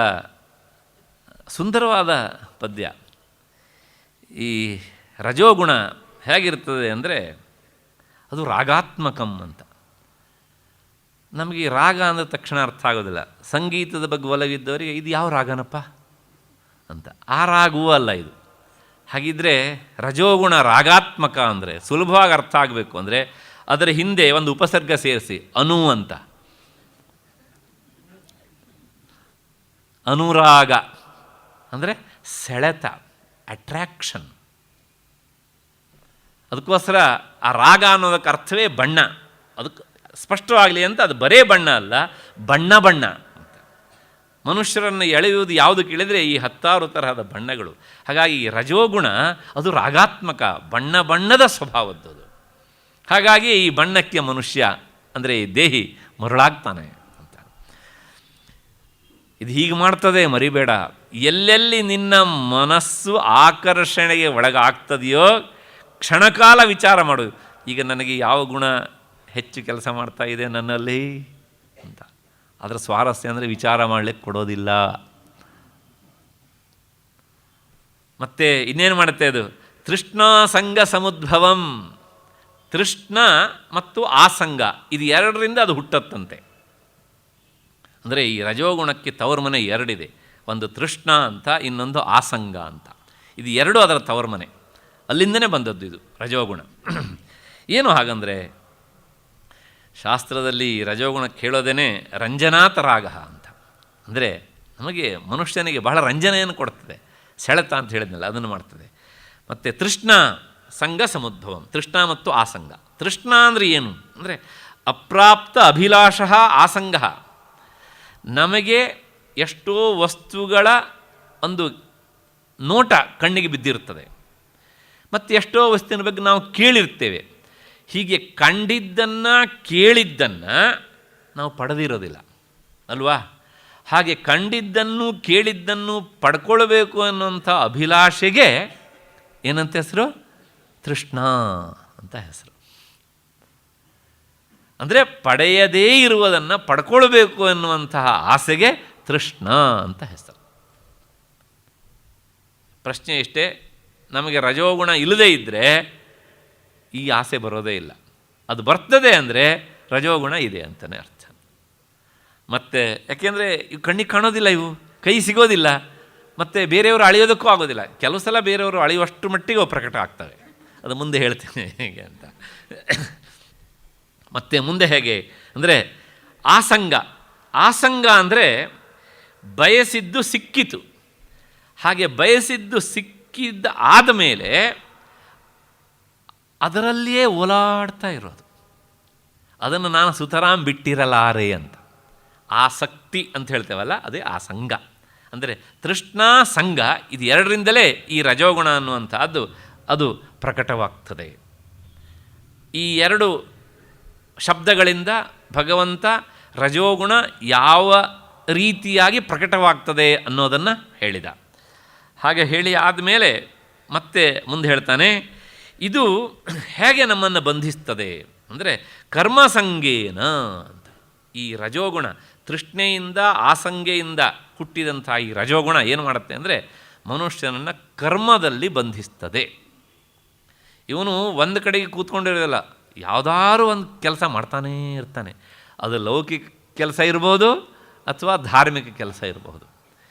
S1: ಸುಂದರವಾದ ಪದ್ಯ. ಈ ರಜೋಗುಣ ಹೇಗಿರ್ತದೆ ಅಂದರೆ ಅದು ರಾಗಾತ್ಮಕಂ ಅಂತ. ನಮಗೆ ಈ ರಾಗ ಅಂದ ತಕ್ಷಣ ಅರ್ಥ ಆಗೋದಿಲ್ಲ. ಸಂಗೀತದ ಬಗ್ಗೆ ಒಲವಿದ್ದವರಿಗೆ ಇದು ಯಾವ ರಾಗನಪ್ಪ ಅಂತ, ಆ ರಾಗವೂ ಅಲ್ಲ ಇದು. ಹಾಗಿದ್ದರೆ ರಜೋಗುಣ ರಾಗಾತ್ಮಕ ಅಂದರೆ ಸುಲಭವಾಗಿ ಅರ್ಥ ಆಗಬೇಕು ಅಂದರೆ ಅದರ ಹಿಂದೆ ಒಂದು ಉಪಸರ್ಗ ಸೇರಿಸಿ, ಅನು ಅಂತ. ಅನುರಾಗ ಅಂದರೆ ಸೆಳೆತ, ಅಟ್ರ್ಯಾಕ್ಷನ್. ಅದಕ್ಕೋಸ್ಕರ ಆ ರಾಗ ಅನ್ನೋದಕ್ಕೆ ಅರ್ಥವೇ ಬಣ್ಣ. ಅದಕ್ಕೆ ಸ್ಪಷ್ಟವಾಗಲಿ ಅಂತ ಅದು ಬರೇ ಬಣ್ಣ ಅಲ್ಲ, ಬಣ್ಣ ಅಂತ. ಮನುಷ್ಯರನ್ನು ಎಳೆಯುವುದು ಯಾವುದು ಕೇಳಿದರೆ ಈ 10 ತರಹದ ಬಣ್ಣಗಳು. ಹಾಗಾಗಿ ಈ ರಜೋಗುಣ ಅದು ರಾಗಾತ್ಮಕ, ಬಣ್ಣದ ಸ್ವಭಾವದ್ದು. ಹಾಗಾಗಿ ಈ ಬಣ್ಣಕ್ಕೆ ಮನುಷ್ಯ ಅಂದರೆ ಈ ದೇಹಿ ಮರುಳಾಗ್ತಾನೆ ಅಂತ. ಇದು ಹೀಗೆ ಮಾಡ್ತದೆ, ಮರಿಬೇಡ. ಎಲ್ಲೆಲ್ಲಿ ನಿನ್ನ ಮನಸ್ಸು ಆಕರ್ಷಣೆಗೆ ಒಳಗಾಗ್ತದೆಯೋ ಕ್ಷಣಕಾಲ ವಿಚಾರ ಮಾಡು, ಈಗ ನನಗೆ ಯಾವ ಗುಣ ಹೆಚ್ಚು ಕೆಲಸ ಮಾಡ್ತಾ ಇದೆ ನನ್ನಲ್ಲಿ ಅಂತ. ಅದರ ಸ್ವಾರಸ್ಯ ಅಂದರೆ ವಿಚಾರ ಮಾಡಲಿಕ್ಕೆ ಕೊಡೋದಿಲ್ಲ. ಮತ್ತು ಇನ್ನೇನು ಮಾಡುತ್ತೆ ಅದು, ತೃಷ್ಣಾ ಸಂಗ ಸಮುದ್ಭವಂ. ತೃಷ್ಣ ಮತ್ತು ಆಸಂಗ ಇದು 2ರಿಂದ ಅದು ಹುಟ್ಟತ್ತಂತೆ. ಅಂದರೆ ಈ ರಜೋಗುಣಕ್ಕೆ ತವರು ಮನೆ 2 ಒಂದು ತೃಷ್ಣ ಅಂತ, ಇನ್ನೊಂದು ಆಸಂಗ ಅಂತ. ಇದು 2 ಅದರ ತವರು ಮನೆ, ಅಲ್ಲಿಂದನೇ ಬಂದದ್ದು ಇದು ರಜೋಗುಣ. ಏನು ಹಾಗಂದರೆ ಶಾಸ್ತ್ರದಲ್ಲಿ ರಜೋಗುಣ ಕೇಳೋದೇ ರಂಜನಾತ ರಾಗ ಅಂತ. ಅಂದರೆ ನಮಗೆ ಮನುಷ್ಯನಿಗೆ ಬಹಳ ರಂಜನೆಯನ್ನು ಕೊಡ್ತದೆ, ಸೆಳೆತ ಅಂತ ಹೇಳಿದ್ನಲ್ಲ ಅದನ್ನು ಮಾಡ್ತದೆ. ಮತ್ತು ತೃಷ್ಣ ಸಂಘ ಸಮುದ್ಭವಂ, ತೃಷ್ಣ ಮತ್ತು ಆಸಂಗ. ತೃಷ್ಣ ಅಂದರೆ ಏನು ಅಂದರೆ ಅಪ್ರಾಪ್ತ ಅಭಿಲಾಷ ಆಸಂಗ. ನಮಗೆ ಎಷ್ಟೋ ವಸ್ತುಗಳ ಒಂದು ನೋಟ ಕಣ್ಣಿಗೆ ಬಿದ್ದಿರುತ್ತದೆ, ಮತ್ತು ಎಷ್ಟೋ ವಸ್ತುವಿನ ಬಗ್ಗೆ ನಾವು ಕೇಳಿರ್ತೇವೆ. ಹೀಗೆ ಕಂಡಿದ್ದನ್ನು ಕೇಳಿದ್ದನ್ನು ನಾವು ಪಡೆದಿರೋದಿಲ್ಲ ಅಲ್ವಾ? ಹಾಗೆ ಕಂಡಿದ್ದನ್ನು ಕೇಳಿದ್ದನ್ನು ಪಡ್ಕೊಳ್ಬೇಕು ಅನ್ನುವಂಥ ಅಭಿಲಾಷೆಗೆ ಏನಂತ ಹೆಸರು? ತೃಷ್ಣ ಅಂತ ಹೆಸರು. ಅಂದರೆ ಪಡೆಯದೇ ಇರುವುದನ್ನು ಪಡ್ಕೊಳ್ಬೇಕು ಎನ್ನುವಂತಹ ಆಸೆಗೆ ತೃಷ್ಣ ಅಂತ ಹೆಸರು. ಪ್ರಶ್ನೆ ಇಷ್ಟೇ, ನಮಗೆ ರಜೋಗುಣ ಇಲ್ಲದೇ ಇದ್ದರೆ ಈ ಆಸೆ ಬರೋದೇ ಇಲ್ಲ. ಅದು ಬರ್ತದೆ ಅಂದರೆ ರಜೋಗುಣ ಇದೆ ಅಂತಲೇ ಅರ್ಥ. ಮತ್ತು ಯಾಕೆಂದರೆ ಇವು ಕಣ್ಣಿಗೆ ಕಾಣೋದಿಲ್ಲ, ಇವು ಕೈ ಸಿಗೋದಿಲ್ಲ, ಮತ್ತು ಬೇರೆಯವರು ಅಳೆಯೋದಕ್ಕೂ ಆಗೋದಿಲ್ಲ. ಕೆಲವು ಸಲ ಬೇರೆಯವರು ಅಳೆಯುವಷ್ಟು ಮಟ್ಟಿಗೆ ಅವು ಪ್ರಕಟ ಆಗ್ತವೆ. ಅದು ಮುಂದೆ ಹೇಳ್ತೇನೆ ಹೇಗೆ ಅಂತ. ಮತ್ತು ಮುಂದೆ ಹೇಗೆ ಅಂದರೆ ಆಸಂಗ. ಆಸಂಗ ಅಂದರೆ ಬಯಸಿದ್ದು ಸಿಕ್ಕಿತು. ಹಾಗೆ ಬಯಸಿದ್ದು ಸಿಕ್ಕಿದ್ದ ಆದಮೇಲೆ ಅದರಲ್ಲಿಯೇ ಓಲಾಡ್ತಾ ಇರೋದು. ಅದನ್ನು ನಾನು ಸುತರಾಂ ಬಿಟ್ಟಿರಲಾರೆ ಅಂತ. ಆಸಕ್ತಿ ಅಂತ ಹೇಳ್ತೇವಲ್ಲ, ಅದೇ ಆಸಂಗ. ಅಂದರೆ ತೃಷ್ಣಾ ಸಂಘ, ಇದು ಎರಡರಿಂದಲೇ ಈ ರಜೋಗುಣ ಅನ್ನುವಂಥದ್ದು ಅದು ಪ್ರಕಟವಾಗ್ತದೆ. ಈ ಎರಡು ಶಬ್ದಗಳಿಂದ ಭಗವಂತ ರಜೋಗುಣ ಯಾವ ರೀತಿಯಾಗಿ ಪ್ರಕಟವಾಗ್ತದೆ ಅನ್ನೋದನ್ನು ಹೇಳಿದ. ಹಾಗೆ ಹೇಳಿ ಆದಮೇಲೆ ಮತ್ತೆ ಮುಂದೆ ಹೇಳ್ತಾನೆ, ಇದು ಹೇಗೆ ನಮ್ಮನ್ನು ಬಂಧಿಸ್ತದೆ ಅಂದರೆ ಕರ್ಮಸಂಗೇನ ಅಂತ. ಈ ರಜೋಗುಣ ತೃಷ್ಣೆಯಿಂದ ಆಸಂಗೆಯಿಂದ ಹುಟ್ಟಿದಂಥ ಈ ರಜೋಗುಣ ಏನು ಮಾಡುತ್ತೆ ಅಂದರೆ ಮನುಷ್ಯನನ್ನು ಕರ್ಮದಲ್ಲಿ ಬಂಧಿಸ್ತದೆ. ಇವನು ಒಂದು ಕಡೆಗೆ ಕೂತ್ಕೊಂಡಿರೋದಿಲ್ಲ, ಯಾವುದಾದ್ರೂ ಒಂದು ಕೆಲಸ ಮಾಡ್ತಾನೇ ಇರ್ತಾನೆ. ಅದು ಲೌಕಿಕ ಕೆಲಸ ಇರ್ಬೋದು ಅಥವಾ ಧಾರ್ಮಿಕ ಕೆಲಸ ಇರಬಹುದು.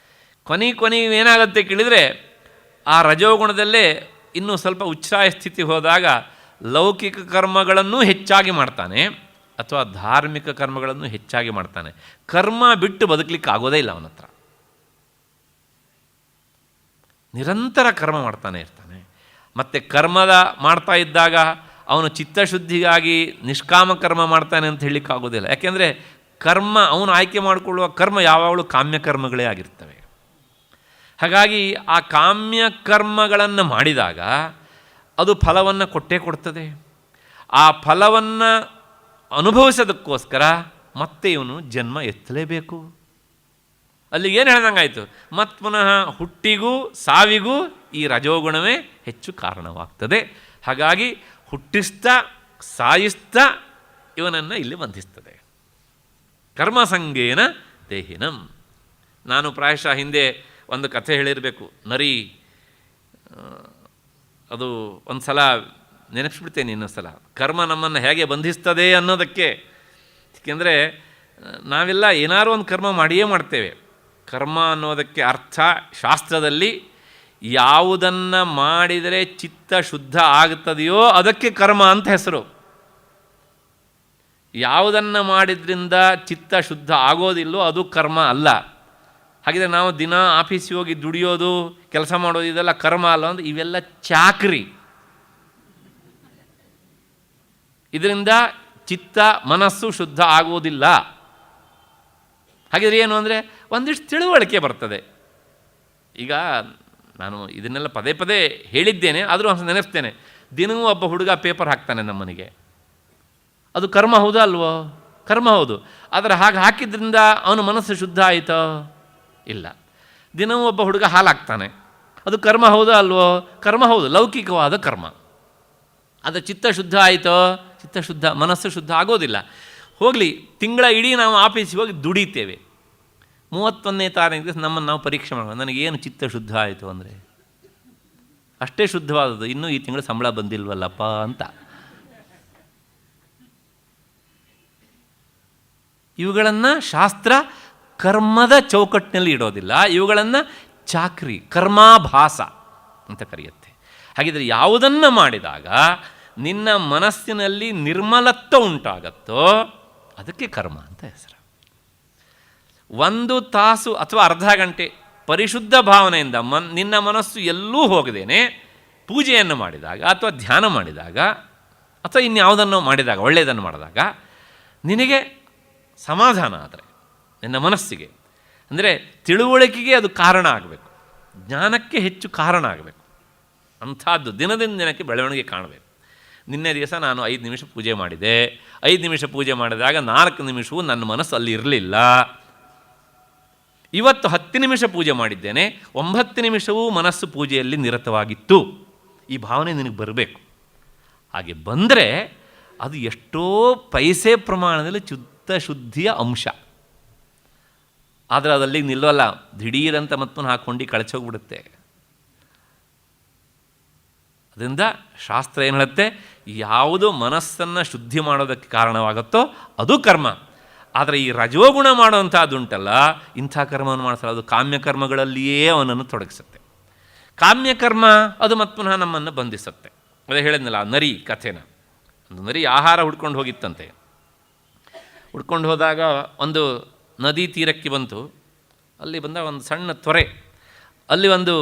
S1: ಕೊನೆಗೆ ಏನಾಗುತ್ತೆ ಕೇಳಿದರೆ ಆ ರಜೋಗುಣದಲ್ಲೇ ಇನ್ನೂ ಸ್ವಲ್ಪ ಉಚ್ಛ್ರಾಯ ಸ್ಥಿತಿ ಹೋದಾಗ ಲೌಕಿಕ ಕರ್ಮಗಳನ್ನು ಹೆಚ್ಚಾಗಿ ಮಾಡ್ತಾನೆ ಅಥವಾ ಧಾರ್ಮಿಕ ಕರ್ಮಗಳನ್ನು ಹೆಚ್ಚಾಗಿ ಮಾಡ್ತಾನೆ. ಕರ್ಮ ಬಿಟ್ಟು ಬದುಕಲಿಕ್ಕೆ ಆಗೋದೇ ಇಲ್ಲ ಅವನ ಹತ್ರ. ನಿರಂತರ ಕರ್ಮ ಮಾಡ್ತಾನೆ ಇರ್ತಾನೆ. ಮತ್ತು ಕರ್ಮದ ಮಾಡ್ತಾ ಇದ್ದಾಗ ಅವನು ಚಿತ್ತಶುದ್ಧಿಗಾಗಿ ನಿಷ್ಕಾಮ ಕರ್ಮ ಮಾಡ್ತಾನೆ ಅಂತ ಹೇಳಲಿಕ್ಕೆ ಆಗೋದಿಲ್ಲ. ಯಾಕೆಂದರೆ ಕರ್ಮ ಅವನು ಆಯ್ಕೆ ಮಾಡಿಕೊಳ್ಳುವ ಕರ್ಮ ಯಾವಾಗಲೂ ಕಾಮ್ಯ ಕರ್ಮಗಳೇ ಆಗಿರ್ತವೆ. ಹಾಗಾಗಿ ಆ ಕಾಮ್ಯ ಕರ್ಮಗಳನ್ನು ಮಾಡಿದಾಗ ಅದು ಫಲವನ್ನು ಕೊಟ್ಟೇ ಕೊಡ್ತದೆ. ಆ ಫಲವನ್ನು ಅನುಭವಿಸೋದಕ್ಕೋಸ್ಕರ ಮತ್ತೆ ಇವನು ಜನ್ಮ ಎತ್ತಲೇಬೇಕು. ಅಲ್ಲಿಗೆ ಏನು ಹೇಳ್ದಂಗಾಯಿತು, ಮತ್ತು ಪುನಃ ಹುಟ್ಟಿಗೂ ಸಾವಿಗೂ ಈ ರಜೋಗುಣವೇ ಹೆಚ್ಚು ಕಾರಣವಾಗ್ತದೆ. ಹಾಗಾಗಿ ಹುಟ್ಟಿಸ್ತಾ ಸಾಯಿಸ್ತಾ ಇವನನ್ನು ಇಲ್ಲಿ ಬಂಧಿಸ್ತದೆ. ಕರ್ಮಸಂಗೇನ ದೇಹಿನಂ. ನಾನು ಪ್ರಾಯಶಃ ಹಿಂದೆ ಒಂದು ಕಥೆ ಹೇಳಿರಬೇಕು, ನರಿ. ಅದು ಒಂದು ಸಲ ನೆನಪಿಸ್ಬಿಡ್ತೇನೆ, ಇನ್ನೊಂದು ಸಲ ಕರ್ಮ ನಮ್ಮನ್ನು ಹೇಗೆ ಬಂಧಿಸ್ತದೆ ಅನ್ನೋದಕ್ಕೆ. ಏಕೆಂದರೆ ನಾವೆಲ್ಲ ಏನಾರು ಒಂದು ಕರ್ಮ ಮಾಡಿಯೇ ಮಾಡ್ತೇವೆ. ಕರ್ಮ ಅನ್ನೋದಕ್ಕೆ ಅರ್ಥ ಶಾಸ್ತ್ರದಲ್ಲಿ ಯಾವುದನ್ನು ಮಾಡಿದರೆ ಚಿತ್ತ ಶುದ್ಧ ಆಗುತ್ತದೆಯೋ ಅದಕ್ಕೆ ಕರ್ಮ ಅಂತ ಹೆಸರು. ಯಾವುದನ್ನು ಮಾಡಿದ್ರಿಂದ ಚಿತ್ತ ಶುದ್ಧ ಆಗೋದಿಲ್ಲೋ ಅದು ಕರ್ಮ ಅಲ್ಲ. ಹಾಗಿದ್ರೆ ನಾವು ದಿನ ಆಫೀಸಿಗೆ ಹೋಗಿ ದುಡಿಯೋದು, ಕೆಲಸ ಮಾಡೋದು ಇದೆಲ್ಲ ಕರ್ಮ ಅಲ್ಲ ಅಂದರೆ ಇವೆಲ್ಲ ಚಾಕ್ರಿ. ಇದರಿಂದ ಚಿತ್ತ ಮನಸ್ಸು ಶುದ್ಧ ಆಗುವುದಿಲ್ಲ. ಹಾಗಿದ್ರೆ ಏನು ಅಂದರೆ ಒಂದಿಷ್ಟು ತಿಳುವಳಿಕೆ ಬರ್ತದೆ. ಈಗ ನಾನು ಇದನ್ನೆಲ್ಲ ಪದೇ ಪದೇ ಹೇಳಿದ್ದೇನೆ, ಆದರೂ ಒಂದು ನೆನೆಸ್ತೇನೆ. ದಿನವೂ ಒಬ್ಬ ಹುಡುಗ ಪೇಪರ್ ಹಾಕ್ತಾನೆ ನಮ್ಮನಿಗೆ, ಅದು ಕರ್ಮ ಹೌದಾ ಅಲ್ವೋ? ಕರ್ಮ ಹೌದು. ಆದರೆ ಹಾಗೆ ಹಾಕಿದ್ರಿಂದ ಅವನ ಮನಸ್ಸು ಶುದ್ಧ ಆಯಿತೋ? ಇಲ್ಲ. ದಿನವೂ ಒಬ್ಬ ಹುಡುಗ ಹಾಲು ಹಾಕ್ತಾನೆ, ಅದು ಕರ್ಮ ಹೌದಾ ಅಲ್ವೋ? ಕರ್ಮ ಹೌದು, ಲೌಕಿಕವಾದ ಕರ್ಮ. ಅದು ಚಿತ್ತ ಶುದ್ಧ ಆಯಿತೋ? ಚಿತ್ತ ಶುದ್ಧ, ಮನಸ್ಸು ಶುದ್ಧ ಆಗೋದಿಲ್ಲ. ಹೋಗಲಿ, ತಿಂಗಳ ಇಡೀ ನಾವು ಆಫೀಸಿಗೆ ಹೋಗಿ ದುಡಿತೇವೆ. 31ನೇ ತಾರೀಕು ದಿವಸ ನಮ್ಮನ್ನು ನಾವು ಪರೀಕ್ಷೆ ಮಾಡೋಣ, ನನಗೇನು ಚಿತ್ತ ಶುದ್ಧ ಆಯಿತು ಅಂದರೆ ಅಷ್ಟೇ ಶುದ್ಧವಾದದ್ದು, ಇನ್ನೂ ಈ ತಿಂಗಳು ಸಂಬಳ ಬಂದಿಲ್ವಲ್ಲಪ್ಪ ಅಂತ. ಇವುಗಳನ್ನು ಶಾಸ್ತ್ರ ಕರ್ಮದ ಚೌಕಟ್ಟಿನಲ್ಲಿ ಇಡೋದಿಲ್ಲ, ಇವುಗಳನ್ನು ಚಾಕ್ರಿ, ಕರ್ಮಾಭಾಸ ಅಂತ ಕರೆಯುತ್ತೆ. ಹಾಗಿದ್ರೆ ಯಾವುದನ್ನು ಮಾಡಿದಾಗ ನಿನ್ನ ಮನಸ್ಸಿನಲ್ಲಿ ನಿರ್ಮಲತ್ವ ಉಂಟಾಗತ್ತೋ ಅದಕ್ಕೆ ಕರ್ಮ ಅಂತ ಹೆಸರು. 1 ತಾಸು ಅಥವಾ ಅರ್ಧ ಗಂಟೆ ಪರಿಶುದ್ಧ ಭಾವನೆಯಿಂದ ನಿನ್ನ ಮನಸ್ಸು ಎಲ್ಲೂ ಹೋಗದೇನೆ ಪೂಜೆಯನ್ನು ಮಾಡಿದಾಗ ಅಥವಾ ಧ್ಯಾನ ಮಾಡಿದಾಗ ಅಥವಾ ಇನ್ಯಾವುದನ್ನು ಮಾಡಿದಾಗ, ಒಳ್ಳೆಯದನ್ನು ಮಾಡಿದಾಗ ನಿನಗೆ ಸಮಾಧಾನ ಆದರೆ ನಿನ್ನ ಮನಸ್ಸಿಗೆ, ಅಂದರೆ ತಿಳುವಳಿಕೆಗೆ ಅದು ಕಾರಣ ಆಗಬೇಕು, ಜ್ಞಾನಕ್ಕೆ ಹೆಚ್ಚು ಕಾರಣ ಆಗಬೇಕು. ಅಂಥದ್ದು ದಿನದಿಂದ ದಿನಕ್ಕೆ ಬೆಳವಣಿಗೆ ಕಾಣಬೇಕು. ನಿನ್ನೆ ದಿವಸ ನಾನು 5 ನಿಮಿಷ ಪೂಜೆ ಮಾಡಿದೆ. 5 ನಿಮಿಷ ಪೂಜೆ ಮಾಡಿದಾಗ 4 ನಿಮಿಷವೂ ನನ್ನ ಮನಸ್ಸು ಅಲ್ಲಿ ಇರಲಿಲ್ಲ. ಇವತ್ತು 10 ನಿಮಿಷ ಪೂಜೆ ಮಾಡಿದ್ದೇನೆ, 9 ನಿಮಿಷವೂ ಮನಸ್ಸು ಪೂಜೆಯಲ್ಲಿ ನಿರತವಾಗಿತ್ತು. ಈ ಭಾವನೆ ನಿನಗೆ ಬರಬೇಕು. ಹಾಗೆ ಬಂದರೆ ಅದು ಎಷ್ಟೋ ಪೈಸೆ ಪ್ರಮಾಣದಲ್ಲಿ ಶುದ್ಧಿಯ ಅಂಶ. ಆದರೆ ಅದಲ್ಲಿ ನಿಲ್ಲೋಲ್ಲ, ದಿಢೀರಂತ ಮತ್ತೊಂದು ಹಾಕ್ಕೊಂಡು ಕಳಚೋಗ್ಬಿಡುತ್ತೆ. ಅದರಿಂದ ಶಾಸ್ತ್ರ ಏನು ಹೇಳುತ್ತೆ, ಯಾವುದು ಮನಸ್ಸನ್ನು ಶುದ್ಧಿ ಮಾಡೋದಕ್ಕೆ ಕಾರಣವಾಗುತ್ತೋ ಅದು ಕರ್ಮ. ಆದರೆ ಈ ರಜೋಗುಣ ಮಾಡುವಂಥದ್ದುಂಟಲ್ಲ, ಇಂಥ ಕರ್ಮವನ್ನು ಮಾಡಿಸಲ್ಲ, ಅದು ಕಾಮ್ಯಕರ್ಮಗಳಲ್ಲಿಯೇ ಅವನನ್ನು ತೊಡಗಿಸುತ್ತೆ. ಕಾಮ್ಯಕರ್ಮ ಅದು ಮತ್ತೆ ಪುನಃ ನಮ್ಮನ್ನು ಬಂಧಿಸುತ್ತೆ. ಅದೇ ಹೇಳಿದ್ನಲ್ಲ ಆ ನರಿ ಕಥೆನ. ಒಂದು ನರಿ ಆಹಾರ ಹುಡ್ಕೊಂಡು ಹೋಗಿತ್ತಂತೆ. ಹುಡ್ಕೊಂಡು ಹೋದಾಗ ಒಂದು ನದಿ ತೀರಕ್ಕೆ ಬಂತು. ಅಲ್ಲಿ ಬಂದಾಗ ಒಂದು ಸಣ್ಣ ತೊರೆ, ಅಲ್ಲಿ ಒಂದು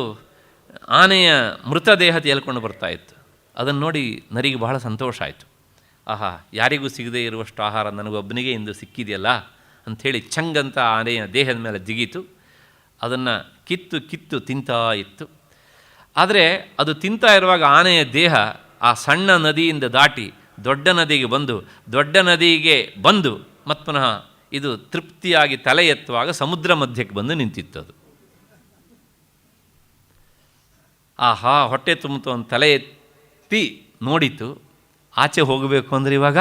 S1: ಆನೆಯ ಮೃತದೇಹ ತೇಲ್ಕೊಂಡು ಬರ್ತಾಯಿತ್ತು. ಅದನ್ನು ನೋಡಿ ನರಿಗೆ ಬಹಳ ಸಂತೋಷ ಆಯಿತು. ಆಹಾ, ಯಾರಿಗೂ ಸಿಗದೇ ಇರುವಷ್ಟು ಆಹಾರ ನನಗೊಬ್ಬನಿಗೆ ಇಂದು ಸಿಕ್ಕಿದೆಯಲ್ಲ ಅಂಥೇಳಿ ಚಂಗಂತ ಆನೆಯ ದೇಹದ ಮೇಲೆ ಜಿಗೀತು. ಅದನ್ನು ಕಿತ್ತು ಕಿತ್ತು ತಿಂತಾ ಇತ್ತು. ಆದರೆ ಅದು ತಿಂತಾ ಇರುವಾಗ ಆನೆಯ ದೇಹ ಆ ಸಣ್ಣ ನದಿಯಿಂದ ದಾಟಿ ದೊಡ್ಡ ನದಿಗೆ ಬಂದು, ದೊಡ್ಡ ನದಿಗೆ ಬಂದು ಮತ್ತು ಪುನಃ ಇದು ತೃಪ್ತಿಯಾಗಿ ತಲೆ ಎತ್ತುವಾಗ ಸಮುದ್ರ ಮಧ್ಯಕ್ಕೆ ಬಂದು ನಿಂತಿತ್ತದು. ಆಹಾ, ಹೊಟ್ಟೆ ತುಂಬಿತು ಅಂತ ತಲೆ ಎತ್ತಿ ನೋಡಿತು. ಆಚೆ ಹೋಗಬೇಕು ಅಂದರೆ ಇವಾಗ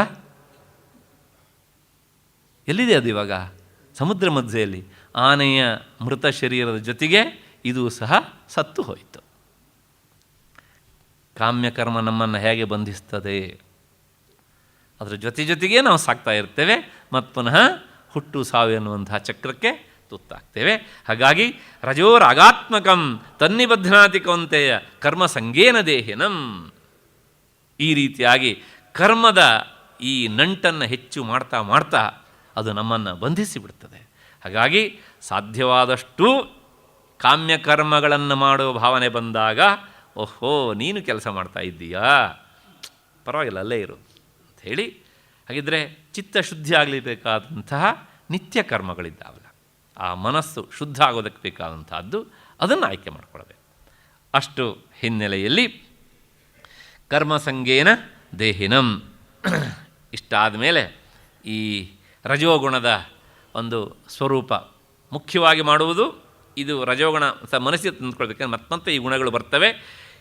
S1: ಎಲ್ಲಿದೆ ಅದು? ಇವಾಗ ಸಮುದ್ರ ಮಧ್ಯೆಯಲ್ಲಿ. ಆನೆಯ ಮೃತ ಶರೀರದ ಜೊತೆಗೆ ಇದು ಸಹ ಸತ್ತು ಹೋಯಿತು. ಕಾಮ್ಯಕರ್ಮ ನಮ್ಮನ್ನು ಹೇಗೆ ಬಂಧಿಸ್ತದೆ, ಅದರ ಜೊತೆಗೆ ನಾವು ಸಾಕ್ತಾ ಇರ್ತೇವೆ ಮತ್ತು ಪುನಃ ಹುಟ್ಟು ಸಾವು ಎನ್ನುವಂತಹ ಚಕ್ರಕ್ಕೆ ತುತ್ತಾಗ್ತೇವೆ. ಹಾಗಾಗಿ ರಜೋರಾಗಾತ್ಮಕಂ ತನ್ನಿಬಧ್ನಾತಿ ಕೌಂತೆಯ ಕರ್ಮ ಸಂಗೇನ ದೇಹಿನಂ. ಈ ರೀತಿಯಾಗಿ ಕರ್ಮದ ಈ ನಂಟನ್ನು ಹೆಚ್ಚು ಮಾಡ್ತಾ ಮಾಡ್ತಾ ಅದು ನಮ್ಮನ್ನು ಬಂಧಿಸಿಬಿಡ್ತದೆ. ಹಾಗಾಗಿ ಸಾಧ್ಯವಾದಷ್ಟು ಕಾಮ್ಯಕರ್ಮಗಳನ್ನು ಮಾಡುವ ಭಾವನೆ ಬಂದಾಗ, ಓಹೋ ನೀನು ಕೆಲಸ ಮಾಡ್ತಾ ಇದ್ದೀಯಾ, ಪರವಾಗಿಲ್ಲ ಅಲ್ಲೇ ಇರು ಅಂಥೇಳಿ. ಹಾಗಿದ್ದರೆ ಚಿತ್ತಶುದ್ಧಿ ಆಗಲಿಬೇಕಾದಂತಹ ನಿತ್ಯ ಕರ್ಮಗಳಿದ್ದಾವಲ್ಲ, ಆ ಮನಸ್ಸು ಶುದ್ಧ ಆಗೋದಕ್ಕೆ ಬೇಕಾದಂತಹದ್ದು, ಅದನ್ನು ಆಯ್ಕೆ ಮಾಡಿಕೊಳ್ಳಬೇಕು. ಅಷ್ಟು ಹಿನ್ನೆಲೆಯಲ್ಲಿ ಕರ್ಮಸಂಗೇನ ದೇಹಿನಂ. ಇಷ್ಟಾದ ಮೇಲೆ ಈ ರಜೋಗುಣದ ಒಂದು ಸ್ವರೂಪ ಮುಖ್ಯವಾಗಿ ಮಾಡುವುದು ಇದು. ರಜೋಗುಣ ಮನಸ್ಸಿಗೆ ತಂದುಕೊಳ್ಬೇಕಂದ್ರೆ ಮತ್ತೆ ಈ ಗುಣಗಳು ಬರ್ತವೆ.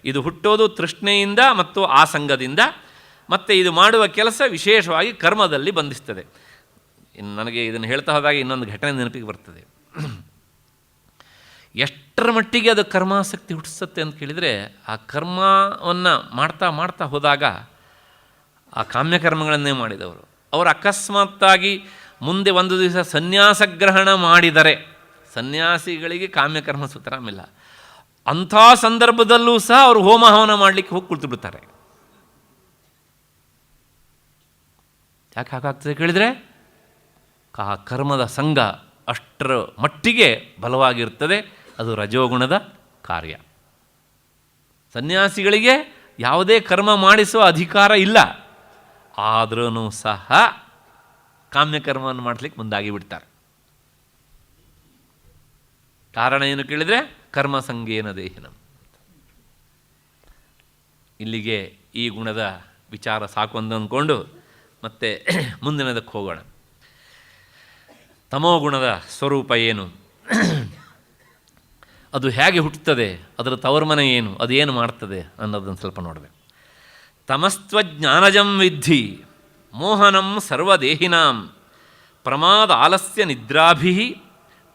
S1: ಇದು ಹುಟ್ಟೋದು ತೃಷ್ಣೆಯಿಂದ ಮತ್ತು ಆಸಂಗದಿಂದ. ಮತ್ತು ಇದು ಮಾಡುವ ಕೆಲಸ ವಿಶೇಷವಾಗಿ ಕರ್ಮದಲ್ಲಿ ಬಂಧಿಸ್ತದೆ. ಇನ್ನು ನನಗೆ ಇದನ್ನು ಹೇಳ್ತಾ ಹೋದಾಗ ಇನ್ನೊಂದು ಘಟನೆ ನೆನಪಿಗೆ ಬರ್ತದೆ. ಎಷ್ಟರ ಮಟ್ಟಿಗೆ ಅದು ಕರ್ಮಾಸಕ್ತಿ ಹುಟ್ಟಿಸುತ್ತೆ ಅಂತ ಕೇಳಿದರೆ, ಆ ಕರ್ಮವನ್ನು ಮಾಡ್ತಾ ಮಾಡ್ತಾ ಹೋದಾಗ ಆ ಕಾಮ್ಯಕರ್ಮಗಳನ್ನೇ ಮಾಡಿದವರು ಅವರು ಅಕಸ್ಮಾತ್ತಾಗಿ ಮುಂದೆ ಒಂದು ದಿವಸ ಸನ್ಯಾಸ ಗ್ರಹಣ ಮಾಡಿದರೆ, ಸನ್ಯಾಸಿಗಳಿಗೆ ಕಾಮ್ಯಕರ್ಮ ಸುತರಾಮಿಲ್ಲ, ಅಂಥ ಸಂದರ್ಭದಲ್ಲೂ ಸಹ ಅವರು ಹೋಮ ಹವನ ಮಾಡಲಿಕ್ಕೆ ಹೋಗಿ ಕುಳಿತು ಬಿಡ್ತಾರೆ. ಯಾಕೆ ಹಾಗಾಗ್ತದೆ ಕೇಳಿದರೆ, ಆ ಕರ್ಮದ ಸಂಘ ಅಷ್ಟರ ಮಟ್ಟಿಗೆ ಬಲವಾಗಿರ್ತದೆ. ಅದು ರಜೋಗುಣದ ಕಾರ್ಯ. ಸನ್ಯಾಸಿಗಳಿಗೆ ಯಾವುದೇ ಕರ್ಮ ಮಾಡಿಸುವ ಅಧಿಕಾರ ಇಲ್ಲ, ಆದ್ರೂ ಸಹ ಕಾಮ್ಯಕರ್ಮವನ್ನು ಮಾಡಲಿಕ್ಕೆ ಮುಂದಾಗಿ ಬಿಡ್ತಾರೆ. ಕಾರಣ ಏನು ಕೇಳಿದರೆ, ಕರ್ಮ ಸಂಗೇನ ದೇಹಿನಂ. ಇಲ್ಲಿಗೆ ಈ ಗುಣದ ವಿಚಾರ ಸಾಕು ಅಂದ್ಕೊಂಡು ಮತ್ತೆ ಮುಂದಿನದಕ್ಕೆ ಹೋಗೋಣ. ತಮೋಗುಣದ ಸ್ವರೂಪ ಏನು, ಅದು ಹೇಗೆ ಹುಟ್ಟುತ್ತದೆ, ಅದರ ತವರ್ಮನೆ ಏನು, ಅದು ಏನು ಮಾಡ್ತದೆ ಅನ್ನೋದನ್ನು ಸ್ವಲ್ಪ ನೋಡಬೇಕು. ತಮಸ್ತ್ವಜ್ಞಾನಜಂ ವಿದ್ಧಿ ಮೋಹನಂ ಸರ್ವದೇಹಿನಾಂ ಪ್ರಮಾದ ಆಲಸ್ಯ ನಿದ್ರಾಭಿ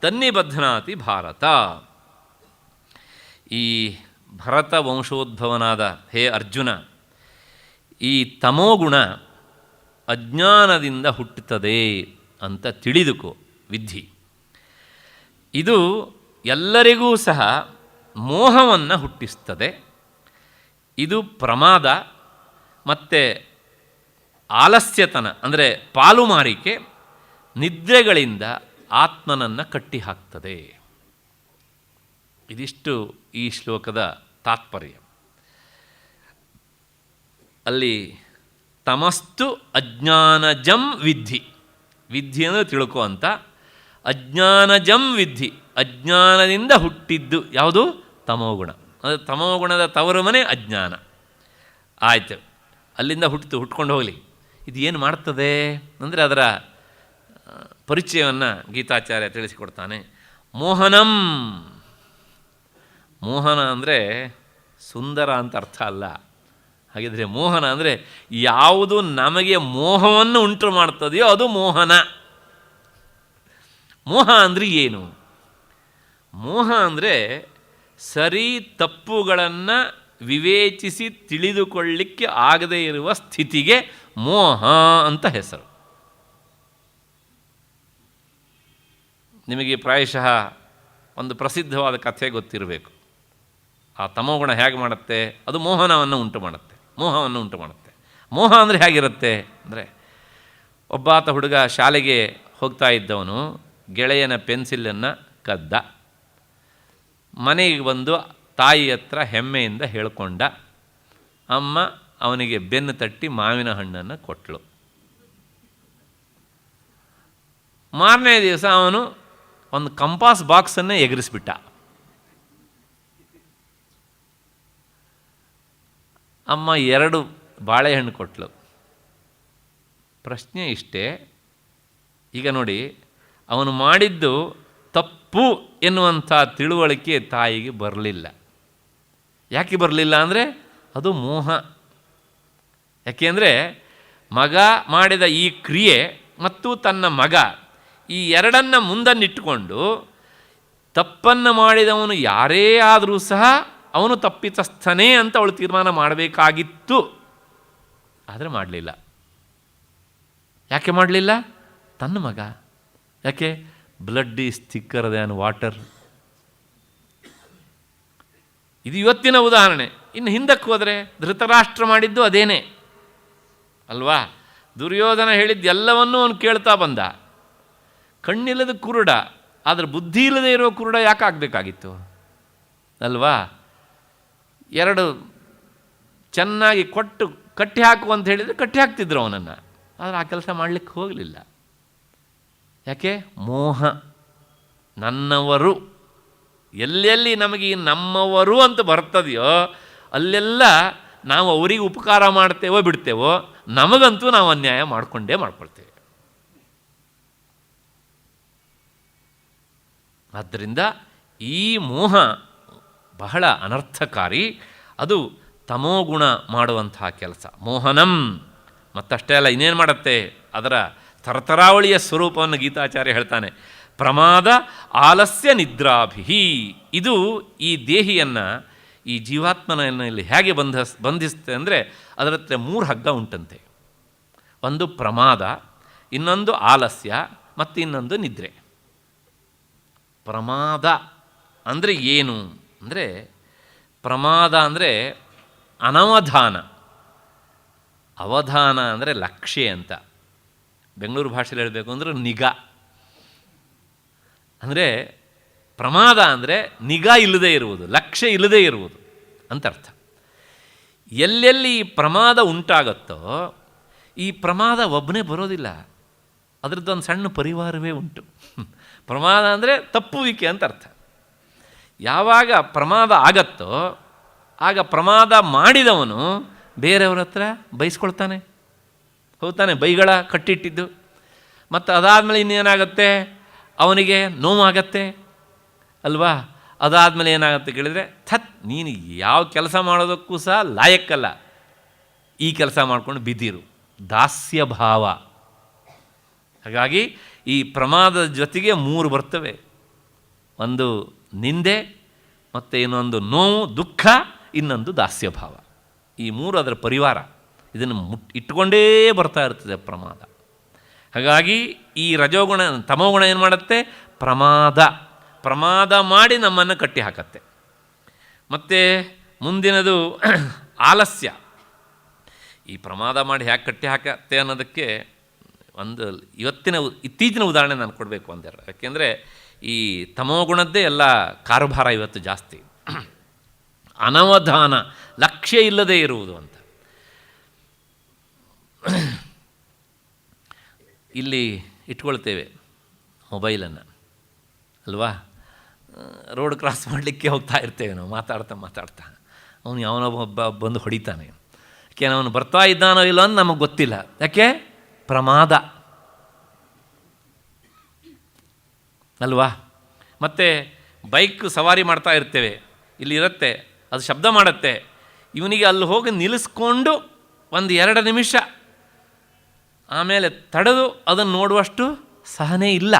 S1: ತನ್ನಿಬಧ್ನಾತಿ ಭಾರತ. ಈ ಭರತ ವಂಶೋದ್ಭವನಾದ ಹೇ ಅರ್ಜುನ, ಈ ತಮೋಗುಣ ಅಜ್ಞಾನದಿಂದ ಹುಟ್ಟುತ್ತದೆ ಅಂತ ತಿಳಿದುಕೋ ವಿದ್ಧಿ. ಇದು ಎಲ್ಲರಿಗೂ ಸಹ ಮೋಹವನ್ನು ಹುಟ್ಟಿಸ್ತದೆ. ಇದು ಪ್ರಮಾದ ಮತ್ತು ಆಲಸ್ಯತನ ಅಂದರೆ ಪಾಲುಮಾರಿಕೆ ನಿದ್ರೆಗಳಿಂದ ಆತ್ಮನನ್ನು ಕಟ್ಟಿಹಾಕ್ತದೆ. ಇದಿಷ್ಟು ಈ ಶ್ಲೋಕದ ತಾತ್ಪರ್ಯ. ಅಲ್ಲಿ ತಮಸ್ತು ಅಜ್ಞಾನಜಂ ವಿದ್ಧಿ, ವಿದ್ಧಿ ಅಂದರೆ ತಿಳ್ಕೊ ಅಂತ, ಅಜ್ಞಾನಜಂ ವಿದ್ಧಿ, ಅಜ್ಞಾನದಿಂದ ಹುಟ್ಟಿದ್ದು ಯಾವುದು? ತಮೋಗುಣ. ಅದು ತಮೋಗುಣದ ತವರು ಮನೆ ಅಜ್ಞಾನ. ಆಯಿತು, ಅಲ್ಲಿಂದ ಹುಟ್ಕೊಂಡು ಹೋಗಲಿ. ಇದು ಏನು ಮಾಡ್ತದೆ ಅಂದರೆ ಅದರ ಪರಿಚಯವನ್ನು ಗೀತಾಚಾರ್ಯ ತಿಳಿಸಿಕೊಡ್ತಾನೆ. ಮೋಹನಂ, ಮೋಹನ ಅಂದರೆ ಸುಂದರ ಅಂತ ಅರ್ಥ ಅಲ್ಲ. ಹಾಗಿದ್ರೆ ಮೋಹನ ಅಂದರೆ ಯಾವುದು ನಮಗೆ ಮೋಹವನ್ನು ಉಂಟು ಮಾಡ್ತದೆಯೋ ಅದು ಮೋಹನ. ಮೋಹ ಅಂದರೆ ಏನು? ಮೋಹ ಅಂದರೆ ಸರಿ ತಪ್ಪುಗಳನ್ನು ವಿವೇಚಿಸಿ ತಿಳಿದುಕೊಳ್ಳಿಕ್ಕೆ ಆಗದೇ ಇರುವ ಸ್ಥಿತಿಗೆ ಮೋಹ ಅಂತ ಹೆಸರು. ನಿಮಗೆ ಪ್ರಾಯಶಃ ಒಂದು ಪ್ರಸಿದ್ಧವಾದ ಕಥೆ ಗೊತ್ತಿರಬೇಕು. ಆ ತಮೋಗುಣ ಹೇಗೆ ಮಾಡುತ್ತೆ? ಅದು ಮೋಹನವನ್ನು ಉಂಟು ಮಾಡುತ್ತೆ, ಮೋಹವನ್ನು ಉಂಟು ಮಾಡುತ್ತೆ. ಮೋಹ ಅಂದರೆ ಹೇಗಿರುತ್ತೆ ಅಂದರೆ, ಒಬ್ಬಾತ ಹುಡುಗ ಶಾಲೆಗೆ ಹೋಗ್ತಾ ಇದ್ದವನು ಗೆಳೆಯನ ಪೆನ್ಸಿಲನ್ನು ಕದ್ದ. ಮನೆಗೆ ಬಂದು ತಾಯಿ ಹತ್ರ ಹೆಮ್ಮೆಯಿಂದ ಹೇಳ್ಕೊಂಡ. ಅಮ್ಮ ಅವನಿಗೆ ಬೆನ್ನು ತಟ್ಟಿ ಮಾವಿನ ಹಣ್ಣನ್ನು ಕೊಟ್ಟಳು. ಮಾರನೇ ದಿವಸ ಅವನು ಒಂದು ಕಂಪಾಸ್ ಬಾಕ್ಸನ್ನೇ ಎಗರಿಸ್ಬಿಟ್ಟ. ಅಮ್ಮ 2 ಬಾಳೆಹಣ್ಣು ಕೊಟ್ಟಳು. ಪ್ರಶ್ನೆ ಇಷ್ಟೇ, ಈಗ ನೋಡಿ, ಅವನು ಮಾಡಿದ್ದು ತಪ್ಪು ಎನ್ನುವಂಥ ತಿಳುವಳಿಕೆ ತಾಯಿಗೆ ಬರಲಿಲ್ಲ. ಯಾಕೆ ಬರಲಿಲ್ಲ ಅಂದರೆ ಅದು ಮೋಹ. ಯಾಕೆಂದರೆ ಮಗ ಮಾಡಿದ ಈ ಕ್ರಿಯೆ ಮತ್ತು ತನ್ನ ಮಗ ಈ ಎರಡನ್ನು ಮುಂದನ್ನಿಟ್ಟುಕೊಂಡು ತಪ್ಪನ್ನು ಮಾಡಿದವನು ಯಾರೇ ಆದರೂ ಸಹ ಅವನು ತಪ್ಪಿತಸ್ಥನೇ ಅಂತ ಅವಳು ತೀರ್ಮಾನ ಮಾಡಬೇಕಾಗಿತ್ತು. ಆದರೆ ಮಾಡಲಿಲ್ಲ. ಯಾಕೆ ಮಾಡಲಿಲ್ಲ? ತನ್ನ ಮಗ. ಯಾಕೆ? Blood is thicker than water. ಇದು ಇವತ್ತಿನ ಉದಾಹರಣೆ. ಇನ್ನು ಹಿಂದಕ್ಕೆ ಹೋದರೆ ಧೃತರಾಷ್ಟ್ರ ಮಾಡಿದ್ದು ಅದೇನೇ ಅಲ್ವಾ? ದುರ್ಯೋಧನ ಹೇಳಿದ್ದು ಎಲ್ಲವನ್ನೂ ಅವನು ಕೇಳ್ತಾ ಬಂದ. ಕಣ್ಣಿಲ್ಲದ ಕುರುಡ, ಆದರೆ ಬುದ್ಧಿ ಇಲ್ಲದೆ ಇರೋ ಕುರುಡ ಯಾಕೆ ಆಗಬೇಕಾಗಿತ್ತು ಅಲ್ವಾ? 2 ಚೆನ್ನಾಗಿ ಕೊಟ್ಟು ಕಟ್ಟಿ ಹಾಕು ಅಂತ ಹೇಳಿದರೆ ಕಟ್ಟಿ ಹಾಕ್ತಿದ್ರು ಅವನನ್ನು. ಆದರೆ ಆ ಕೆಲಸ ಮಾಡಲಿಕ್ಕೆ ಹೋಗಲಿಲ್ಲ. ಯಾಕೆ? ಮೋಹ. ನನ್ನವರು. ಎಲ್ಲೆಲ್ಲಿ ನಮಗೆ ಈ ನಮ್ಮವರು ಅಂತ ಬರ್ತದೆಯೋ ಅಲ್ಲೆಲ್ಲ ನಾವು ಅವರಿಗೆ ಉಪಕಾರ ಮಾಡ್ತೇವೋ ಬಿಡ್ತೇವೋ, ನಮಗಂತೂ ನಾವು ಅನ್ಯಾಯ ಮಾಡ್ಕೊಳ್ತೇವೆ. ಆದ್ದರಿಂದ ಈ ಮೋಹ ಬಹಳ ಅನರ್ಥಕಾರಿ. ಅದು ತಮೋಗುಣ ಮಾಡುವಂತಹ ಕೆಲಸ, ಮೋಹನಂ. ಮತ್ತಷ್ಟೇ ಅಲ್ಲ, ಇನ್ನೇನು ಮಾಡುತ್ತೆ? ಅದರ ತರತರಾವಳಿಯ ಸ್ವರೂಪವನ್ನು ಗೀತಾಚಾರ್ಯ ಹೇಳ್ತಾನೆ. ಪ್ರಮಾದ ಆಲಸ್ಯ ನಿದ್ರಾಭಿಹಿ. ಇದು ಈ ದೇಹಿಯನ್ನು, ಈ ಜೀವಾತ್ಮನನ್ನು ಇಲ್ಲಿ ಹೇಗೆ ಬಂಧಿಸುತ್ತೆ ಅಂದರೆ, ಅದರ ಹತ್ರ 3 ಹಗ್ಗ ಉಂಟಂತೆ. ಒಂದು ಪ್ರಮಾದ, ಇನ್ನೊಂದು ಆಲಸ್ಯ, ಮತ್ತು ಇನ್ನೊಂದು ನಿದ್ರೆ. ಪ್ರಮಾದ ಅಂದರೆ ಏನು ಅಂದರೆ, ಪ್ರಮಾದ ಅಂದರೆ ಅನವಧಾನ, ಅವಧಾನ ಅಂದರೆ ಲಕ್ಷ್ಯ ಅಂತ. ಬೆಂಗಳೂರು ಭಾಷೆಯಲ್ಲಿ ಹೇಳಬೇಕು ಅಂದರೆ ನಿಗಾ. ಅಂದರೆ ಪ್ರಮಾದ ಅಂದರೆ ನಿಗಾ ಇಲ್ಲದೇ ಇರುವುದು, ಲಕ್ಷ್ಯ ಇಲ್ಲದೇ ಇರುವುದು ಅಂತ ಅರ್ಥ. ಎಲ್ಲೆಲ್ಲಿ ಈ ಪ್ರಮಾದ ಉಂಟಾಗುತ್ತೋ, ಈ ಪ್ರಮಾದ ಒಬ್ಬನೇ ಬರೋದಿಲ್ಲ, ಅದರದ್ದೊಂದು ಸಣ್ಣ ಪರಿವಾರವೇ ಉಂಟು. ಪ್ರಮಾದ ಅಂದರೆ ತಪ್ಪುವಿಕೆ ಅಂತ ಅರ್ಥ. ಯಾವಾಗ ಪ್ರಮಾದ ಆಗತ್ತೋ ಆಗ ಪ್ರಮಾದ ಮಾಡಿದವನು ಬೇರೆಯವ್ರ ಹತ್ರ ಬೈಸ್ಕೊಳ್ತಾನೆ, ಹೋಗ್ತಾನೆ, ಬೈಗಳ ಕಟ್ಟಿಟ್ಟಿದ್ದು. ಮತ್ತು ಅದಾದಮೇಲೆ ಇನ್ನೇನಾಗುತ್ತೆ? ಅವನಿಗೆ ನೋವಾಗತ್ತೆ ಅಲ್ವಾ? ಅದಾದಮೇಲೆ ಏನಾಗುತ್ತೆ ಕೇಳಿದರೆ, ನೀನು ಯಾವ ಕೆಲಸ ಮಾಡೋದಕ್ಕೂ ಸಹ ಲಾಯಕ್ಕಲ್ಲ, ಈ ಕೆಲಸ ಮಾಡ್ಕೊಂಡು ಬಿದ್ದಿರು. ದಾಸ್ಯ ಭಾವ. ಹಾಗಾಗಿ ಈ ಪ್ರಮಾದದ ಜೊತೆಗೆ 3 ಬರ್ತವೆ. ಒಂದು ನಿಂದೆ, ಮತ್ತು ಇನ್ನೊಂದು ನೋವು ದುಃಖ, ಇನ್ನೊಂದು ದಾಸ್ಯಭಾವ. ಈ 3 ಅದರ ಪರಿವಾರ. ಇದನ್ನು ಇಟ್ಟುಕೊಂಡೇ ಬರ್ತಾ ಇರ್ತದೆ ಪ್ರಮಾದ. ಹಾಗಾಗಿ ಈ ರಜೋಗುಣ ತಮೋಗುಣ ಏನು ಮಾಡುತ್ತೆ? ಪ್ರಮಾದ ಮಾಡಿ ನಮ್ಮನ್ನು ಕಟ್ಟಿ ಹಾಕತ್ತೆ. ಮತ್ತು ಮುಂದಿನದು ಆಲಸ್ಯ. ಈ ಪ್ರಮಾದ ಮಾಡಿ ಹ್ಯಾಕೆ ಕಟ್ಟಿ ಹಾಕತ್ತೆ ಅನ್ನೋದಕ್ಕೆ ಒಂದು ಇತ್ತೀಚಿನ ಉದಾಹರಣೆ ನಾನು ಕೊಡಬೇಕು ಅಂದರು. ಯಾಕೆಂದರೆ ಈ ತಮೋಗುಣದ್ದೇ ಎಲ್ಲ ಕಾರುಭಾರ ಇವತ್ತು ಜಾಸ್ತಿ. ಅನವಧಾನ, ಲಕ್ಷ್ಯ ಇಲ್ಲದೇ ಇರುವುದು ಅಂತ. ಇಲ್ಲಿ ಇಟ್ಕೊಳ್ತೇವೆ ಮೊಬೈಲನ್ನು ಅಲ್ವಾ, ರೋಡ್ ಕ್ರಾಸ್ ಮಾಡಲಿಕ್ಕೆ ಹೋಗ್ತಾ ಇರ್ತೇವೆ ನಾವು, ಮಾತಾಡ್ತಾ ಅವನು ಯಾವನೊಬ್ಬ ಬಂದು ಹೊಡಿತಾನೆ. ಯಾಕೆ ಅವನು ಬರ್ತಾ ಇದ್ದಾನೋ ಇಲ್ಲ ಅಂತ ನಮಗೆ ಗೊತ್ತಿಲ್ಲ. ಯಾಕೆ? ಪ್ರಮಾದ ಅಲ್ವಾ. ಮತ್ತು ಬೈಕ್ ಸವಾರಿ ಮಾಡ್ತಾ ಇರ್ತೇವೆ, ಇಲ್ಲಿ ಇರುತ್ತೆ, ಅದು ಶಬ್ದ ಮಾಡುತ್ತೆ. ಇವನಿಗೆ ಅಲ್ಲಿ ಹೋಗಿ ನಿಲ್ಲಿಸ್ಕೊಂಡು 1-2 ನಿಮಿಷ ಆಮೇಲೆ ತಡೆದು ಅದನ್ನು ನೋಡುವಷ್ಟು ಸಹನೆ ಇಲ್ಲ.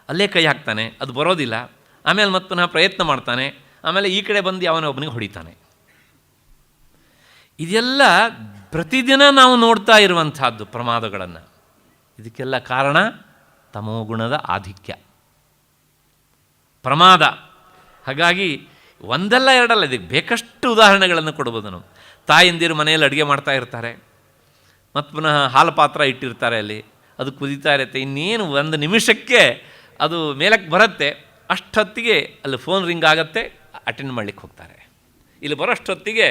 S1: ಅಲ್ಲೇ ಕೈ ಹಾಕ್ತಾನೆ, ಅದು ಬರೋದಿಲ್ಲ. ಆಮೇಲೆ ಮತ್ತೆ ಪುನಃ ಪ್ರಯತ್ನ ಮಾಡ್ತಾನೆ. ಆಮೇಲೆ ಈ ಕಡೆ ಬಂದು ಅವನೊಬ್ಬನಿಗೆ ಹೊಡಿತಾನೆ. ಇದೆಲ್ಲ ಪ್ರತಿದಿನ ನಾವು ನೋಡ್ತಾ ಇರುವಂಥದ್ದು ಪ್ರಮಾದಗಳನ್ನು. ಇದಕ್ಕೆಲ್ಲ ಕಾರಣ ತಮೋಗುಣದ ಆಧಿಕ್ಯ, ಪ್ರಮಾದ. ಹಾಗಾಗಿ ಒಂದಲ್ಲ ಎರಡಲ್ಲ, ಇದಕ್ಕೆ ಬೇಕಷ್ಟು ಉದಾಹರಣೆಗಳನ್ನು ಕೊಡ್ಬೋದು ನಾವು. ತಾಯಂದಿರು ಮನೆಯಲ್ಲಿ ಅಡುಗೆ ಮಾಡ್ತಾ ಇರ್ತಾರೆ, ಮತ್ತು ಪುನಃ ಹಾಲು ಪಾತ್ರ ಇಟ್ಟಿರ್ತಾರೆ, ಅಲ್ಲಿ ಅದು ಕುದೀತಾ ಇರುತ್ತೆ. ಇನ್ನೇನು 1 ನಿಮಿಷಕ್ಕೆ ಅದು ಮೇಲಕ್ಕೆ ಬರುತ್ತೆ. ಅಷ್ಟೊತ್ತಿಗೆ ಅಲ್ಲಿ ಫೋನ್ ರಿಂಗ್ ಆಗುತ್ತೆ, ಅಟೆಂಡ್ ಮಾಡಲಿಕ್ಕೆ ಹೋಗ್ತಾರೆ. ಇಲ್ಲಿ ಬರೋಷ್ಟೊತ್ತಿಗೆ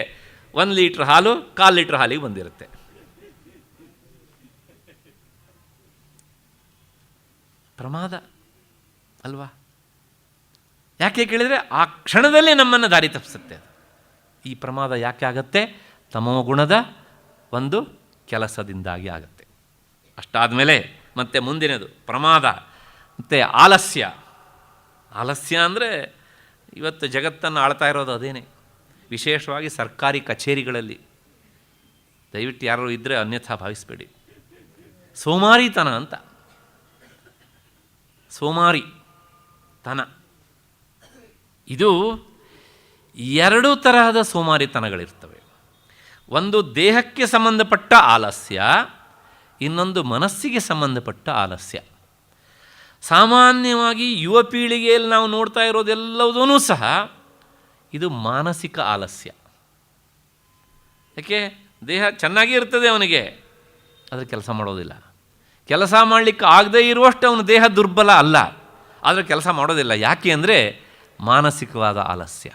S1: 1 ಲೀಟ್ರ್ ಹಾಲು 1/4 ಲೀಟ್ರ್ ಹಾಲಿಗೆ ಬಂದಿರುತ್ತೆ. ಪ್ರಮಾದ ಅಲ್ವಾ. ಯಾಕೆ ಕೇಳಿದರೆ ಆ ಕ್ಷಣದಲ್ಲೇ ನಮ್ಮನ್ನು ದಾರಿ ತಪ್ಪಿಸುತ್ತೆ ಅದು. ಈ ಪ್ರಮಾದ ಯಾಕೆ ಆಗುತ್ತೆ? ತಮೋಗುಣದ ಒಂದು ಕೆಲಸದಿಂದಾಗಿ ಆಗುತ್ತೆ. ಅಷ್ಟಾದಮೇಲೆ ಮತ್ತೆ ಮುಂದಿನದು ಪ್ರಮಾದ ಮತ್ತು ಆಲಸ್ಯ. ಆಲಸ್ಯ ಅಂದರೆ ಇವತ್ತು ಜಗತ್ತನ್ನು ಆಳ್ತಾ ಇರೋದು ಅದೇನೆ, ವಿಶೇಷವಾಗಿ ಸರ್ಕಾರಿ ಕಚೇರಿಗಳಲ್ಲಿ. ದಯವಿಟ್ಟು ಯಾರು ಇದ್ದರೆ ಅನ್ಯಥಾ ಭಾವಿಸಬೇಡಿ. ಸೋಮಾರಿತನ ಅಂತ, ಸೋಮಾರಿತನ. ಇದು 2 ತರಹದ ಸೋಮಾರಿತನಗಳಿರ್ತವೆ. ಒಂದು ದೇಹಕ್ಕೆ ಸಂಬಂಧಪಟ್ಟ ಆಲಸ್ಯ, ಇನ್ನೊಂದು ಮನಸ್ಸಿಗೆ ಸಂಬಂಧಪಟ್ಟ ಆಲಸ್ಯ. ಸಾಮಾನ್ಯವಾಗಿ ಯುವ ಪೀಳಿಗೆಯಲ್ಲಿ ನಾವು ನೋಡ್ತಾ ಇರೋದೆಲ್ಲವೂ ಸಹ ಇದು ಮಾನಸಿಕ ಆಲಸ್ಯ. ಯಾಕೆ? ದೇಹ ಚೆನ್ನಾಗೇ ಇರ್ತದೆ ಅವನಿಗೆ, ಆದರೆ ಕೆಲಸ ಮಾಡೋದಿಲ್ಲ. ಕೆಲಸ ಮಾಡಲಿಕ್ಕೆ ಆಗದೇ ಇರುವಷ್ಟು ಅವನ ದೇಹ ದುರ್ಬಲ ಅಲ್ಲ, ಆದರೆ ಕೆಲಸ ಮಾಡೋದಿಲ್ಲ. ಯಾಕೆ ಅಂದರೆ ಮಾನಸಿಕವಾದ ಆಲಸ್ಯ.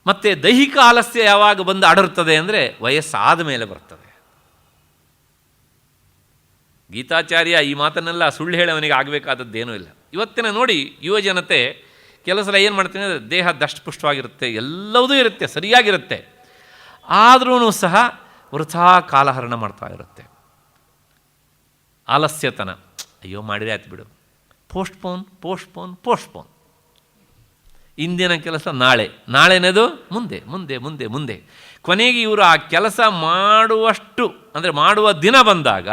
S1: ಮತ್ತು ದೈಹಿಕ ಆಲಸ್ಯ ಯಾವಾಗ ಬಂದು ಅಡರ್ತದೆ ಅಂದರೆ ವಯಸ್ಸಾದ ಮೇಲೆ ಬರ್ತದೆ. ಗೀತಾಚಾರ್ಯ ಈ ಮಾತನ್ನೆಲ್ಲ ಸುಳ್ಳು ಹೇಳಿ ಅವನಿಗೆ ಆಗಬೇಕಾದದ್ದೇನೂ ಇಲ್ಲ. ಇವತ್ತಿನ ನೋಡಿ ಯುವ ಜನತೆ ಕೆಲವು ಸಲ ಏನು ಮಾಡ್ತೀನಿ ಅಂದರೆ ದೇಹ ದಷ್ಟಪುಷ್ಟವಾಗಿರುತ್ತೆ, ಎಲ್ಲವೂ ಇರುತ್ತೆ, ಸರಿಯಾಗಿರುತ್ತೆ, ಆದ್ರೂ ಸಹ ವೃಥಾ ಕಾಲಹರಣ ಮಾಡ್ತಾ ಇರುತ್ತೆ. ಆಲಸ್ಯತನ. ಅಯ್ಯೋ ಮಾಡಿದ್ರೆ ಆಯ್ತು ಬಿಡು, ಪೋಸ್ಟ್ಪೋನ್. ಇಂದಿನ ಕೆಲಸ ನಾಳೆ, ನಾಳೆನೇದು ಮುಂದೆ ಮುಂದೆ ಮುಂದೆ ಮುಂದೆ. ಕೊನೆಗೆ ಇವರು ಆ ಕೆಲಸ ಮಾಡುವಷ್ಟು ಅಂದರೆ ಮಾಡುವ ದಿನ ಬಂದಾಗ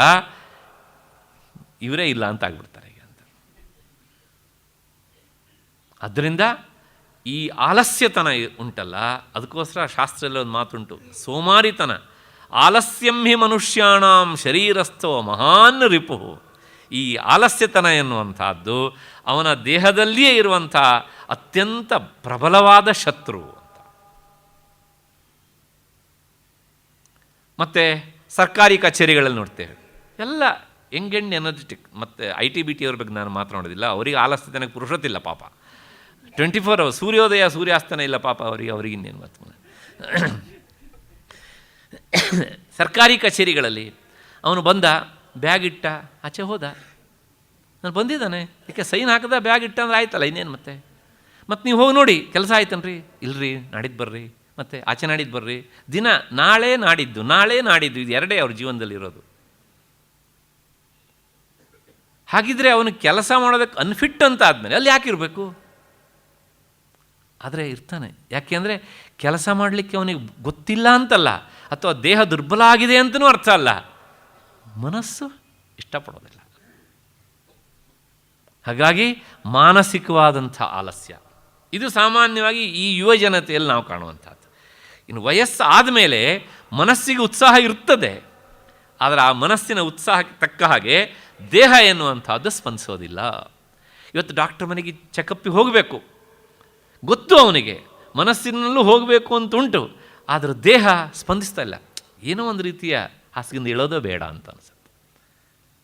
S1: ಇವರೇ ಇಲ್ಲ ಅಂತ ಆಗ್ಬಿಡ್ತಾರೆ ಈಗ ಅಂತ. ಆದ್ದರಿಂದ ಈ ಆಲಸ್ಯತನ ಉಂಟಲ್ಲ, ಅದಕ್ಕೋಸ್ಕರ ಶಾಸ್ತ್ರದಲ್ಲಿ ಒಂದು ಮಾತುಂಟು, ಸೋಮಾರಿತನ. ಆಲಸ್ಯಂ ಹಿ ಮನುಷ್ಯಾಣಾಂ ಶರೀರಸ್ಥೋ ಮಹಾನ್ ರಿಪು. ಈ ಆಲಸ್ಯತನ ಎನ್ನುವಂಥದ್ದು ಅವನ ದೇಹದಲ್ಲಿಯೇ ಇರುವಂಥ ಅತ್ಯಂತ ಪ್ರಬಲವಾದ ಶತ್ರು ಅಂತ. ಮತ್ತು ಸರ್ಕಾರಿ ಕಚೇರಿಗಳಲ್ಲಿ ನೋಡ್ತೇವೆ, ಎಲ್ಲ ಯಂಗ್ ಆ್ಯಂಡ್ ಎನರ್ಜೆಟಿಕ್. ಮತ್ತು IT-BT ಅವ್ರ ಬಗ್ಗೆ ನಾನು ಮಾತನಾಡೋದಿಲ್ಲ, ಅವರಿಗೆ ಆಲಸ್ಯತನಕ್ಕೆ ಪುರುಷತ್ತಿಲ್ಲ ಪಾಪ. 24 hours ಸೂರ್ಯೋದಯ ಸೂರ್ಯಾಸ್ತನ ಇಲ್ಲ ಪಾಪ ಅವರಿಗೆ ಇನ್ನೇನು ಮಾತು. ಸರ್ಕಾರಿ ಕಚೇರಿಗಳಲ್ಲಿ ಅವನು ಬಂದ, ಬ್ಯಾಗ್ ಇಟ್ಟ, ಆಚೆ ಹೋದ, ನಾನು ಬಂದಿದ್ದಾನೆ, ಯಾಕೆ ಸೈನ್ ಹಾಕಿದ, ಬ್ಯಾಗ್ ಇಟ್ಟ ಅಂದ್ರೆ ಆಯ್ತಲ್ಲ, ಇನ್ನೇನು ಮತ್ತೆ ನೀವು ಹೋಗಿ ನೋಡಿ ಕೆಲಸ ಆಯ್ತನ್ರಿ, ಇಲ್ರಿ ನಾಡಿದ್ದು ಬರ್ರಿ, ಮತ್ತು ಆಚೆ ನಾಡಿದ್ದು ಬರ್ರಿ, ದಿನ ನಾಳೆ ನಾಡಿದ್ದು ಇದು 2 ಅವ್ರ ಜೀವನದಲ್ಲಿ ಇರೋದು. ಹಾಗಿದ್ರೆ ಅವನು ಕೆಲಸ ಮಾಡೋದಕ್ಕೆ ಅನ್ಫಿಟ್ ಅಂತ ಆದಮೇಲೆ ಅಲ್ಲಿ ಯಾಕಿರಬೇಕು? ಆದರೆ ಇರ್ತಾನೆ. ಯಾಕೆ ಅಂದರೆ ಕೆಲಸ ಮಾಡಲಿಕ್ಕೆ ಅವನಿಗೆ ಗೊತ್ತಿಲ್ಲ ಅಂತಲ್ಲ, ಅಥವಾ ದೇಹ ದುರ್ಬಲ ಆಗಿದೆ ಅಂತಲೂ ಅರ್ಥ ಅಲ್ಲ, ಮನಸ್ಸು ಇಷ್ಟಪಡೋದಿಲ್ಲ. ಹಾಗಾಗಿ ಮಾನಸಿಕವಾದಂಥ ಆಲಸ್ಯ ಇದು ಸಾಮಾನ್ಯವಾಗಿ ಈ ಯುವ ಜನತೆಯಲ್ಲಿ ನಾವು ಕಾಣುವಂಥದ್ದು. ಇನ್ನು ವಯಸ್ಸು ಆದಮೇಲೆ ಮನಸ್ಸಿಗೆ ಉತ್ಸಾಹ ಇರ್ತದೆ, ಆದರೆ ಆ ಮನಸ್ಸಿನ ಉತ್ಸಾಹಕ್ಕೆ ತಕ್ಕ ಹಾಗೆ ದೇಹ ಎನ್ನುವಂಥದ್ದು ಸ್ಪಂದಿಸೋದಿಲ್ಲ. ಇವತ್ತು ಡಾಕ್ಟರ್ ಮನೆಗೆ ಚೆಕಪ್ಪಿಗೆ ಹೋಗಬೇಕು, ಗೊತ್ತು ಅವನಿಗೆ, ಮನಸ್ಸಿನಲ್ಲೂ ಹೋಗಬೇಕು ಅಂತ ಉಂಟು, ಆದರೆ ದೇಹ ಸ್ಪಂದಿಸ್ತಾ ಇಲ್ಲ. ಏನೋ ಒಂದು ರೀತಿಯ ಹಾಸಿಗೆಯಿಂದ ಹೇಳೋದೇ ಬೇಡ ಅಂತ ಅನಿಸುತ್ತೆ.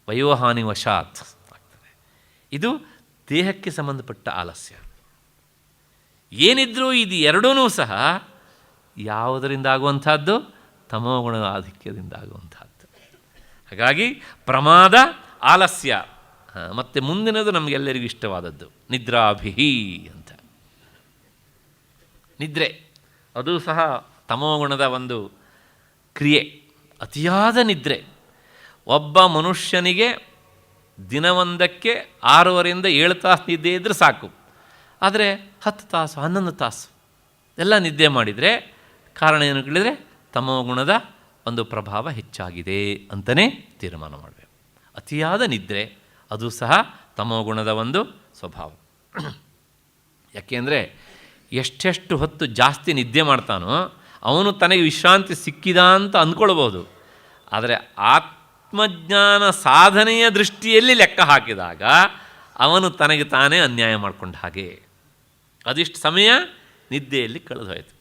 S1: ವಯೋಹಾನಿ ವಶಾತ್ ಆಗ್ತದೆ. ಇದು ದೇಹಕ್ಕೆ ಸಂಬಂಧಪಟ್ಟ ಆಲಸ್ಯ. ಏನಿದ್ರೂ ಇದು ಎರಡೂ ಸಹ ಯಾವುದರಿಂದ ಆಗುವಂಥದ್ದು? ತಮೋಗುಣದ ಆಧಿಕ್ಯದಿಂದ ಆಗುವಂಥದ್ದು. ಹಾಗಾಗಿ ಪ್ರಮಾದ, ಆಲಸ್ಯ. ಮತ್ತು ಮುಂದಿನದು ನಮಗೆಲ್ಲರಿಗೂ ಇಷ್ಟವಾದದ್ದು ನಿದ್ರಾಭಿಹಿ ಅಂತ. ನಿದ್ರೆ ಅದು ಸಹ ತಮೋಗುಣದ ಒಂದು ಕ್ರಿಯೆ. ಅತಿಯಾದ ನಿದ್ರೆ. ಒಬ್ಬ ಮನುಷ್ಯನಿಗೆ ದಿನವೊಂದಕ್ಕೆ 6 to 7 ತಾಸು ನಿದ್ದೆ ಇದ್ದರೆ ಸಾಕು. ಆದರೆ 10 ತಾಸು 11 ತಾಸು ಎಲ್ಲ ನಿದ್ದೆ ಮಾಡಿದರೆ ಕಾರಣ ಏನು ಕೇಳಿದರೆ ತಮೋಗುಣದ ಒಂದು ಪ್ರಭಾವ ಹೆಚ್ಚಾಗಿದೆ ಅಂತಲೇ ತೀರ್ಮಾನ ಮಾಡಬೇಕು. ಅತಿಯಾದ ನಿದ್ರೆ ಅದು ಸಹ ತಮೋಗುಣದ ಒಂದು ಸ್ವಭಾವ. ಯಾಕೆಂದರೆ ಎಷ್ಟೆಷ್ಟು ಹೊತ್ತು ಜಾಸ್ತಿ ನಿದ್ದೆ ಮಾಡ್ತಾನೋ ಅವನು ತನಗೆ ವಿಶ್ರಾಂತಿ ಸಿಕ್ಕಿದ ಅಂತ ಅಂದ್ಕೊಳ್ಬೋದು. ಆದರೆ ಆತ್ಮಜ್ಞಾನ ಸಾಧನೆಯ ದೃಷ್ಟಿಯಲ್ಲಿ ಲೆಕ್ಕ ಹಾಕಿದಾಗ ಅವನು ತನಗೆ ತಾನೇ ಅನ್ಯಾಯ ಮಾಡಿಕೊಂಡ ಹಾಗೆ. ಅದಿಷ್ಟು ಸಮಯ ನಿದ್ದೆಯಲ್ಲಿ ಕಳೆದು ಹೋಯಿತು.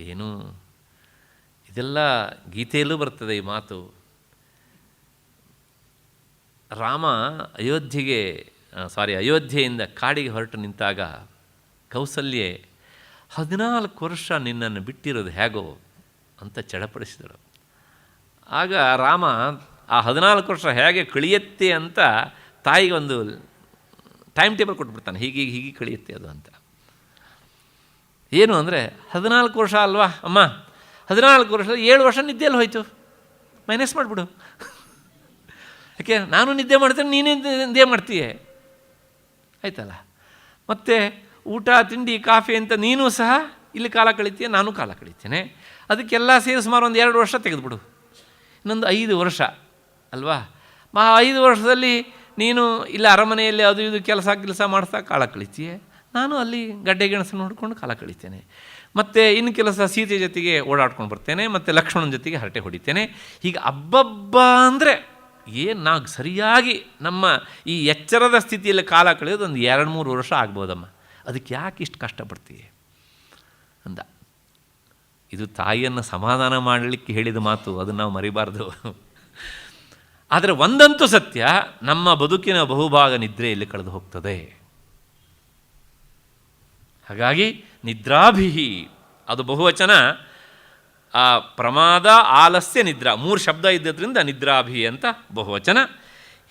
S1: ಏನು ಇದೆಲ್ಲ ಗೀತೆಯಲ್ಲೂ ಬರ್ತದೆ ಈ ಮಾತು. ರಾಮ ಅಯೋಧ್ಯೆಯಿಂದ ಕಾಡಿಗೆ ಹೊರಟು ನಿಂತಾಗ ಕೌಸಲ್ಯೆ 14 ವರ್ಷ ನಿನ್ನನ್ನು ಬಿಟ್ಟಿರೋದು ಹೇಗೋ ಅಂತ ಚಡಪಡಿಸಿದಳು. ಆಗ ರಾಮ ಆ 14 ವರ್ಷ ಹೇಗೆ ಕಳಿಯುತ್ತೆ ಅಂತ ತಾಯಿಗೆ ಒಂದು ಟೈಮ್ ಟೇಬಲ್ ಕೊಟ್ಬಿಡ್ತಾನೆ. ಹೀಗೆ ಕಳಿಯುತ್ತೆ ಅದು ಅಂತ. ಏನು ಅಂದರೆ 14 ವರ್ಷ ಅಲ್ವಾ ಅಮ್ಮ, 14 ವರ್ಷ 7 ವರ್ಷ ನಿದ್ದೆಯಲ್ಲಿ ಹೋಯಿತು, ಮೈನಸ್ ಮಾಡಿಬಿಡು. ಯಾಕೆ ನಾನು ನಿದ್ದೆ ಮಾಡ್ತೇನೆ, ನೀನು ನಿದ್ದೆ ಮಾಡ್ತೀಯೇ, ಆಯ್ತಲ್ಲ. ಮತ್ತು ಊಟ ತಿಂಡಿ ಕಾಫಿ ಅಂತ ನೀನು ಸಹ ಇಲ್ಲಿ ಕಾಲ ಕಳೀತೀಯ, ನಾನು ಕಾಲ ಕಳೀತೇನೆ. ಅದಕ್ಕೆಲ್ಲ ಸೇರಿ ಸುಮಾರು ಒಂದು 2 ವರ್ಷ ತೆಗೆದುಬಿಡು. ಇನ್ನೊಂದು 5 ವರ್ಷ ಅಲ್ವಾ. 5 ವರ್ಷದಲ್ಲಿ ನೀನು ಇಲ್ಲಿ ಅರಮನೆಯಲ್ಲಿ ಅದು ಇದು ಕೆಲಸ ಮಾಡಿಸ್ತಾ ಕಾಲ ಕಳೀತೀಯೇ, ನಾನು ಅಲ್ಲಿ ಗಡ್ಡೆ ಗೆಣಸು ನೋಡಿಕೊಂಡು ಕಾಲ ಕಳೀತೇನೆ. ಮತ್ತು ಇನ್ನು ಕೆಲಸ ಸೀತೆ ಜೊತೆಗೆ ಓಡಾಡ್ಕೊಂಡು ಬರ್ತೇನೆ, ಮತ್ತು ಲಕ್ಷ್ಮಣನ ಜೊತೆಗೆ ಹರಟೆ ಹೊಡಿತೇನೆ. ಹೀಗೆ ಅಬ್ಬಬ್ಬ ಅಂದರೆ ಏನು ನಾವು ಸರಿಯಾಗಿ ನಮ್ಮ ಈ ಎಚ್ಚರದ ಸ್ಥಿತಿಯಲ್ಲಿ ಕಾಲ ಕಳೆಯೋದು ಒಂದು 2-3 ವರ್ಷ ಆಗ್ಬೋದಮ್ಮ. ಅದಕ್ಕೆ ಯಾಕೆ ಇಷ್ಟು ಕಷ್ಟಪಡ್ತೀವಿ ಅಂದ. ಇದು ತಾಯಿಯನ್ನು ಸಮಾಧಾನ ಮಾಡಲಿಕ್ಕೆ ಹೇಳಿದ ಮಾತು, ಅದನ್ನು ನಾವು ಮರಿಬಾರ್ದು. ಆದರೆ ಒಂದಂತೂ ಸತ್ಯ, ನಮ್ಮ ಬದುಕಿನ ಬಹುಭಾಗ ನಿದ್ರೆಯಲ್ಲಿ ಕಳೆದು ಹೋಗ್ತದೆ. ಹಾಗಾಗಿ ನಿದ್ರಾಭಿಹಿ ಅದು ಬಹುವಚನ. ಆ ಪ್ರಮಾದ, ಆಲಸ್ಯ, ನಿದ್ರಾ 3 ಶಬ್ದ ಇದ್ದದ್ರಿಂದ ನಿದ್ರಾಭಿ ಅಂತ ಬಹುವಚನ.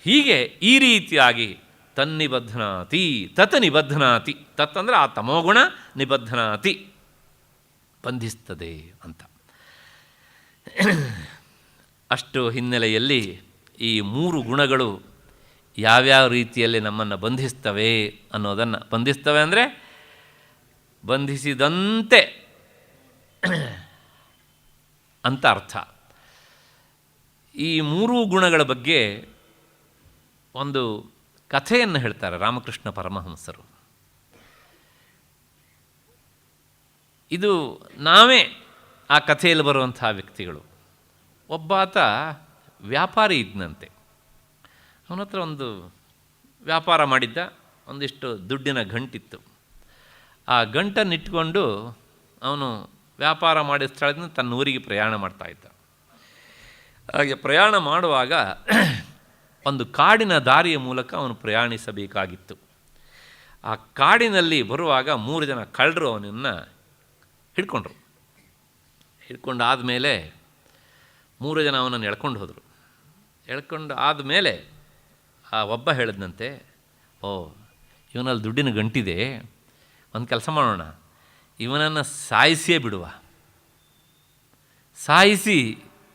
S1: ಹೀಗೆ ಈ ರೀತಿಯಾಗಿ ತನ್ನಿಬಧ್ನಾತಿ, ತತ್ ನಿಬಧ್ನಾತಿ. ತತ್ ಅಂದರೆ ಆ ತಮೋಗುಣ, ನಿಬಧ್ನಾತಿ ಬಂಧಿಸ್ತದೆ ಅಂತ. ಅಷ್ಟು ಹಿನ್ನೆಲೆಯಲ್ಲಿ ಈ 3 ಗುಣಗಳು ಯಾವ್ಯಾವ ರೀತಿಯಲ್ಲಿ ನಮ್ಮನ್ನು ಬಂಧಿಸ್ತವೆ ಅನ್ನೋದನ್ನು, ಬಂಧಿಸ್ತವೆ ಅಂದರೆ ಬಂಧಿಸಿದಂತೆ ಅಂತ ಅರ್ಥ. ಈ 3 ಗುಣಗಳ ಬಗ್ಗೆ ಒಂದು ಕಥೆಯನ್ನು ಹೇಳ್ತಾರೆ ರಾಮಕೃಷ್ಣ ಪರಮಹಂಸರು. ಇದು ನಾವೇ ಆ ಕಥೆಯಲ್ಲಿ ಬರುವಂಥ ವ್ಯಕ್ತಿಗಳು. ಒಬ್ಬಾತ ವ್ಯಾಪಾರಿ ಇದ್ದಂತೆ. ಅವನ ಹತ್ರ ಒಂದು ವ್ಯಾಪಾರ ಮಾಡಿದ್ದ, ಒಂದಿಷ್ಟು ದುಡ್ಡಿನ ಗಂಟಿತ್ತು. ಆ ಗಂಟನ್ನಿಟ್ಕೊಂಡು ಅವನು ವ್ಯಾಪಾರ ಮಾಡಿದ ಸ್ಥಳದಿಂದ ತನ್ನ ಊರಿಗೆ ಪ್ರಯಾಣ ಮಾಡ್ತಾಯಿದ್ದ. ಹಾಗೆ ಪ್ರಯಾಣ ಮಾಡುವಾಗ ಒಂದು ಕಾಡಿನ ದಾರಿಯ ಮೂಲಕ ಅವನು ಪ್ರಯಾಣಿಸಬೇಕಾಗಿತ್ತು. ಆ ಕಾಡಿನಲ್ಲಿ ಬರುವಾಗ 3 ಜನ ಕಳ್ಳರು ಅವನನ್ನು ಹಿಡ್ಕೊಂಡ್ರು. ಹಿಡ್ಕೊಂಡು ಆದಮೇಲೆ 3 ಜನ ಅವನನ್ನು ಎಳ್ಕೊಂಡು ಹೋದರು. ಎಳ್ಕೊಂಡು ಆದಮೇಲೆ ಆ ಒಬ್ಬ ಹೇಳಿದಂತೆ, ಓ ಇವನಲ್ಲಿ ದುಡ್ಡಿನ ಗಂಟಿದೆ, ಒಂದು ಕೆಲಸ ಮಾಡೋಣ, ಇವನನ್ನು ಸಾಯಿಸಿಯೇ ಬಿಡುವ, ಸಾಯಿಸಿ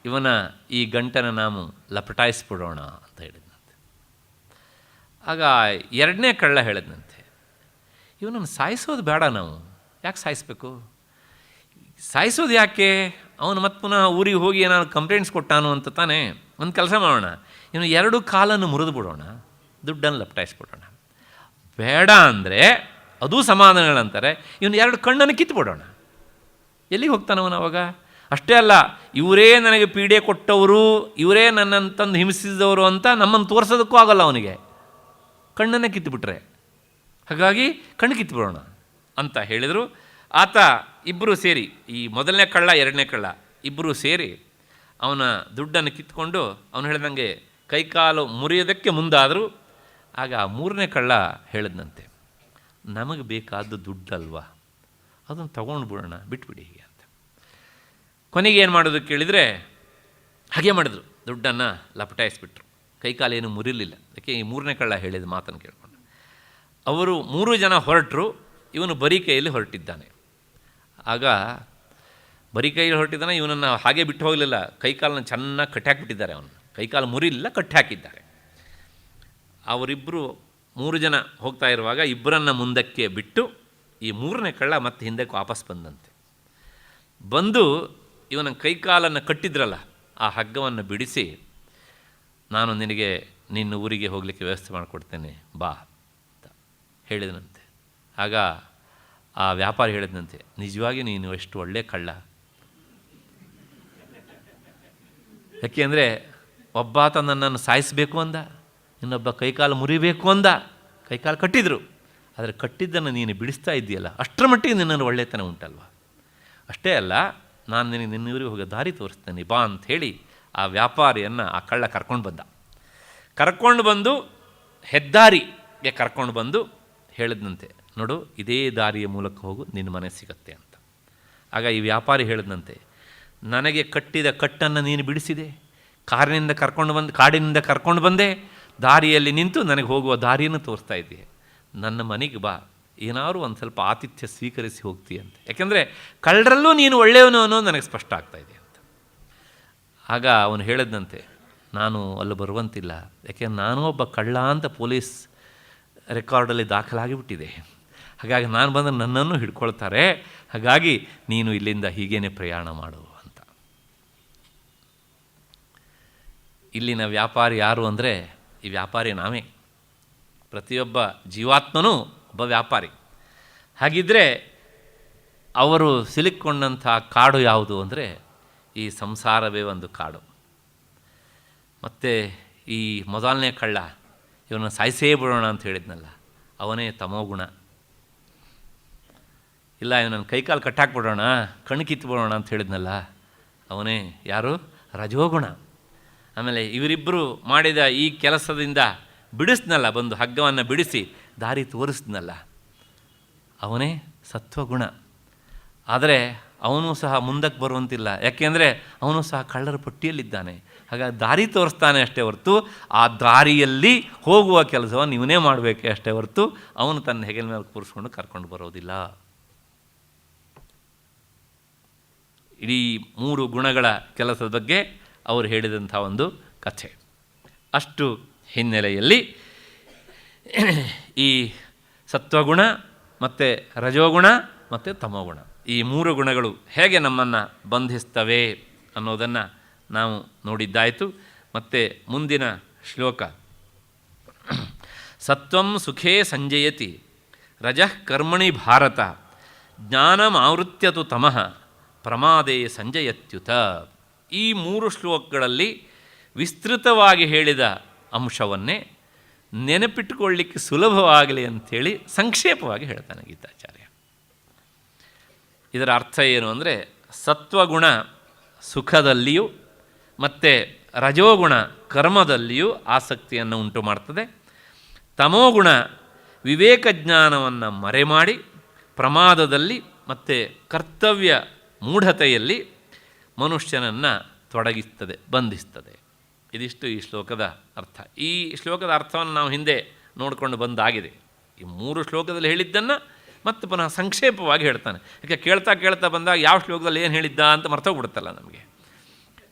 S1: ಇವನ ಈ ಗಂಟನ್ನು ನಾವು ಲಪಟಾಯಿಸ್ಬಿಡೋಣ ಅಂತ ಹೇಳಿದಂತೆ. ಆಗ 2ನೇ ಕಳ್ಳ ಹೇಳಿದಂತೆ, ಇವನನ್ನು ಸಾಯಿಸೋದು ಬೇಡ, ನಾವು ಯಾಕೆ ಸಾಯಿಸಬೇಕು, ಸಾಯಿಸೋದು ಯಾಕೆ, ಅವನು ಮತ್ತೆ ಪುನಃ ಊರಿಗೆ ಹೋಗಿ ಏನಾದ್ರು ಕಂಪ್ಲೇಂಟ್ಸ್ ಕೊಟ್ಟಾನು ಅಂತ ತಾನೇ. ಒಂದು ಕೆಲಸ ಮಾಡೋಣ, ಇವನು 2 ಕಾಲನ್ನು ಮುರಿದು ಬಿಡೋಣ, ದುಡ್ಡನ್ನು ಲಪಟಾಯಿಸ್ಬಿಡೋಣ. ಬೇಡ ಅಂದರೆ ಅದೂ ಸಮಾಧಾನಗಳಂತಾರೆ, ಇವನು 2 ಕಣ್ಣನ್ನು ಕಿತ್ತುಬಿಡೋಣ. ಎಲ್ಲಿಗೆ ಹೋಗ್ತಾನವನು ಅವಾಗ? ಅಷ್ಟೇ ಅಲ್ಲ, ಇವರೇ ನನಗೆ ಪೀಡೆ ಕೊಟ್ಟವರು, ಇವರೇ ನನ್ನನ್ನು ತಂದು ಹಿಂಸಿಸಿದವರು ಅಂತ ನಮ್ಮನ್ನು ತೋರಿಸೋದಕ್ಕೂ ಆಗೋಲ್ಲ ಅವನಿಗೆ, ಕಣ್ಣನ್ನೇ ಕಿತ್ತುಬಿಟ್ರೆ. ಹಾಗಾಗಿ ಕಣ್ಣು ಕಿತ್ತುಬಿಡೋಣ ಅಂತ ಹೇಳಿದರು. ಆತ ಇಬ್ಬರು ಸೇರಿ, ಈ ಮೊದಲನೇ ಕಳ್ಳ ಎರಡನೇ ಕಳ್ಳ ಇಬ್ಬರು ಸೇರಿ ಅವನ ದುಡ್ಡನ್ನು ಕಿತ್ಕೊಂಡು ಅವನು ಹೇಳಿದಂಗೆ ಕೈಕಾಲು ಮುರಿಯೋದಕ್ಕೆ ಮುಂದಾದರೂ ಆಗ ಮೂರನೇ ಕಳ್ಳ ಹೇಳಿದಂತೆ, ನಮಗೆ ಬೇಕಾದ್ದು ದುಡ್ಡಲ್ವಾ, ಅದನ್ನು ತೊಗೊಂಡು ಬಿಡೋಣ, ಬಿಟ್ಬಿಡಿ ಹೀಗೆ ಅಂತ. ಕೊನೆಗೆ ಏನು ಮಾಡೋದು ಕೇಳಿದರೆ ಹಾಗೆ ಮಾಡಿದ್ರು, ದುಡ್ಡನ್ನು ಲಪಟಾಯಿಸ್ಬಿಟ್ರು, ಕೈಕಾಲೇನು ಮುರಿಲಿಲ್ಲ. ಯಾಕೆ ಈ ಮೂರನೇ ಕಳ್ಳ ಹೇಳಿದ ಮಾತನ್ನು ಕೇಳಿಕೊಂಡು ಅವರು 3 ಜನ ಹೊರಟರು, ಇವನು ಬರೀ ಕೈಯಲ್ಲಿ ಹೊರಟಿದ್ದಾನೆ. ಆಗ ಬರೀ ಕೈಯಲ್ಲಿ ಹೊರಟಿದ್ದಾನೆ, ಇವನನ್ನು ಹಾಗೆ ಬಿಟ್ಟು ಹೋಗಲಿಲ್ಲ, ಕೈಕಾಲನ್ನು ಚೆನ್ನಾಗಿ ಕಟ್ಟಾಕಿಬಿಟ್ಟಿದ್ದಾರೆ, ಅವನು ಕೈಕಾಲು ಮುರಿಲಿಲ್ಲ, ಕಟ್ಟಾಕಿದ್ದಾರೆ. ಅವರಿಬ್ಬರು 3 ಜನ ಹೋಗ್ತಾ ಇರುವಾಗ ಇಬ್ಬರನ್ನು ಮುಂದಕ್ಕೆ ಬಿಟ್ಟು ಈ ಮೂರನೇ ಕಳ್ಳ ಮತ್ತೆ ಹಿಂದಕ್ಕೆ ವಾಪಸ್ ಬಂದಂತೆ. ಬಂದು ಇವನ ಕೈಕಾಲನ್ನು ಕಟ್ಟಿದ್ರಲ್ಲ ಆ ಹಗ್ಗವನ್ನು ಬಿಡಿಸಿ, ನಾನು ನಿನಗೆ ನಿನ್ನ ಊರಿಗೆ ಹೋಗಲಿಕ್ಕೆ ವ್ಯವಸ್ಥೆ ಮಾಡಿಕೊಡ್ತೇನೆ ಬಾ ಅಂತ ಹೇಳಿದನಂತೆ. ಆಗ ಆ ವ್ಯಾಪಾರಿ ಹೇಳಿದಂತೆ, ನಿಜವಾಗಿ ನೀನು ಎಷ್ಟು ಒಳ್ಳೆ ಕಳ್ಳ. ಯಾಕೆ ಅಂದರೆ ಒಬ್ಬಾತ ನನ್ನನ್ನು ಸಾಯಿಸಬೇಕು ಅಂದ, ಇನ್ನೊಬ್ಬ ಕೈಕಾಲು ಮುರಿಬೇಕು ಅಂದ, ಕೈಕಾಲು ಕಟ್ಟಿದ್ರು, ಆದರೆ ಕಟ್ಟಿದ್ದನ್ನು ನೀನು ಬಿಡಿಸ್ತಾ ಇದ್ದೀಯಲ್ಲ, ಅಷ್ಟರ ಮಟ್ಟಿಗೆ ನಿನ್ನನ್ನು ಒಳ್ಳೆತನ ಉಂಟಲ್ವ. ಅಷ್ಟೇ ಅಲ್ಲ, ನಾನು ನಿನಗೆ ನಿನ್ನೂರಿಗೆ ಹೋಗೋ ದಾರಿ ತೋರಿಸ್ತೇನೆ ಬಾ ಅಂಥೇಳಿ ಆ ವ್ಯಾಪಾರಿಯನ್ನು ಆ ಕಳ್ಳ ಕರ್ಕೊಂಡು ಬಂದು ಹೆದ್ದಾರಿಗೆ ಕರ್ಕೊಂಡು ಬಂದು ಹೇಳಿದಂತೆ, ನೋಡು ಇದೇ ದಾರಿಯ ಮೂಲಕ ಹೋಗು, ನಿನ್ನ ಮನೆ ಸಿಗತ್ತೆ ಅಂತ. ಆಗ ಈ ವ್ಯಾಪಾರಿ ಹೇಳಿದಂತೆ, ನನಗೆ ಕಟ್ಟಿದ ಕಟ್ಟನ್ನು ನೀನು ಬಿಡಿಸಿದೆ, ಕಾಡಿನಿಂದ ಕರ್ಕೊಂಡು ಬಂದೆ, ದಾರಿಯಲ್ಲಿ ನಿಂತು ನನಗೆ ಹೋಗುವ ದಾರಿಯನ್ನು ತೋರಿಸ್ತಾ ಇದ್ದೀಯ, ನನ್ನ ಮನೆಗೆ ಬಾ, ಏನಾದರೂ ಒಂದು ಸ್ವಲ್ಪ ಆತಿಥ್ಯ ಸ್ವೀಕರಿಸಿ ಹೋಗ್ತೀಯಂತೆ. ಯಾಕೆಂದರೆ ಕಳ್ಳರಲ್ಲೂ ನೀನು ಒಳ್ಳೆಯವನು ಅನ್ನೋದು ನನಗೆ ಸ್ಪಷ್ಟ ಆಗ್ತಾಯಿದೆ ಅಂತ. ಆಗ ಅವನು ಹೇಳಿದಂತೆ, ನಾನು ಅಲ್ಲಿ ಬರುವಂತಿಲ್ಲ, ಯಾಕೆಂದ್ರೆ ನಾನೂ ಒಬ್ಬ ಕಳ್ಳ ಅಂತ ಪೊಲೀಸ್ ರೆಕಾರ್ಡಲ್ಲಿ ದಾಖಲಾಗಿಬಿಟ್ಟಿದೆ, ಹಾಗಾಗಿ ನಾನು ಬಂದರೆ ನನ್ನನ್ನು ಹಿಡ್ಕೊಳ್ತಾರೆ, ಹಾಗಾಗಿ ನೀನು ಇಲ್ಲಿಂದ ಹೀಗೇನೆ ಪ್ರಯಾಣ ಮಾಡು ಅಂತ. ಇಲ್ಲಿನ ವ್ಯಾಪಾರಿ ಯಾರು ಅಂದರೆ ಈ ವ್ಯಾಪಾರಿ ನಾವೇ, ಪ್ರತಿಯೊಬ್ಬ ಜೀವಾತ್ಮನೂ ಒಬ್ಬ ವ್ಯಾಪಾರಿ. ಹಾಗಿದ್ದರೆ ಅವರು ಸಿಲುಕೊಂಡಂಥ ಕಾಡು ಯಾವುದು ಅಂದರೆ ಈ ಸಂಸಾರವೇ ಒಂದು ಕಾಡು. ಮತ್ತು ಈ ಮೊದಲನೇ ಕಳ್ಳ ಇವನನ್ನು ಸಾಯಿಸೇ ಬಿಡೋಣ ಅಂತ ಹೇಳಿದ್ನಲ್ಲ, ಅವನೇ ತಮೋಗುಣ. ಇಲ್ಲ ಇವನನ್ನು ಕೈಕಾಲು ಕಟ್ಟಾಕ್ಬಿಡೋಣ, ಕಣ್ಣು ಕಿತ್ತುಬಿಡೋಣ ಅಂತ ಹೇಳಿದ್ನಲ್ಲ, ಅವನೇ ಯಾರು? ರಜೋಗುಣ. ಆಮೇಲೆ ಇವರಿಬ್ಬರು ಮಾಡಿದ ಈ ಕೆಲಸದಿಂದ ಬಿಡಿಸ್ನಲ್ಲ, ಬಂದು ಹಗ್ಗವನ್ನು ಬಿಡಿಸಿ ದಾರಿ ತೋರಿಸ್ನಲ್ಲ, ಅವನೇ ಸತ್ವಗುಣ. ಆದರೆ ಅವನು ಸಹ ಮುಂದಕ್ಕೆ ಬರುವಂತಿಲ್ಲ, ಯಾಕೆಂದರೆ ಅವನು ಸಹ ಕಳ್ಳರ ಪಟ್ಟಿಯಲ್ಲಿದ್ದಾನೆ. ಹಾಗಾಗಿ ದಾರಿ ತೋರಿಸ್ತಾನೆ ಅಷ್ಟೇ ಹೊರತು ಆ ದಾರಿಯಲ್ಲಿ ಹೋಗುವ ಕೆಲಸವನ್ನು ಇವನೇ ಮಾಡಬೇಕೆ ಅಷ್ಟೇ ಹೊರತು ಅವನು ತನ್ನ ಹೆಗಲ ಮೇಲೆ ಕೂರಿಸ್ಕೊಂಡು ಕರ್ಕೊಂಡು ಬರೋದಿಲ್ಲ. ಇಡೀ 3 ಗುಣಗಳ ಕೆಲಸದ ಬಗ್ಗೆ ಅವರು ಹೇಳಿದಂಥ ಒಂದು ಕಥೆ. ಅಷ್ಟು ಹಿನ್ನೆಲೆಯಲ್ಲಿ ಈ ಸತ್ವಗುಣ ಮತ್ತು ರಜೋಗುಣ ಮತ್ತು ತಮೋಗುಣ, ಈ 3 ಗುಣಗಳು ಹೇಗೆ ನಮ್ಮನ್ನು ಬಂಧಿಸ್ತವೆ ಅನ್ನೋದನ್ನು ನಾವು ನೋಡಿದ್ದಾಯಿತು. ಮತ್ತು ಮುಂದಿನ ಶ್ಲೋಕ, ಸತ್ವಂ ಸುಖೇ ಸಂಜಯತಿ ರಜಃ ಕರ್ಮಣಿ ಭಾರತ ಜ್ಞಾನಮಾವೃತ್ಯತು ತಮಃ ಪ್ರಮಾದೇ ಸಂಜಯತ್ಯುತ. ಈ 3 ಶ್ಲೋಕಗಳಲ್ಲಿ ವಿಸ್ತೃತವಾಗಿ ಹೇಳಿದ ಅಂಶವನ್ನೇ ನೆನಪಿಟ್ಟುಕೊಳ್ಳಿಕ್ಕೆ ಸುಲಭವಾಗಲಿ ಅಂಥೇಳಿ ಸಂಕ್ಷೇಪವಾಗಿ ಹೇಳ್ತಾನೆ ಗೀತಾಚಾರ್ಯ. ಇದರ ಅರ್ಥ ಏನು ಅಂದರೆ, ಸತ್ವಗುಣ ಸುಖದಲ್ಲಿಯೂ ಮತ್ತು ರಜೋಗುಣ ಕರ್ಮದಲ್ಲಿಯೂ ಆಸಕ್ತಿಯನ್ನು ಉಂಟು ಮಾಡ್ತದೆ. ತಮೋಗುಣ ವಿವೇಕ ಜ್ಞಾನವನ್ನು ಮರೆಮಾಡಿ ಪ್ರಮಾದದಲ್ಲಿ ಮತ್ತು ಕರ್ತವ್ಯ ಮೂಢತೆಯಲ್ಲಿ ಮನುಷ್ಯನನ್ನು ತೊಡಗಿಸ್ತದೆ, ಬಂಧಿಸ್ತದೆ. ಇದಿಷ್ಟು ಈ ಶ್ಲೋಕದ ಅರ್ಥ. ಈ ಶ್ಲೋಕದ ಅರ್ಥವನ್ನು ನಾವು ಹಿಂದೆ ನೋಡಿಕೊಂಡು ಬಂದಾಗಿದೆ. ಈ 3 ಶ್ಲೋಕದಲ್ಲಿ ಹೇಳಿದ್ದನ್ನು ಮತ್ತು ಪುನಃ ಸಂಕ್ಷೇಪವಾಗಿ ಹೇಳ್ತಾನೆ. ಯಾಕೆ ಕೇಳ್ತಾ ಬಂದಾಗ ಯಾವ ಶ್ಲೋಕದಲ್ಲಿ ಏನು ಹೇಳಿದ್ದ ಅಂತ ಮರ್ತೋಗ್ಬಿಡುತ್ತಲ್ಲ ನಮಗೆ.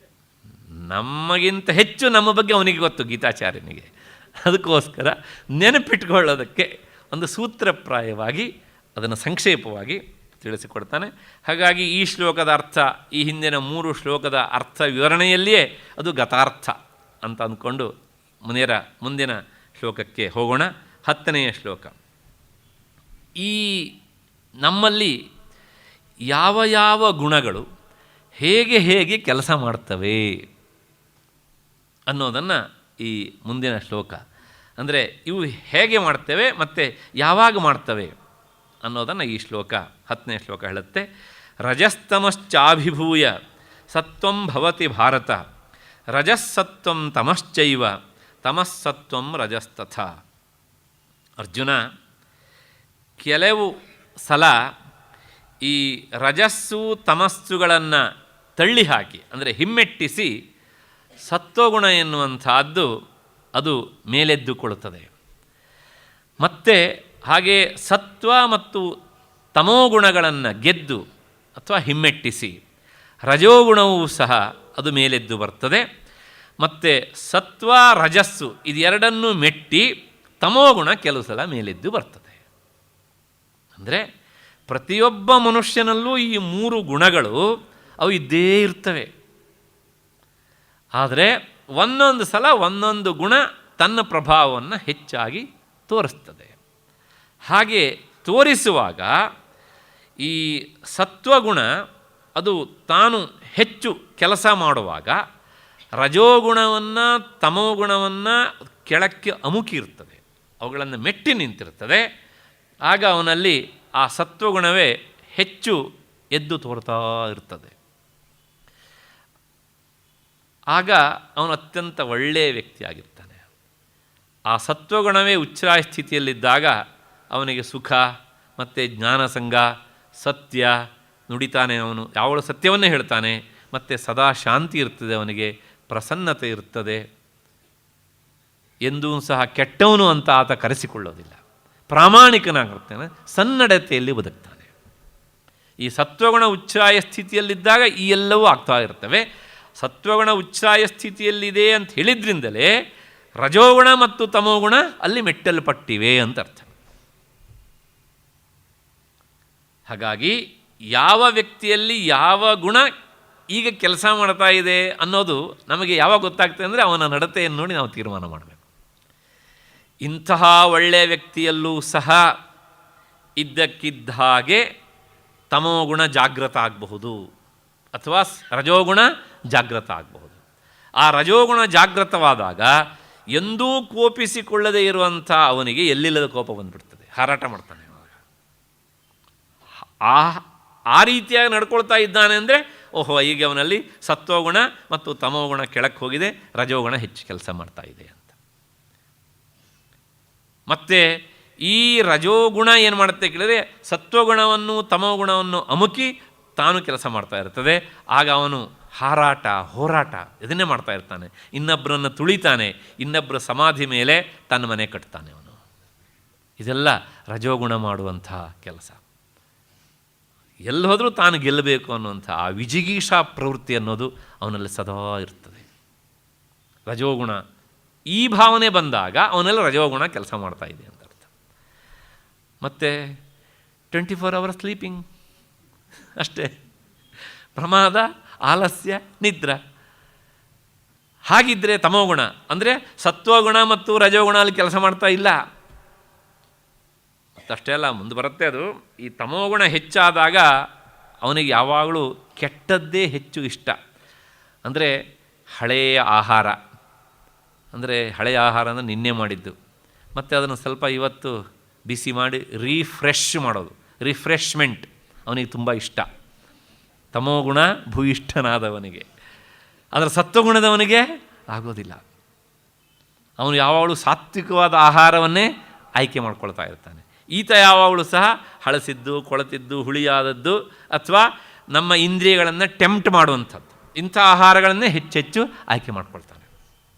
S1: ನಮಗಿಂತ ಹೆಚ್ಚು ನಮ್ಮ ಬಗ್ಗೆ ಅವನಿಗೆ ಗೊತ್ತು, ಗೀತಾಚಾರ್ಯನಿಗೆ. ಅದಕ್ಕೋಸ್ಕರ ನೆನಪಿಟ್ಕೊಳ್ಳೋದಕ್ಕೆ ಒಂದು ಸೂತ್ರಪ್ರಾಯವಾಗಿ ಅದನ್ನು ಸಂಕ್ಷೇಪವಾಗಿ ತಿಳಿಸಿಕೊಡ್ತಾನೆ. ಹಾಗಾಗಿ ಈ ಶ್ಲೋಕದ ಅರ್ಥ ಈ ಹಿಂದಿನ 3 ಶ್ಲೋಕದ ಅರ್ಥ ವಿವರಣೆಯಲ್ಲಿಯೇ ಅದು ಗತಾರ್ಥ ಅಂತ ಅಂದ್ಕೊಂಡು ಮುಂದಿನ ಶ್ಲೋಕಕ್ಕೆ ಹೋಗೋಣ. 10ನೆಯ ಶ್ಲೋಕ. ಈ ನಮ್ಮಲ್ಲಿ ಯಾವ ಯಾವ ಗುಣಗಳು ಹೇಗೆ ಕೆಲಸ ಮಾಡ್ತವೆ ಅನ್ನೋದನ್ನು ಈ ಮುಂದಿನ ಶ್ಲೋಕ, ಅಂದರೆ ಇವು ಹೇಗೆ ಮಾಡ್ತವೆ ಮತ್ತು ಯಾವಾಗ ಮಾಡ್ತವೆ ಅನ್ನೋದನ್ನು ಈ ಶ್ಲೋಕ 10ನೇ ಶ್ಲೋಕ ಹೇಳುತ್ತೆ. ರಜಸ್ತಮಶ್ಚಾಭಿಭೂಯ ಸತ್ವಂ ಭವತಿ ಭಾರತ, ರಜಸ್ಸತ್ವಂ ತಮಶ್ಚೈವ ತಮಸ್ಸತ್ವಂ ರಜಸ್ತಥ. ಅರ್ಜುನ, ಕೆಲವು ಸಲ ಈ ರಜಸ್ಸು ತಮಸ್ಸುಗಳನ್ನು ತಳ್ಳಿ ಹಾಕಿ, ಅಂದರೆ ಹಿಮ್ಮೆಟ್ಟಿಸಿ ಸತ್ವಗುಣ ಎನ್ನುವಂಥದ್ದು ಅದು ಮೇಲೆದ್ದುಕೊಳ್ಳುತ್ತದೆ. ಮತ್ತು ಹಾಗೆ ಸತ್ವ ಮತ್ತು ತಮೋಗುಣಗಳನ್ನು ಗೆದ್ದು ಅಥವಾ ಹಿಮ್ಮೆಟ್ಟಿಸಿ ರಜೋಗುಣವೂ ಸಹ ಅದು ಮೇಲೆದ್ದು ಬರ್ತದೆ. ಮತ್ತು ಸತ್ವ ರಜಸ್ಸು ಇದೆರಡನ್ನೂ ಮೆಟ್ಟಿ ತಮೋಗುಣ ಕೆಲವು ಸಲ ಮೇಲೆದ್ದು ಬರ್ತದೆ. ಅಂದರೆ ಪ್ರತಿಯೊಬ್ಬ ಮನುಷ್ಯನಲ್ಲೂ ಈ 3 ಗುಣಗಳು ಅವು ಇದ್ದೇ ಇರ್ತವೆ. ಆದರೆ ಒಂದೊಂದು ಸಲ ಒಂದೊಂದು ಗುಣ ತನ್ನ ಪ್ರಭಾವವನ್ನು ಹೆಚ್ಚಾಗಿ ತೋರಿಸ್ತದೆ. ಹಾಗೆ ತೋರಿಸುವಾಗ ಈ ಸತ್ವಗುಣ ಅದು ತಾನು ಹೆಚ್ಚು ಕೆಲಸ ಮಾಡುವಾಗ ರಜೋಗುಣವನ್ನು ತಮೋಗುಣವನ್ನು ಕೆಳಕ್ಕೆ ಅಮುಕಿ ಇರ್ತದೆ, ಅವುಗಳನ್ನು ಮೆಟ್ಟಿ ನಿಂತಿರ್ತದೆ. ಆಗ ಅವನಲ್ಲಿ ಆ ಸತ್ವಗುಣವೇ ಹೆಚ್ಚು ಎದ್ದು ತೋರ್ತಾ ಇರ್ತದೆ. ಆಗ ಅವನು ಅತ್ಯಂತ ಒಳ್ಳೆಯ ವ್ಯಕ್ತಿಯಾಗಿರ್ತಾನೆ. ಆ ಸತ್ವಗುಣವೇ ಉಚ್ಛ್ರಾಯ ಸ್ಥಿತಿಯಲ್ಲಿದ್ದಾಗ ಅವನಿಗೆ ಸುಖ ಮತ್ತು ಜ್ಞಾನಸಂಗ, ಸತ್ಯ ನುಡಿತಾನೆ, ಅವನು ಯಾವಳು ಸತ್ಯವನ್ನೇ ಹೇಳ್ತಾನೆ, ಮತ್ತು ಸದಾ ಶಾಂತಿ ಇರ್ತದೆ, ಅವನಿಗೆ ಪ್ರಸನ್ನತೆ ಇರ್ತದೆ. ಎಂದೂ ಸಹ ಕೆಟ್ಟವನು ಅಂತ ಆತ ಕರೆಸಿಕೊಳ್ಳೋದಿಲ್ಲ, ಪ್ರಾಮಾಣಿಕನಾಗಿರ್ತಾನೆ, ಸನ್ನಡತೆಯಲ್ಲಿ ಬದುಕ್ತಾನೆ. ಈ ಸತ್ವಗುಣ ಉಚ್ಛ್ರಾಯ ಸ್ಥಿತಿಯಲ್ಲಿದ್ದಾಗ ಈ ಎಲ್ಲವೂ ಆಗ್ತಾ ಇರ್ತವೆ. ಸತ್ವಗುಣ ಉಚ್ಛ್ರಾಯ ಸ್ಥಿತಿಯಲ್ಲಿದೆ ಅಂತ ಹೇಳಿದ್ರಿಂದಲೇ ರಜೋಗುಣ ಮತ್ತು ತಮೋಗುಣ ಅಲ್ಲಿ ಮೆಟ್ಟಲ್ಪಟ್ಟಿವೆ ಅಂತ ಅರ್ಥ. ಹಾಗಾಗಿ ಯಾವ ವ್ಯಕ್ತಿಯಲ್ಲಿ ಯಾವ ಗುಣ ಈಗ ಕೆಲಸ ಮಾಡ್ತಾ ಇದೆ ಅನ್ನೋದು ನಮಗೆ ಯಾವಾಗ ಗೊತ್ತಾಗ್ತದೆ ಅಂದರೆ ಅವನ ನಡತೆಯನ್ನು ನೋಡಿ ನಾವು ತೀರ್ಮಾನ ಮಾಡಬೇಕು. ಇಂತಹ ಒಳ್ಳೆಯ ವ್ಯಕ್ತಿಯಲ್ಲೂ ಸಹ ಇದ್ದಕ್ಕಿದ್ದ ಹಾಗೆ ತಮೋಗುಣ ಜಾಗೃತ ಆಗಬಹುದು ಅಥವಾ ರಜೋಗುಣ ಜಾಗೃತ ಆಗಬಹುದು. ಆ ರಜೋಗುಣ ಜಾಗೃತವಾದಾಗ ಎಂದೂ ಕೋಪಿಸಿಕೊಳ್ಳದೇ ಇರುವಂಥ ಅವನಿಗೆ ಎಲ್ಲಿಲ್ಲದ ಕೋಪ ಬಂದುಬಿಡ್ತದೆ, ಹಾರಾಟ ಮಾಡ್ತಾನೆ. ಆ ರೀತಿಯಾಗಿ ನಡ್ಕೊಳ್ತಾ ಇದ್ದಾನೆ ಅಂದರೆ ಓಹೋ, ಈಗ ಅವನಲ್ಲಿ ಸತ್ವಗುಣ ಮತ್ತು ತಮೋಗುಣ ಕೆಳಕ್ಕೆ ಹೋಗಿದೆ, ರಜೋಗುಣ ಹೆಚ್ಚು ಕೆಲಸ ಮಾಡ್ತಾ ಇದೆ ಅಂತ. ಮತ್ತು ಈ ರಜೋಗುಣ ಏನು ಮಾಡುತ್ತೆ ಕೇಳಿದರೆ ಸತ್ವಗುಣವನ್ನು ತಮೋಗುಣವನ್ನು ಅಮುಕಿ ತಾನು ಕೆಲಸ ಮಾಡ್ತಾ ಇರ್ತದೆ. ಆಗ ಅವನು ಹಾರಾಟ, ಹೋರಾಟ ಇದನ್ನೇ ಮಾಡ್ತಾ ಇರ್ತಾನೆ. ಇನ್ನೊಬ್ಬರನ್ನು ತುಳಿತಾನೆ, ಇನ್ನೊಬ್ಬರ ಸಮಾಧಿ ಮೇಲೆ ತನ್ನ ಮನೆ ಕಟ್ತಾನೆ ಅವನು. ಇದೆಲ್ಲ ರಜೋಗುಣ ಮಾಡುವಂಥ ಕೆಲಸ. ಎಲ್ಲಿ ಹೋದರೂ ತಾನು ಗೆಲ್ಲಬೇಕು ಅನ್ನುವಂಥ ಆ ವಿಜಿಗೀಷಾ ಪ್ರವೃತ್ತಿ ಅನ್ನೋದು ಅವನಲ್ಲಿ ಸದಾ ಇರ್ತದೆ. ರಜೋಗುಣ ಈ ಭಾವನೆ ಬಂದಾಗ ಅವನೆಲ್ಲ ರಜೋಗುಣ ಕೆಲಸ ಮಾಡ್ತಾ ಇದೆ ಅಂತ ಅರ್ಥ. ಮತ್ತು 24 hours ಸ್ಲೀಪಿಂಗ್ ಅಷ್ಟೇ, ಪ್ರಮಾದ, ಆಲಸ್ಯ, ನಿದ್ರೆ. ಹಾಗಿದ್ದರೆ ತಮೋಗುಣ ಅಂದರೆ ಸತ್ವಗುಣ ಮತ್ತು ರಜೋಗುಣ ಅಲ್ಲಿ ಕೆಲಸ ಮಾಡ್ತಾ ಇಲ್ಲ. ಅಷ್ಟೇ ಅಲ್ಲ, ಮುಂದೆ ಬರುತ್ತೆ ಅದು. ಈ ತಮೋಗುಣ ಹೆಚ್ಚಾದಾಗ ಅವನಿಗೆ ಯಾವಾಗಲೂ ಕೆಟ್ಟದ್ದೇ ಹೆಚ್ಚು ಇಷ್ಟ. ಅಂದರೆ ಹಳೆಯ ಆಹಾರ, ಅಂದರೆ ಹಳೆಯ ಆಹಾರ ಅಂದರೆ ನಿನ್ನೆ ಮಾಡಿದ್ದು, ಮತ್ತು ಅದನ್ನು ಸ್ವಲ್ಪ ಇವತ್ತು ಬಿಸಿ ಮಾಡಿ ರೀಫ್ರೆಶ್ ಮಾಡೋದು, ರಿಫ್ರೆಶ್ಮೆಂಟ್ ಅವನಿಗೆ ತುಂಬ ಇಷ್ಟ. ತಮೋಗುಣ ಭೂಯಿಷ್ಠನಾದವನಿಗೆ. ಅದರ ಸತ್ವಗುಣದವನಿಗೆ ಆಗೋದಿಲ್ಲ. ಅವನು ಯಾವಾಗಲೂ ಸಾತ್ವಿಕವಾದ ಆಹಾರವನ್ನೇ ಆಯ್ಕೆ ಮಾಡ್ಕೊಳ್ತಾ ಇರ್ತಾನೆ. ಈತ ಯಾವಾಗಲೂ ಸಹ ಹಳಸಿದ್ದು, ಕೊಳತಿದ್ದು, ಹುಳಿಯಾದದ್ದು ಅಥವಾ ನಮ್ಮ ಇಂದ್ರಿಯಗಳನ್ನು ಟೆಂಪ್ಟ್ ಮಾಡುವಂಥದ್ದು ಇಂಥ ಆಹಾರಗಳನ್ನೇ ಹೆಚ್ಚೆಚ್ಚು ಆಯ್ಕೆ ಮಾಡ್ಕೊಳ್ತಾನೆ,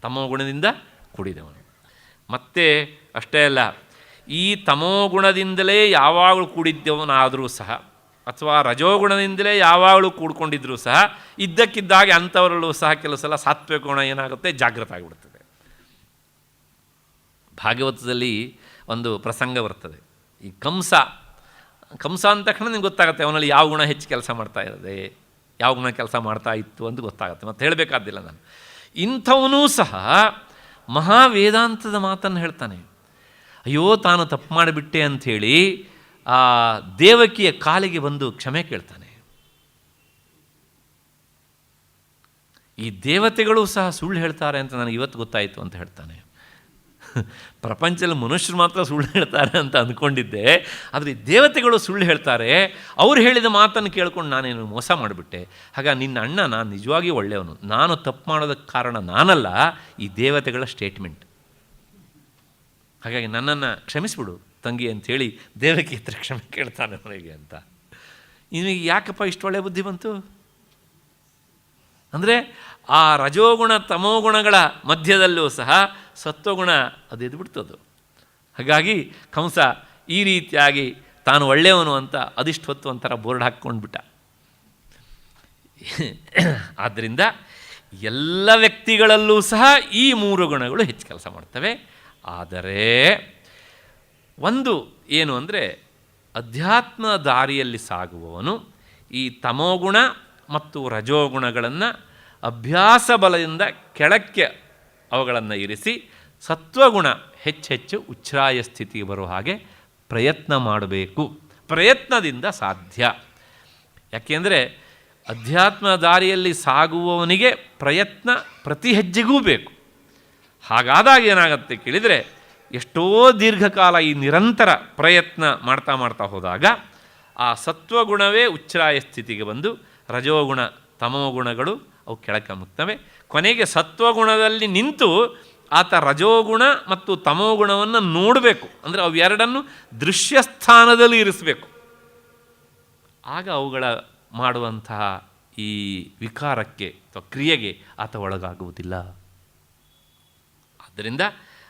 S1: ತಮೋಗುಣದಿಂದ ಕೂಡಿದವನು. ಮತ್ತು ಅಷ್ಟೇ ಅಲ್ಲ, ಈ ತಮೋಗುಣದಿಂದಲೇ ಯಾವಾಗಲೂ ಕೂಡಿದ್ದವನಾದರೂ ಸಹ ಅಥವಾ ರಜೋಗುಣದಿಂದಲೇ ಯಾವಾಗಲೂ ಕೂಡ್ಕೊಂಡಿದ್ದರೂ ಸಹ ಇದ್ದಕ್ಕಿದ್ದಾಗೆ ಅಂಥವರಲ್ಲೂ ಸಹ ಕೆಲವು ಸಲ ಸಾತ್ವಿಕ ಗುಣ ಏನಾಗುತ್ತೆ, ಜಾಗೃತ ಆಗಿಬಿಡ್ತದೆ. ಭಾಗವತದಲ್ಲಿ ಒಂದು ಪ್ರಸಂಗ ಬರ್ತದೆ. ಈ ಕಂಸ ಅಂದ ತಕ್ಷಣ ನಿಮ್ಗೆ ಗೊತ್ತಾಗುತ್ತೆ ಅವನಲ್ಲಿ ಯಾವ ಗುಣ ಹೆಚ್ಚು ಕೆಲಸ ಮಾಡ್ತಾ ಇರೋದೆ, ಯಾವ ಗುಣ ಕೆಲಸ ಮಾಡ್ತಾ ಇತ್ತು ಅಂತ ಗೊತ್ತಾಗುತ್ತೆ. ಮತ್ತು ಹೇಳಬೇಕಾದಿಲ್ಲ ನಾನು. ಇಂಥವನೂ ಸಹ ಮಹಾವೇದಾಂತದ ಮಾತನ್ನು ಹೇಳ್ತಾನೆ. ಅಯ್ಯೋ, ತಾನು ತಪ್ಪು ಮಾಡಿಬಿಟ್ಟೆ ಅಂಥೇಳಿ ಆ ದೇವಕಿಯ ಕಾಲಿಗೆ ಬಂದು ಕ್ಷಮೆ ಕೇಳ್ತಾನೆ. ಈ ದೇವತೆಗಳು ಸಹ ಸುಳ್ಳು ಹೇಳ್ತಾರೆ ಅಂತ ನನಗೆ ಇವತ್ತು ಗೊತ್ತಾಯಿತು ಅಂತ ಹೇಳ್ತಾನೆ. ಪ್ರಪಂಚದಲ್ಲಿ ಮನುಷ್ಯರು ಮಾತ್ರ ಸುಳ್ಳು ಹೇಳ್ತಾರೆ ಅಂತ ಅಂದ್ಕೊಂಡಿದ್ದೆ, ಆದರೆ ದೇವತೆಗಳು ಸುಳ್ಳು ಹೇಳ್ತಾರೆ. ಅವ್ರು ಹೇಳಿದ ಮಾತನ್ನು ಕೇಳ್ಕೊಂಡು ನಾನೇನು ಮೋಸ ಮಾಡಿಬಿಟ್ಟೆ. ಹಾಗಾಗಿ ನಿನ್ನ ಅಣ್ಣ ನಾನು ನಿಜವಾಗಿಯೂ ಒಳ್ಳೆಯವನು, ನಾನು ತಪ್ಪು ಮಾಡೋದಕ್ಕೆ ಕಾರಣ ನಾನಲ್ಲ, ಈ ದೇವತೆಗಳ ಸ್ಟೇಟ್ಮೆಂಟ್. ಹಾಗಾಗಿ ನನ್ನನ್ನು ಕ್ಷಮಿಸಿಬಿಡು ತಂಗಿ ಅಂಥೇಳಿ ದೇವಕಿ ಹತ್ರ ಕ್ಷಮೆ ಕೇಳ್ತಾನೆ ಅವನಿಗೆ ಅಂತ. ನಿನಗೆ ಯಾಕಪ್ಪ ಇಷ್ಟು ಒಳ್ಳೆಯ ಬುದ್ಧಿ ಬಂತು ಅಂದರೆ, ಆ ರಜೋಗುಣ ತಮೋಗುಣಗಳ ಮಧ್ಯದಲ್ಲೂ ಸಹ ಸತ್ವಗುಣ ಅದು ಎದ್ಬಿಡ್ತದು. ಹಾಗಾಗಿ ಕಂಸ ಈ ರೀತಿಯಾಗಿ ತಾನು ಒಳ್ಳೆಯವನು ಅಂತ ಅದಿಷ್ಟು ಹೊತ್ತು ಒಂಥರ ಬೋರ್ಡ್ ಹಾಕ್ಕೊಂಡ್ಬಿಟ್ಟ. ಆದ್ದರಿಂದ ಎಲ್ಲ ವ್ಯಕ್ತಿಗಳಲ್ಲೂ ಸಹ ಈ 3 ಗುಣಗಳು ಹೆಚ್ಚು ಕೆಲಸ ಮಾಡ್ತವೆ. ಆದರೆ ಒಂದು ಏನು ಅಂದರೆ, ಅಧ್ಯಾತ್ಮ ದಾರಿಯಲ್ಲಿ ಸಾಗುವವನು ಈ ತಮೋಗುಣ ಮತ್ತು ರಜೋಗುಣಗಳನ್ನು ಅಭ್ಯಾಸ ಬಲದಿಂದ ಕೆಳಕ್ಕೆ ಅವುಗಳನ್ನು ಇರಿಸಿ ಸತ್ವಗುಣ ಹೆಚ್ಚೆಚ್ಚು ಉಚ್ಛ್ರಾಯ ಸ್ಥಿತಿಗೆ ಬರುವ ಹಾಗೆ ಪ್ರಯತ್ನ ಮಾಡಬೇಕು. ಪ್ರಯತ್ನದಿಂದ ಸಾಧ್ಯ. ಯಾಕೆಂದರೆ ಅಧ್ಯಾತ್ಮ ದಾರಿಯಲ್ಲಿ ಸಾಗುವವನಿಗೆ ಪ್ರಯತ್ನ ಪ್ರತಿ ಹೆಜ್ಜೆಗೂ ಬೇಕು. ಹಾಗಾದಾಗ ಏನಾಗುತ್ತೆ ಕೇಳಿದರೆ, ಎಷ್ಟೋ ದೀರ್ಘಕಾಲ ಈ ನಿರಂತರ ಪ್ರಯತ್ನ ಮಾಡ್ತಾ ಮಾಡ್ತಾ ಹೋದಾಗ ಆ ಸತ್ವಗುಣವೇ ಉಚ್ಛ್ರಾಯ ಸ್ಥಿತಿಗೆ ಬಂದು ರಜೋಗುಣ ತಮೋಗುಣಗಳು ಅವು ಕೆಳಕಮ್ಮುತ್ತವೆ. ಕೊನೆಗೆ ಸತ್ವಗುಣದಲ್ಲಿ ನಿಂತು ಆತ ರಜೋಗುಣ ಮತ್ತು ತಮೋಗುಣವನ್ನು ನೋಡಬೇಕು. ಅಂದರೆ ಅವು ಎರಡನ್ನು ದೃಶ್ಯಸ್ಥಾನದಲ್ಲಿ ಇರಿಸಬೇಕು. ಆಗ ಅವುಗಳ ಮಾಡುವಂತಹ ಈ ವಿಕಾರಕ್ಕೆ ಅಥವಾ ಕ್ರಿಯೆಗೆ ಆತ ಒಳಗಾಗುವುದಿಲ್ಲ. ಆದ್ದರಿಂದ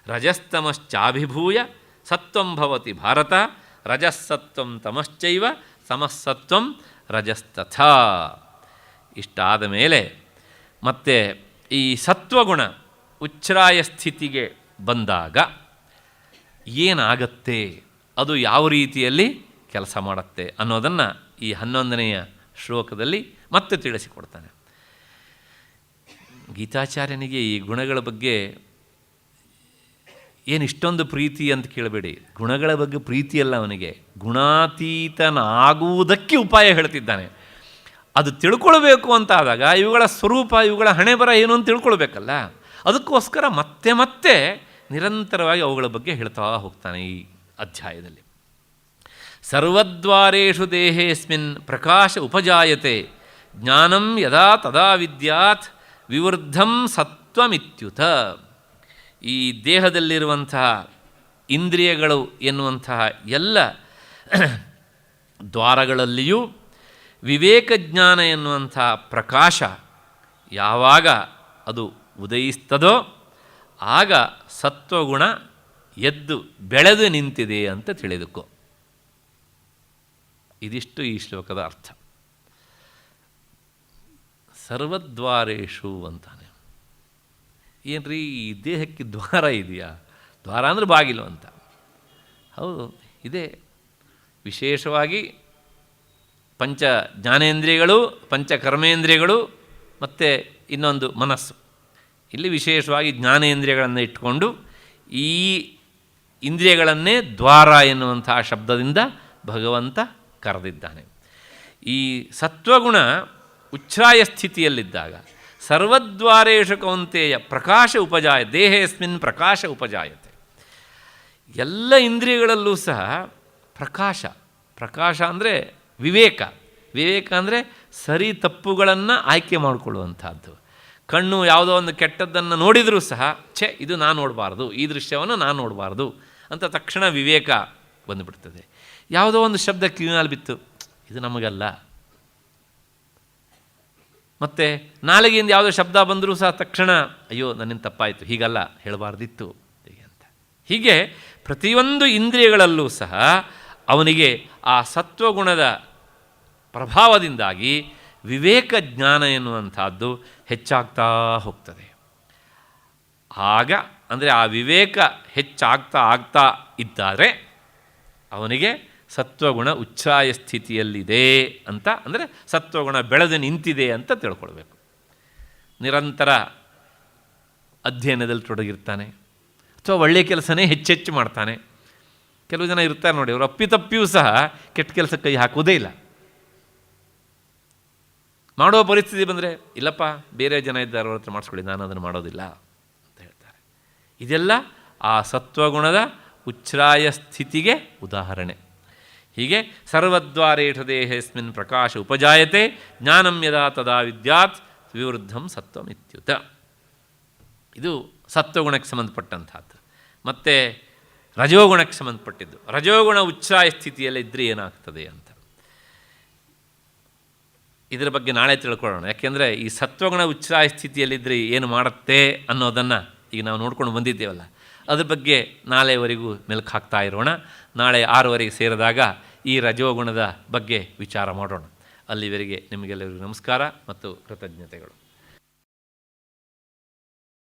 S1: ರಜಸ್ತಮಶ್ಚಾಭಿಭೂಯ ಸತ್ವಂ ಭವತಿ ಭಾರತ, ರಜಸ್ಸತ್ವಂ ತಮಶ್ಚೈವ ಸಮಸ್ಸತ್ವಂ ರಜಸ್ತಥಾ. ಇಷ್ಟಾದ ಮೇಲೆ ಮತ್ತೆ ಈ ಸತ್ವಗುಣ ಉಚ್ಛ್ರಾಯ ಸ್ಥಿತಿಗೆ ಬಂದಾಗ ಏನಾಗತ್ತೆ, ಅದು ಯಾವ ರೀತಿಯಲ್ಲಿ ಕೆಲಸ ಮಾಡುತ್ತೆ ಅನ್ನೋದನ್ನು ಈ 11ನೆಯ ಶ್ಲೋಕದಲ್ಲಿ ಮತ್ತೆ ತಿಳಿಸಿಕೊಡ್ತಾನೆ. ಗೀತಾಚಾರ್ಯನಿಗೆ ಈ ಗುಣಗಳ ಬಗ್ಗೆ ಏನು ಇಷ್ಟೊಂದು ಪ್ರೀತಿ ಅಂತ ಕೇಳಬೇಡಿ. ಗುಣಗಳ ಬಗ್ಗೆ ಪ್ರೀತಿಯಲ್ಲ ಅವನಿಗೆ, ಗುಣಾತೀತನಾಗುವುದಕ್ಕೆ ಉಪಾಯ ಹೇಳ್ತಿದ್ದಾನೆ. ಅದು ತಿಳ್ಕೊಳ್ಬೇಕು ಅಂತ ಆದಾಗ ಇವುಗಳ ಸ್ವರೂಪ, ಇವುಗಳ ಹಣೆ ಬರ ಏನು ಅಂತ ತಿಳ್ಕೊಳ್ಬೇಕಲ್ಲ. ಅದಕ್ಕೋಸ್ಕರ ಮತ್ತೆ ಮತ್ತೆ ನಿರಂತರವಾಗಿ ಅವುಗಳ ಬಗ್ಗೆ ಹೇಳ್ತಾ ಹೋಗ್ತಾನೆ ಈ ಅಧ್ಯಾಯದಲ್ಲಿ. ಸರ್ವದ್ವಾರೇಷು ದೇಹೇಸ್ಮಿನ್ ಪ್ರಕಾಶ ಉಪಜಾಯತೆ, ಜ್ಞಾನಂ ಯದಾ ತದಾ ವಿದ್ಯಾತ್ ವಿವೃದ್ಧಂ ಸತ್ವಮಿತ್ಯುತ. ಈ ದೇಹದಲ್ಲಿರುವಂತಹ ಇಂದ್ರಿಯಗಳು ಎನ್ನುವಂತಹ ಎಲ್ಲ ದ್ವಾರಗಳಲ್ಲಿಯೂ ವಿವೇಕಜ್ಞಾನ ಎನ್ನುವಂಥ ಪ್ರಕಾಶ ಯಾವಾಗ ಅದು ಉದಯಿಸ್ತದೋ ಆಗ ಸತ್ವಗುಣ ಎದ್ದು ಬೆಳೆದು ನಿಂತಿದೆ ಅಂತ ತಿಳಿದುಕೋ. ಇದಿಷ್ಟು ಈ ಶ್ಲೋಕದ ಅರ್ಥ. ಸರ್ವದ್ವಾರೇಶು ಅಂತಾನೆ. ಏನ್ರಿ ಈ ದೇಹಕ್ಕೆ ದ್ವಾರ ಇದೆಯಾ? ದ್ವಾರ ಅಂದರೆ ಬಾಗಿಲು ಅಂತ. ಹೌದು ಇದೆ. ವಿಶೇಷವಾಗಿ ಪಂಚ ಜ್ಞಾನೇಂದ್ರಿಯಗಳು, ಪಂಚ ಕರ್ಮೇಂದ್ರಿಯಗಳು ಮತ್ತು ಇನ್ನೊಂದು ಮನಸ್ಸು. ಇಲ್ಲಿ ವಿಶೇಷವಾಗಿ ಜ್ಞಾನೇಂದ್ರಿಯಗಳನ್ನು ಇಟ್ಕೊಂಡು ಈ ಇಂದ್ರಿಯಗಳನ್ನೇ ದ್ವಾರ ಎನ್ನುವಂಥ ಶಬ್ದದಿಂದ ಭಗವಂತ ಕರೆದಿದ್ದಾನೆ. ಈ ಸತ್ವಗುಣ ಉಚ್ಛ್ರಾಯ ಸ್ಥಿತಿಯಲ್ಲಿದ್ದಾಗ ಸರ್ವದ್ವಾರೇಷು ಕೌಂತೆಯ ಪ್ರಕಾಶ ಉಪಜಾಯ, ದೇಹೇಸ್ಮಿನ್ ಪ್ರಕಾಶ ಉಪಜಾಯತೆ. ಎಲ್ಲ ಇಂದ್ರಿಯಗಳಲ್ಲೂ ಸಹ ಪ್ರಕಾಶ ಅಂದರೆ ವಿವೇಕ. ವಿವೇಕ ಅಂದರೆ ಸರಿ ತಪ್ಪುಗಳನ್ನು ಆಯ್ಕೆ ಮಾಡಿಕೊಳ್ಳುವಂಥದ್ದು. ಕಣ್ಣು ಯಾವುದೋ ಒಂದು ಕೆಟ್ಟದ್ದನ್ನು ನೋಡಿದರೂ ಸಹ ಇದು ನಾನು ನೋಡಬಾರ್ದು, ಈ ದೃಶ್ಯವನ್ನು ನಾನು ನೋಡಬಾರ್ದು ಅಂತ ತಕ್ಷಣ ವಿವೇಕ ಬಂದುಬಿಡ್ತದೆ. ಯಾವುದೋ ಒಂದು ಶಬ್ದ ಕಿವಿನಲ್ಲಿ ಬಿತ್ತು, ಇದು ನಮಗಲ್ಲ. ಮತ್ತು ನಾಲಿಗೆಯಿಂದ ಯಾವುದೋ ಶಬ್ದ ಬಂದರೂ ಸಹ ತಕ್ಷಣ ಅಯ್ಯೋ ನನ್ನಿಂದ ತಪ್ಪಾಯಿತು, ಹೀಗಲ್ಲ ಹೇಳಬಾರ್ದಿತ್ತು ಹೀಗೆ ಅಂತ. ಹೀಗೆ ಪ್ರತಿಯೊಂದು ಇಂದ್ರಿಯಗಳಲ್ಲೂ ಸಹ ಅವನಿಗೆ ಆ ಸತ್ವಗುಣದ ಪ್ರಭಾವದಿಂದಾಗಿ ವಿವೇಕ ಜ್ಞಾನ ಎನ್ನುವಂಥದ್ದು ಹೆಚ್ಚಾಗ್ತಾ ಹೋಗ್ತದೆ. ಆಗ ಅಂದರೆ ಆ ವಿವೇಕ ಹೆಚ್ಚಾಗ್ತಾ ಇದ್ದರೆ ಅವನಿಗೆ ಸತ್ವಗುಣ ಉಚ್ಛ್ರಾಯ ಸ್ಥಿತಿಯಲ್ಲಿದೆ ಅಂತ, ಅಂದರೆ ಸತ್ವಗುಣ ಬೆಳೆದು ನಿಂತಿದೆ ಅಂತ ತಿಳ್ಕೊಳ್ಬೇಕು. ನಿರಂತರ ಅಧ್ಯಯನದಲ್ಲಿ ತೊಡಗಿರ್ತಾನೆ ಅಥವಾ ಒಳ್ಳೆಯ ಕೆಲಸನೇ ಹೆಚ್ಚೆಚ್ಚು ಮಾಡ್ತಾನೆ. ಕೆಲವು ಜನ ಇರ್ತಾರೆ ನೋಡಿ, ಅವರು ಅಪ್ಪಿತಪ್ಪಿಯೂ ಸಹ ಕೆಟ್ಟ ಕೆಲಸ ಕೈ ಹಾಕೋದೇ ಇಲ್ಲ. ಮಾಡೋ ಪರಿಸ್ಥಿತಿ ಬಂದರೆ ಇಲ್ಲಪ್ಪ ಬೇರೆ ಜನ ಇದ್ದಾರೆ ಅವ್ರ ಹತ್ರ ಮಾಡಿಸ್ಕೊಳ್ಳಿ, ನಾನು ಅದನ್ನು ಮಾಡೋದಿಲ್ಲ ಅಂತ ಹೇಳ್ತಾರೆ. ಇದೆಲ್ಲ ಆ ಸತ್ವಗುಣದ ಉಚ್ಛ್ರಾಯ ಸ್ಥಿತಿಗೆ ಉದಾಹರಣೆ. ಹೀಗೆ ಸರ್ವದ್ವಾರೇಷು ದೇಹೇಸ್ಮಿನ್ ಪ್ರಕಾಶ ಉಪಜಾಯತೆ ಜ್ಞಾನಂ ಯದಾ ತದಾ ವಿದ್ಯಾತ್ ವಿವೃದ್ಧಂ ಸತ್ವಮಿತ್ಯುತ. ಇದು ಸತ್ವಗುಣಕ್ಕೆ ಸಂಬಂಧಪಟ್ಟಂಥದ್ದು. ಮತ್ತು ರಜೋಗುಣಕ್ಕೆ ಸಂಬಂಧಪಟ್ಟಿದ್ದು. ರಜೋಗುಣ ಉಚ್ಛ್ರಾಯ ಸ್ಥಿತಿಯಲ್ಲಿ ಇದ್ದರೆ ಏನಾಗ್ತದೆ ಅಂತ ಇದರ ಬಗ್ಗೆ ನಾಳೆ ತಿಳ್ಕೊಳ್ಳೋಣ. ಯಾಕೆಂದರೆ ಈ ಸತ್ವಗುಣ ಉಚ್ಛ್ರಾಯ ಸ್ಥಿತಿಯಲ್ಲಿದ್ದರೆ ಏನು ಮಾಡುತ್ತೆ ಅನ್ನೋದನ್ನು ಈಗ ನಾವು ನೋಡ್ಕೊಂಡು ಬಂದಿದ್ದೇವಲ್ಲ, ಅದ್ರ ಬಗ್ಗೆ ನಾಳೆವರೆಗೂ ಮೆಲುಕು ಹಾಕ್ತಾ ಇರೋಣ. ನಾಳೆ 6:15 ಸೇರಿದಾಗ ಈ ರಜೋಗುಣದ ಬಗ್ಗೆ ವಿಚಾರ ಮಾಡೋಣ. ಅಲ್ಲಿವರೆಗೆ ನಿಮಗೆಲ್ಲರಿಗೂ ನಮಸ್ಕಾರ ಮತ್ತು ಕೃತಜ್ಞತೆಗಳು.